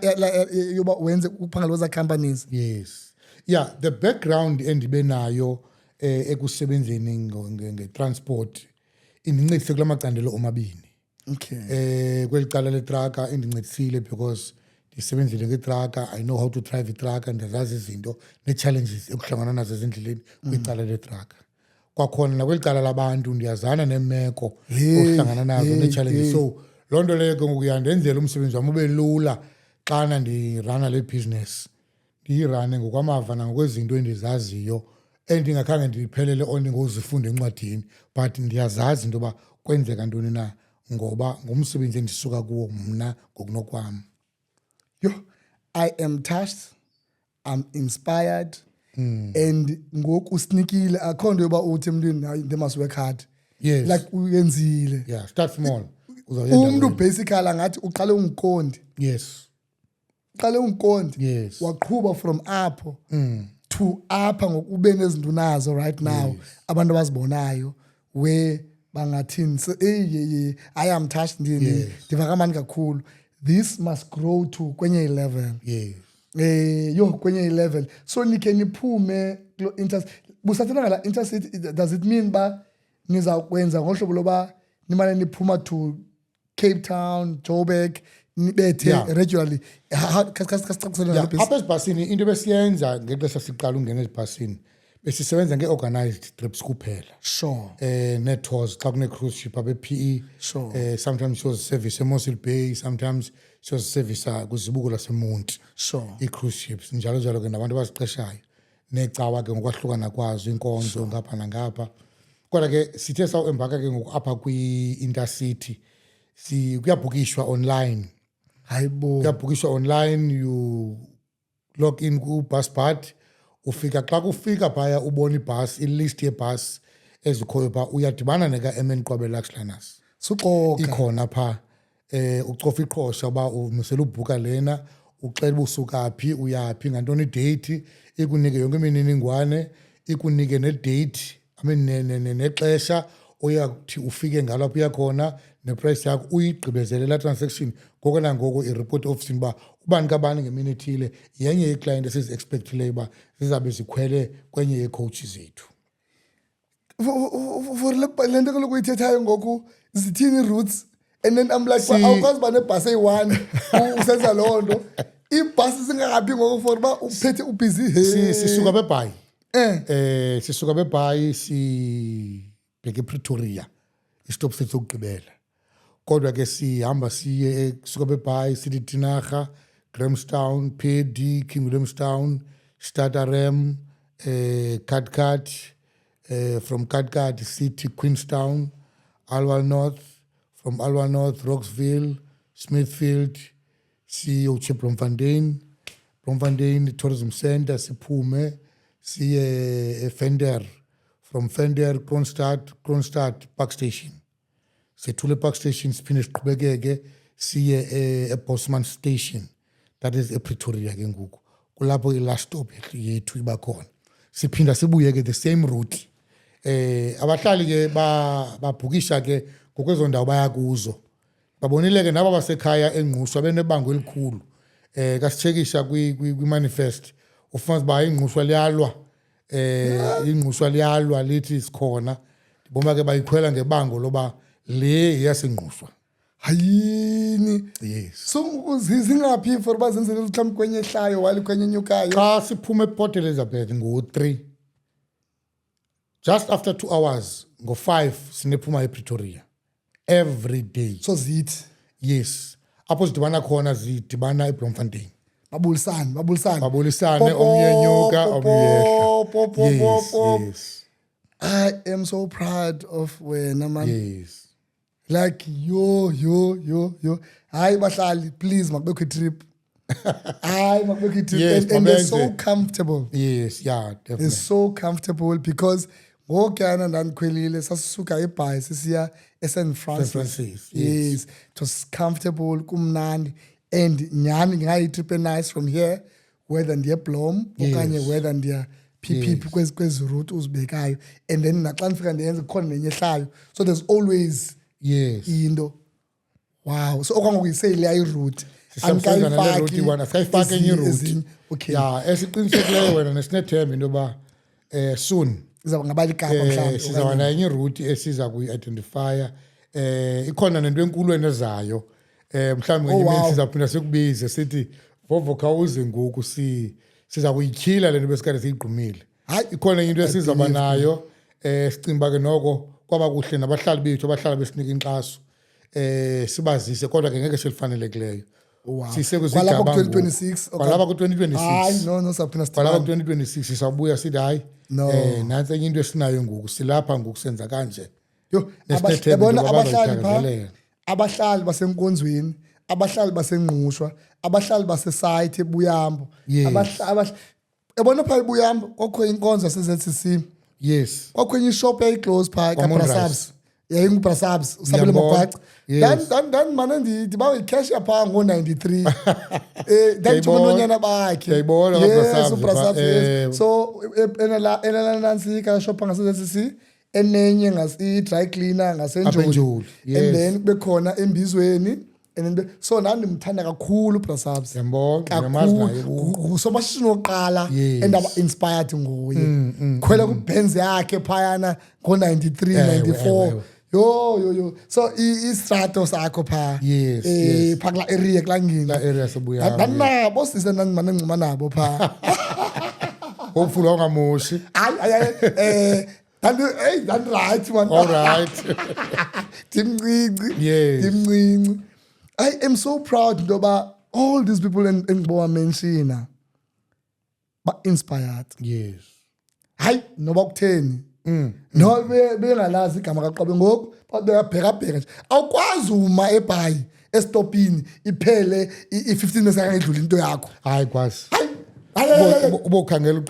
yoba wenze uphangela kweza companies. Yes. Yeah, the background endibe nayo ekusebenzeni nge-transport indincedise kula macandelo omabini. Okay. Kwelicala letraka indincedisile because ndisebenzile ngetraka, I know how to drive itraka, ndiyazazi izinto ne-challenges ekuhlangana nazo ezindleleni kwicala letraka. Kwakhona nakwelicala labantu ndiyazana neemeko okuhlangana nazo ne-challenges. So loo nto leyo ke ngoku yandenzela umsebenzi wam ube lula xana ndirana le business. Ndiyirane ngokwamava nangokwezinto endizaziyo endingakhange ndiphelele ondingozifunde encwadini but ndiyazazi into yoba kwenzeka ntoni na ngoba ngumsebenzi endisuka kuwo mna ngokunokwam. I am touched. I'm inspired. and ngoku usinikile akho nto yoba uthi emntwini hayi they must work hard Yes. like uyenzile Yeah, start small. Uzawuyenda umuntu wena. basically angathi uqale ungiqondi Yes. Yes. waqhuba from apho to apha ngokube nezinto nazo right now abantu abazibonayo where bangathini so I am touched ndiva kamani kakhulu this must grow to kwenye level Yes. kwenye level so nikhe niphume busathena la intercity does it mean ba nizakwenza ngohlobo loba nimane niphuma to Cape Town, Joburg nibethe regularly Apha esibhasini into besiyenza ngexesha siqala ungena ezibhasini besisebenza nge-organized trips kuphela. Sure. Ne-tours xa kune-cruise ship abe PE. Sure. Sometimes she was service eMossel Bay, sometimes she was service kwizibuko laseMonti. Sure. I-cruise ships njalo njalo ke nabantu abaziqeshayo necawa ke ngokwahlukana kwazo inkonzo ngapha nangapha. Kodwa ke sithe sawuembaka ke ngoku apha kwi-intercity kuyabhukishwa online. Hayibo. Kuyabhukishwa online, you log in ku-Busbud, ufika xa kufika phaya ubona ibhasi, ilist yebhasi ezikhoyo pha uyadibana neka-MN Qwabela Luxury. Suxoka. Ikhona pha ucofa iqhosha uba umisela ubhuka lena, uxela uba usuka phi, uyaphi, ngantoni idate, ikunike yonke imininingwane, ikunike nedate, nexesha oyakuthi ufike ngalo apho uyakhona neprice yakho uyigqibezele la transaction ngoko nangoko i-report office uba ubani kabani ngemini ethile yenye yeclient esizi-expectileyo uba zizabe zikhwele kwenye yeecoach zethu. For le nto kaloku uyithethayo ngoku zithini i-routes and then I'm like awukwazi uba nebhasi eyi-one usenza loo nto iibhasi zingaphi ngoku for uba uphethe ubhizi Sisuka beBhayi sisuka beBhayi sibheke ePretoria istop sethu sokugqibela kodwa ke sihamba siye suka beBhayi sithi Tinarha, Grahamstown, PD, King Williamstown, Stutterham, Cathcart, from Cathcart City, Queenstown, Alwal North, from Alwal North, Roxville, Smithfield, siyotshe Bloemfontein, Tourism Centre, siphume siye Venter, from Venter Kronstadt Park Station. Sethule Park Station siphinde siqhubekeke siye eBosman Station, that is ePretoria ke ngoku kulapho i-last stop yethu iba khona. Siphinda sibuye ke the same route. Abahlali ke babhukisha ke ngokwezo ndawo baya kuzo. Babonile ke nabo basekhaya engqushwa benebango elikhulu. Kasichekisha kwi-manifest ufumanisa uba ingqushwa liyalwa. Ingqushwa liyalwa lithi sikhona. Ndibona ke bayikhwela ngebango loba le yasengqushwa. Hayini. Yes. So zingaphi for uba zenzele mhlawumbi kwenye ehlayo wali kwenye enyukayo. Xa siphume ePort Elizabeth ngo-3, just after 2 hours ngo-5 sinephuma ePretoria every day. So zithi Yes. Apho zidibana khona zidibana eBloemfontein. babulisane Omnye enyuka omnye yehla. Yes. I am so proud of wena man. Yes. Like yo hayi bahlali please makubekho itrip. Hayi makubekho itrip and they're so comfortable. Yes, yeah, definitely. They're so comfortable because ngokuyana ndanikhwelile sasisuka eBhayi sisiya eSan Francis. Yes, it was comfortable kumnandi and nyani ngayitrip nice from here whether ndiye Blom okanye whether ndiya PPP kwezi route uzibekayo and then naxa ndifika ndiyenze khona nenye ehlayo so there's always into. Wow, so okwangoku yiseyile ayiroute Sisebenzisa nale route one asayifaka enye route. Okay. Yeah, esiqinisekileyo wena nesinethemba into yoba soon izaba ngabali Kapa mhlawumbe sizaba nayo enye route esiza kuyi-identifya. Ikhona nento enkulweni ezayo. Mhlawumbe ngenye imini sizaphinda sikubize sithi Vovo khawuze ngoku siza kuyityhila le nto besikade siyigqumile. Hayi ikhona into esizaba nayo sicimba ke noko kwaba kuhle nabahlali bethu abahlala besinika inkxaso sibazise kodwa ke ngeke selifanelekileyo. Kwalapha ku-2026 kwalapha ku-2026 hayi no saphinda kwalapha ku-2026 sisabuya sithi hayi nantsi enye into esinayo ngoku silapha ngoku senza kanje. Yabona abahlali basenkonzweni, abahlali basengqushwa, abahlali basesite eBuyambo, ebona phaa ibuyamba kwakho inkonzo yase-ZCC yes kwakho enye ishop yayiclose phaa Kwa-Monrise. kabrasabs yayingubrasabs usabele Ngiyabona. magwaca Yes. mane ndithi bayikhesha phaa ngo-93 ndanditsho Ngiyayibona. unonyana bakhe Ngiyayibona yes kaBrasabs, ubrasabs yes so enalansika shop ngase-ZCC enenye i-dry cleaner Apha ngasenjoli eNjoli, yes. and then kube khona embizweni and then so nami ndimthanda kakhulu ubrasabs Ngiyambona, ngiyamazi naye. kakhulu ngusomashishini wokuqala Yes. endaba-inspired nguye khwela kwibenz yakhe phayana ngo-93 Ewe, 94 ewe. yo so istrato sakho phaa Yes, yes. phaa kulaa area kulaa ngingqi La area sebuyanga. ndandinabo sise ndandimane ncuma nabo phaa Hopefully awungamoshi. hayi ndandirayithi man All right. ndimncinci Yes. ndimncinci I am so proud into yoba all these people endibowamenshina ba-inspired Yes. hayi noba kutheni no bengalazi igama kaqobe ngoku bayabhekabheka nje awukwazi uma ebhayi estopini iphele i-15 minutes angayidluli into yakho Hayi kwazi. hayi Ubokhangela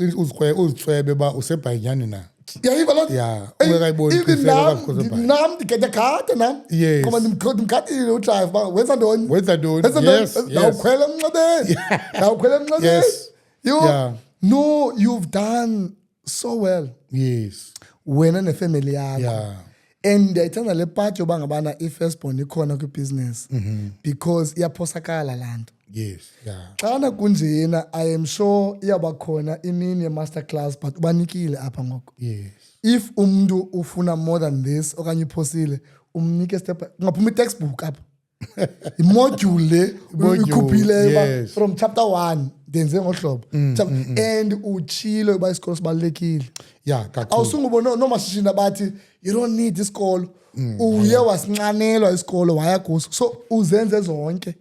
uzitswebe ba usebhayinyani na. yayiva loo Yeah, ungekayiboni iqiniseko kakhulu sebhayi. nam ndigedegade nam Yes. ngoba ndimgadile udrayive uba wenza ntoni Wenza ntoni? Wenza ntoni? Yes, yes. Ndawukhwela emnxebeni ndawukhwela emnxebeni Yes. Yeah. no you've done so well Yes. wena nefamily yakho Yeah. and ndiyayithanda le part yoba ngabana i-firstborn ikhona kwibusiness because iyaphosakala laa nto Yes. Yeah. xana kunjena I am sure iyawuba khona imini ye-masterclass but ubanikile apha ngoku Yes. if umntu ufuna more than this okanye uphosile umnike step ungaphuma i-textbook apha imodule le Imodule, ikhuphileyo uba yes. from chapter 1 ndenze ngohlobo and utshilo uba isikolo sibalulekile Yeah, kakhulu. awusungubo noomashishini abathi you don't need isikolo uye wasincanelwa isikolo waya kuso so uzenze zonke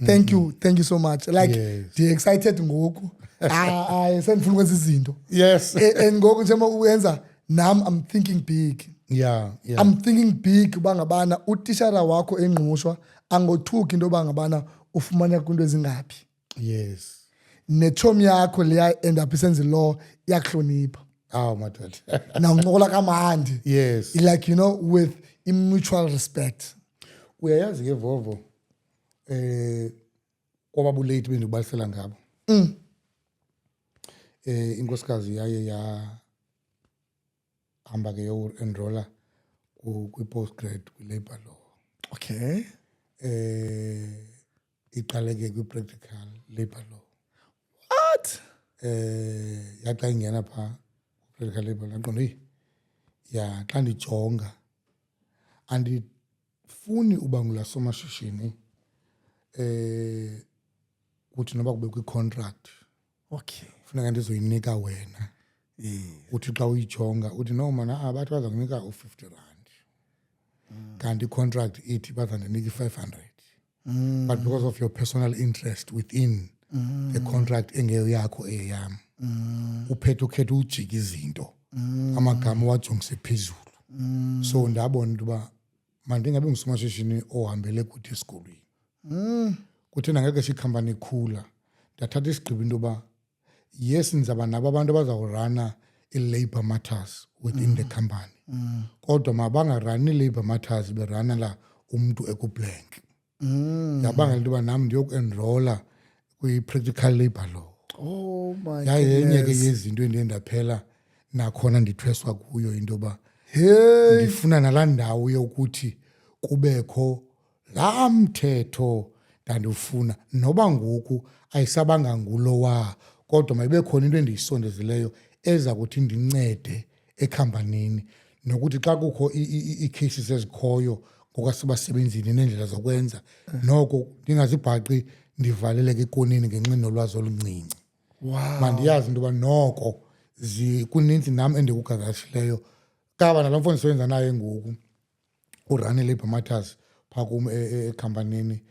thank you so much like Yes. ndiye-excited ngoku sendifuna ukwenza izinto Yes. and ngoku njengoba uyenza nam I'm thinking big Yeah. Yeah. I'm thinking big uba ngabana utishara wakho engqushwa angothuki into yoba ngabana ufumaneka kwinto ezingaphi Yes. netshomi yakho leya end up isenza law iyakuhlonipha Oh, madoda. nawuncokola kamandi Yes. like you know with mutual respect Uyayazi ke Vovo kwababulate bendibalisela ngabo. Inkosikazi yaye hamba ke yo enrolla kwi-postgrad kwi-labor law. okay Iqale ke kwi-practical labor law. what Yaxa ingena phaa practical labor law qonda ya xa ndijonga andifuni uba ngulasomashishini kuthi noba kube kwi-contract okay funeka ndizoyinika wena uthi xa uyijonga uthi no mana abathi baza kunika u-50 rand kanti i-contract ithi bazandinika i-500 but because of your personal interest within the contract engeyoyakho eyeyam uphethe ukhethe ujika izinto amagama wajongise phezulu so ndabona into yoba mandingabe ngusomashishini ohambele kuthi esikolweni kuthena ngeke shikhampani ikhula ndathatha isigqibo into yoba yes ndizaba nabo abantu abazawurana i-labor matters within the company kodwa mabangarani i-labor matters berana la umntu ekublank ndabangela into yoba nam ndiyokuenrola kwi-practical labor law oh my yayenye ke goodness. yezinto endiye ndaphela nakhona ndithweswa kuyo into yoba hey ndifuna nalaa ndawo yokuthi kubekho laa mthetho ndandiwufuna noba ngoku ayisabanga ngulowa kodwa mayibe khona into endiyisondezileyo eza kuthi ndincede ekhampanini nokuthi xa kukho ii-cases ezikhoyo ngokwasebasebenzini neendlela zokwenza noko ndingazibhaqi ndivaleleke ekoneni ngenxa nolwazi oluncinci wow mandiyazi into yoba noko kuninzi nam endikugagashileyo kaba nalo mfo ndisebenza naye ngoku urun i-labor matters phaa kum ekhampanini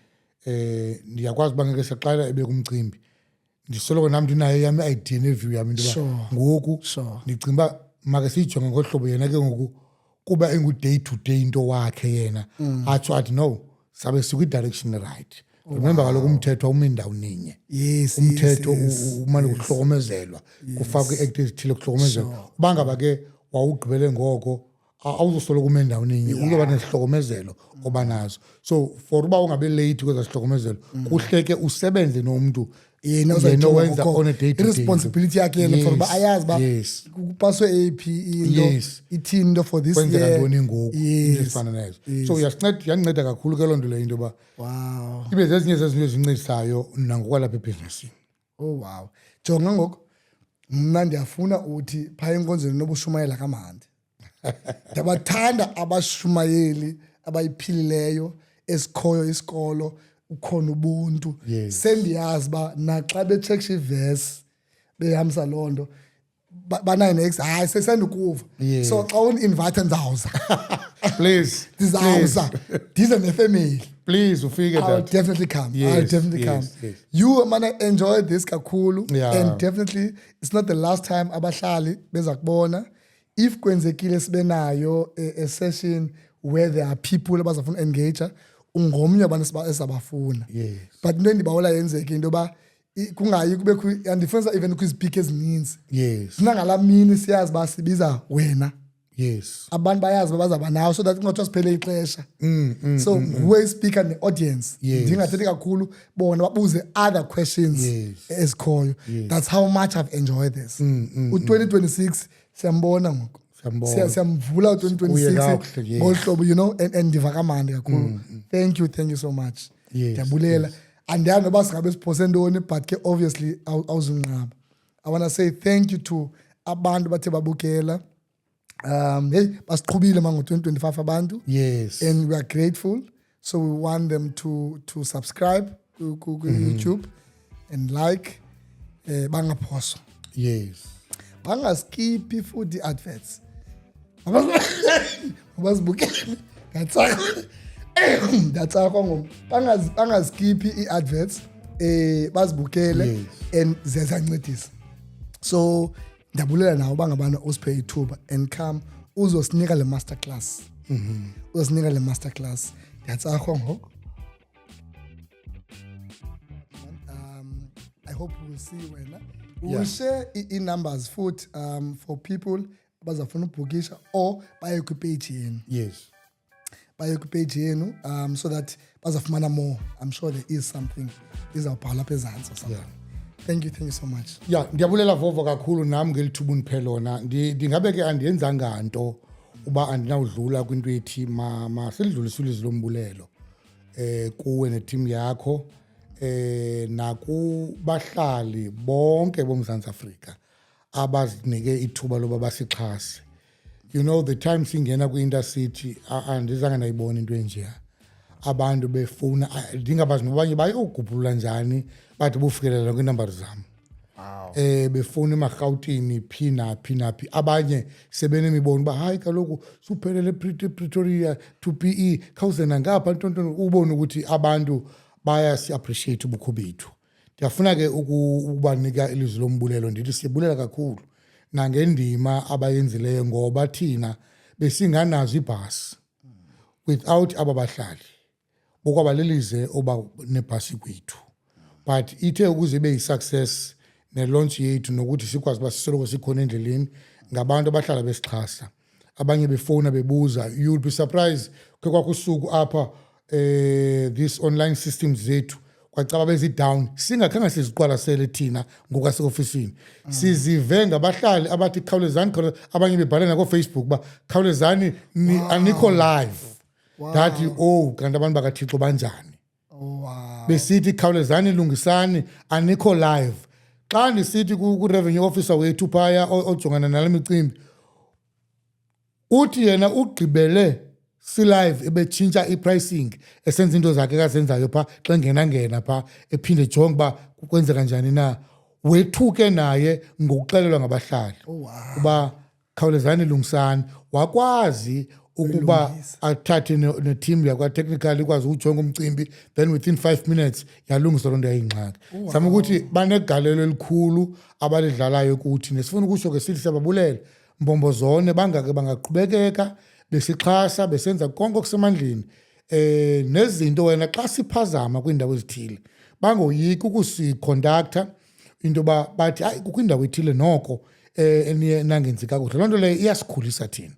ndiyakwazi uba ngeke saqala ebekumcimbi ndisoloko nam ndinayo yam i-idea neview yam into Sure. yoba ngoku Sure. ndicinga uba make siyijonge ngohlobo yena ke ngoku kuba engu-day to day into wakhe yena atsho athi no sabe sikwi-direction right remember kaloku umthetho umi ndawo ninye Yes, umthetho yes, umane kuhlokomezelwa kufakwe i-act ezithile kuhlokomezelwa uba ngaba ke wawugqibele ngoko awuzosoloko ume endaweni uzoba nesihlokomezelo oba nazo so for uba ungabe late kweza sihlokomezelo kuhle ke usebenze nomntu yena owenza on a day to day responsibility yakhe yena for uba ayazi ba kupaswe AP into ithini into for this year kwenzeka ntoni ngoku ezifana nazo so yanceda kakhulu ke loo nto le into ba wow ibe zezinye zezinto ezincedisayo nangokwalapha ebhizinisini. Oh wow. Jonga ngoku mna ndiyafuna uthi phaa enkonzweni nobushumayela kamandi. Ndiyabathanda abashumayeli abayiphilileyo esikhoyo isikolo ukhona ubuntu. Sendiyazi ba naxa betshekisha ivesi behambisa loo nto banayo next hayi sesandikuva so xa uninvite ndizawuza please ndizawuza ndize nefamily. Please ufike I'll definitely come. I'll definitely come. You man enjoy this kakhulu and definitely it's not the last time abahlali beza kubona. If kwenzekile sibe nayo a session where there are people abazafuna engage ungomnye abantu esabafuna. But into endibawela yenzeke into ba kungayi kube andifuna even kwizipiki ezininzi. Sina ngalamini siyazi ba sibiza wena. Abantu bayazi bazaba nawo so that kungathi siphele ixesha. So nguwe speaker ne-audience ndingathethi kakhulu bona babuze other questions ezikhoyo. That's how much I've enjoyed this. U-2026 siyambona ngoku siyamvula u-2026 ngolu hlobo you know and ndiva kamandi kakhulu. Thank you so much. Ndiyabulela andiyazi noba singabe siphose ntoni but ke obviously awuzunqaba. I want to say thank you to abantu bathe babukela. Hey, basiqhubile mango 2025 abantu. And we are grateful. So we want them to subscribe to YouTube and like bangaphoso. Bangaskiphi futhi adverts. Abazibukele. That's ngom. Bangaskiphi iadverts bazibukele and zezancedisa. So ndiyabulela nawo bangabana osiphe ithuba and come uzosinika le masterclass. Uzosinika le masterclass. Ndiyatsarhwa ngoko. I hope we will see wena. We will share i-numbers futhi for people abazafuna ubhukisha or baye ku-page yenu. Baye ku-page yenu so that bazafumana more. I'm sure there is something izawubhala apha ezantsi or something. Thank you so much. Ndiyabulela Vovo kakhulu nami ngelithuba uniphe lona. Ndingabe ke andiyenzanga nto uba andinawudlula kwinto ethi masilidlulisile izilombulelo kuwe neteam yakho nakubahlali bonke boMzantsi Afrika abazinike ithuba loba basixhase. You know the time singena kwi-intercity andizange nayibona into enjeya. Abantu befuna ndingabazi nabanye bayogubhulula njani bathi bufikelela kwiinambari zam. Befuna emarhawutini phi naphi abanye sebenemibono uba hayi kaloku suphelele Pretoria to PE khawuzena ngapha ntontoni ubone ukuthi abantu bayasi-appreciate ubukho bethu. Ndiyafuna ke ukubanika ilizwi lombulelo ndithi siyabulela kakhulu nangendima abayenzileyo ngoba thina besinganazo ibhasi without aba bahlali bokwabalelize oba nebhasi kwethu. But ithe ukuze ibe yi-success ne-launch yethu nokuthi sikwazi uba sisoloko sikhona endleleni ngabantu abahlala besixhasa. Abanye befona bebuza, you'll be surprised ke kwakusuku apha this online systems zethu kwacaba bezi-down singakhange siziqwalasele thina ngokwaseofisini. Sizive ngabahlali abathi khawulezani abanye bebhala nakoFacebook uba khawulezani anikho live. Dathi kanti abantu bakaThixo banjani. Besithi khawulezani lungisani anikho live. Xa ndisithi ku-revenue officer wethu phaya ojongana nale micimbi uthi yena ugqibele si-live ebetshintsha i-pricing esenza into zakhe kazenzayo phaa xa ngena phaa ephinde jonge uba kwenzeka njani na. Wethuke naye ngokuxelelwa ngabahlali uba khawulezani lungisani. Wakwazi ukuba athathe ne-team yakwa-technical ikwazi ukujonga umcimbi then within 5 minutes yalungisa loo nto yayingxaki. Zama ukuthi banegalelo elikhulu abalidlalayo kuthi nesifuna ukutsho ke sithi siyababulela mbombozone bangake bangaqhubekeka besixhasa besenza konke okusemandleni nezinto wena xa siphazama kwiindawo ezithile bangoyiki ukusiconducta into yoba bathi hayi kukho indawo ethile noko eniye nangenzi kakuhle. Loo nto leyo iyasikhulisa thina.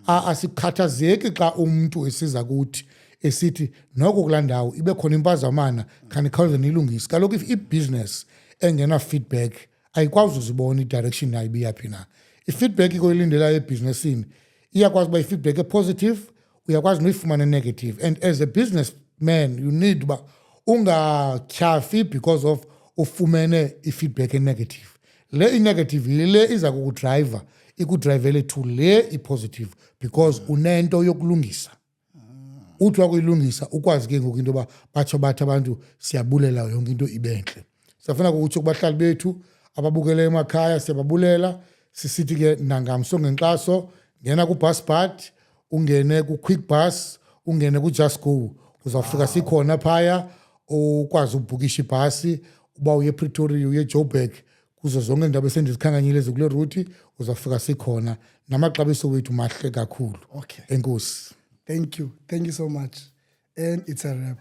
Asikhathazeki xa umntu esiza kuthi esithi noko kulaa ndawo ibe khona impazamana khanikhawuze niyilungise. Kaloku if ibhizinesi engena-feedback ayikwazi uzibona i-direction yayo ibiyaphi na. I-feedback ikoyilindelayo ebhizinesini iyakwazi uba i-feedback e-positive, uyakwazi noyifumana e-negative. And as a businessman you need uba ungatyhafi because of ufumene i-feedback e-negative. Le i-negative yile iza kukudrayiva ikudrayivele to le i-positive because unento yokulungisa. Uthi wakuyilungisa ukwazi ke ngoku into yoba batsho bathi abantu siyabulela yonke into ibentle. Siyafuna ukutsho kubahlali bethu ababukele emakhaya siyababulela. Sisithi ke nangamso ngenkxaso, ngena ku-Busbud, ungene ku-Quick Bus, ungene ku-Just Go. Uzawufika sikhona phaya ukwazi ubhukisha ibhasi uba uye ePretoria uye eJoburg kuzo zonke iindawo esendizikhankanyile ezikule ruti uzawufika sikhona. Namaxabiso wethu mahle kakhulu. Okay. Enkosi. Thank you so much, and it's a wrap.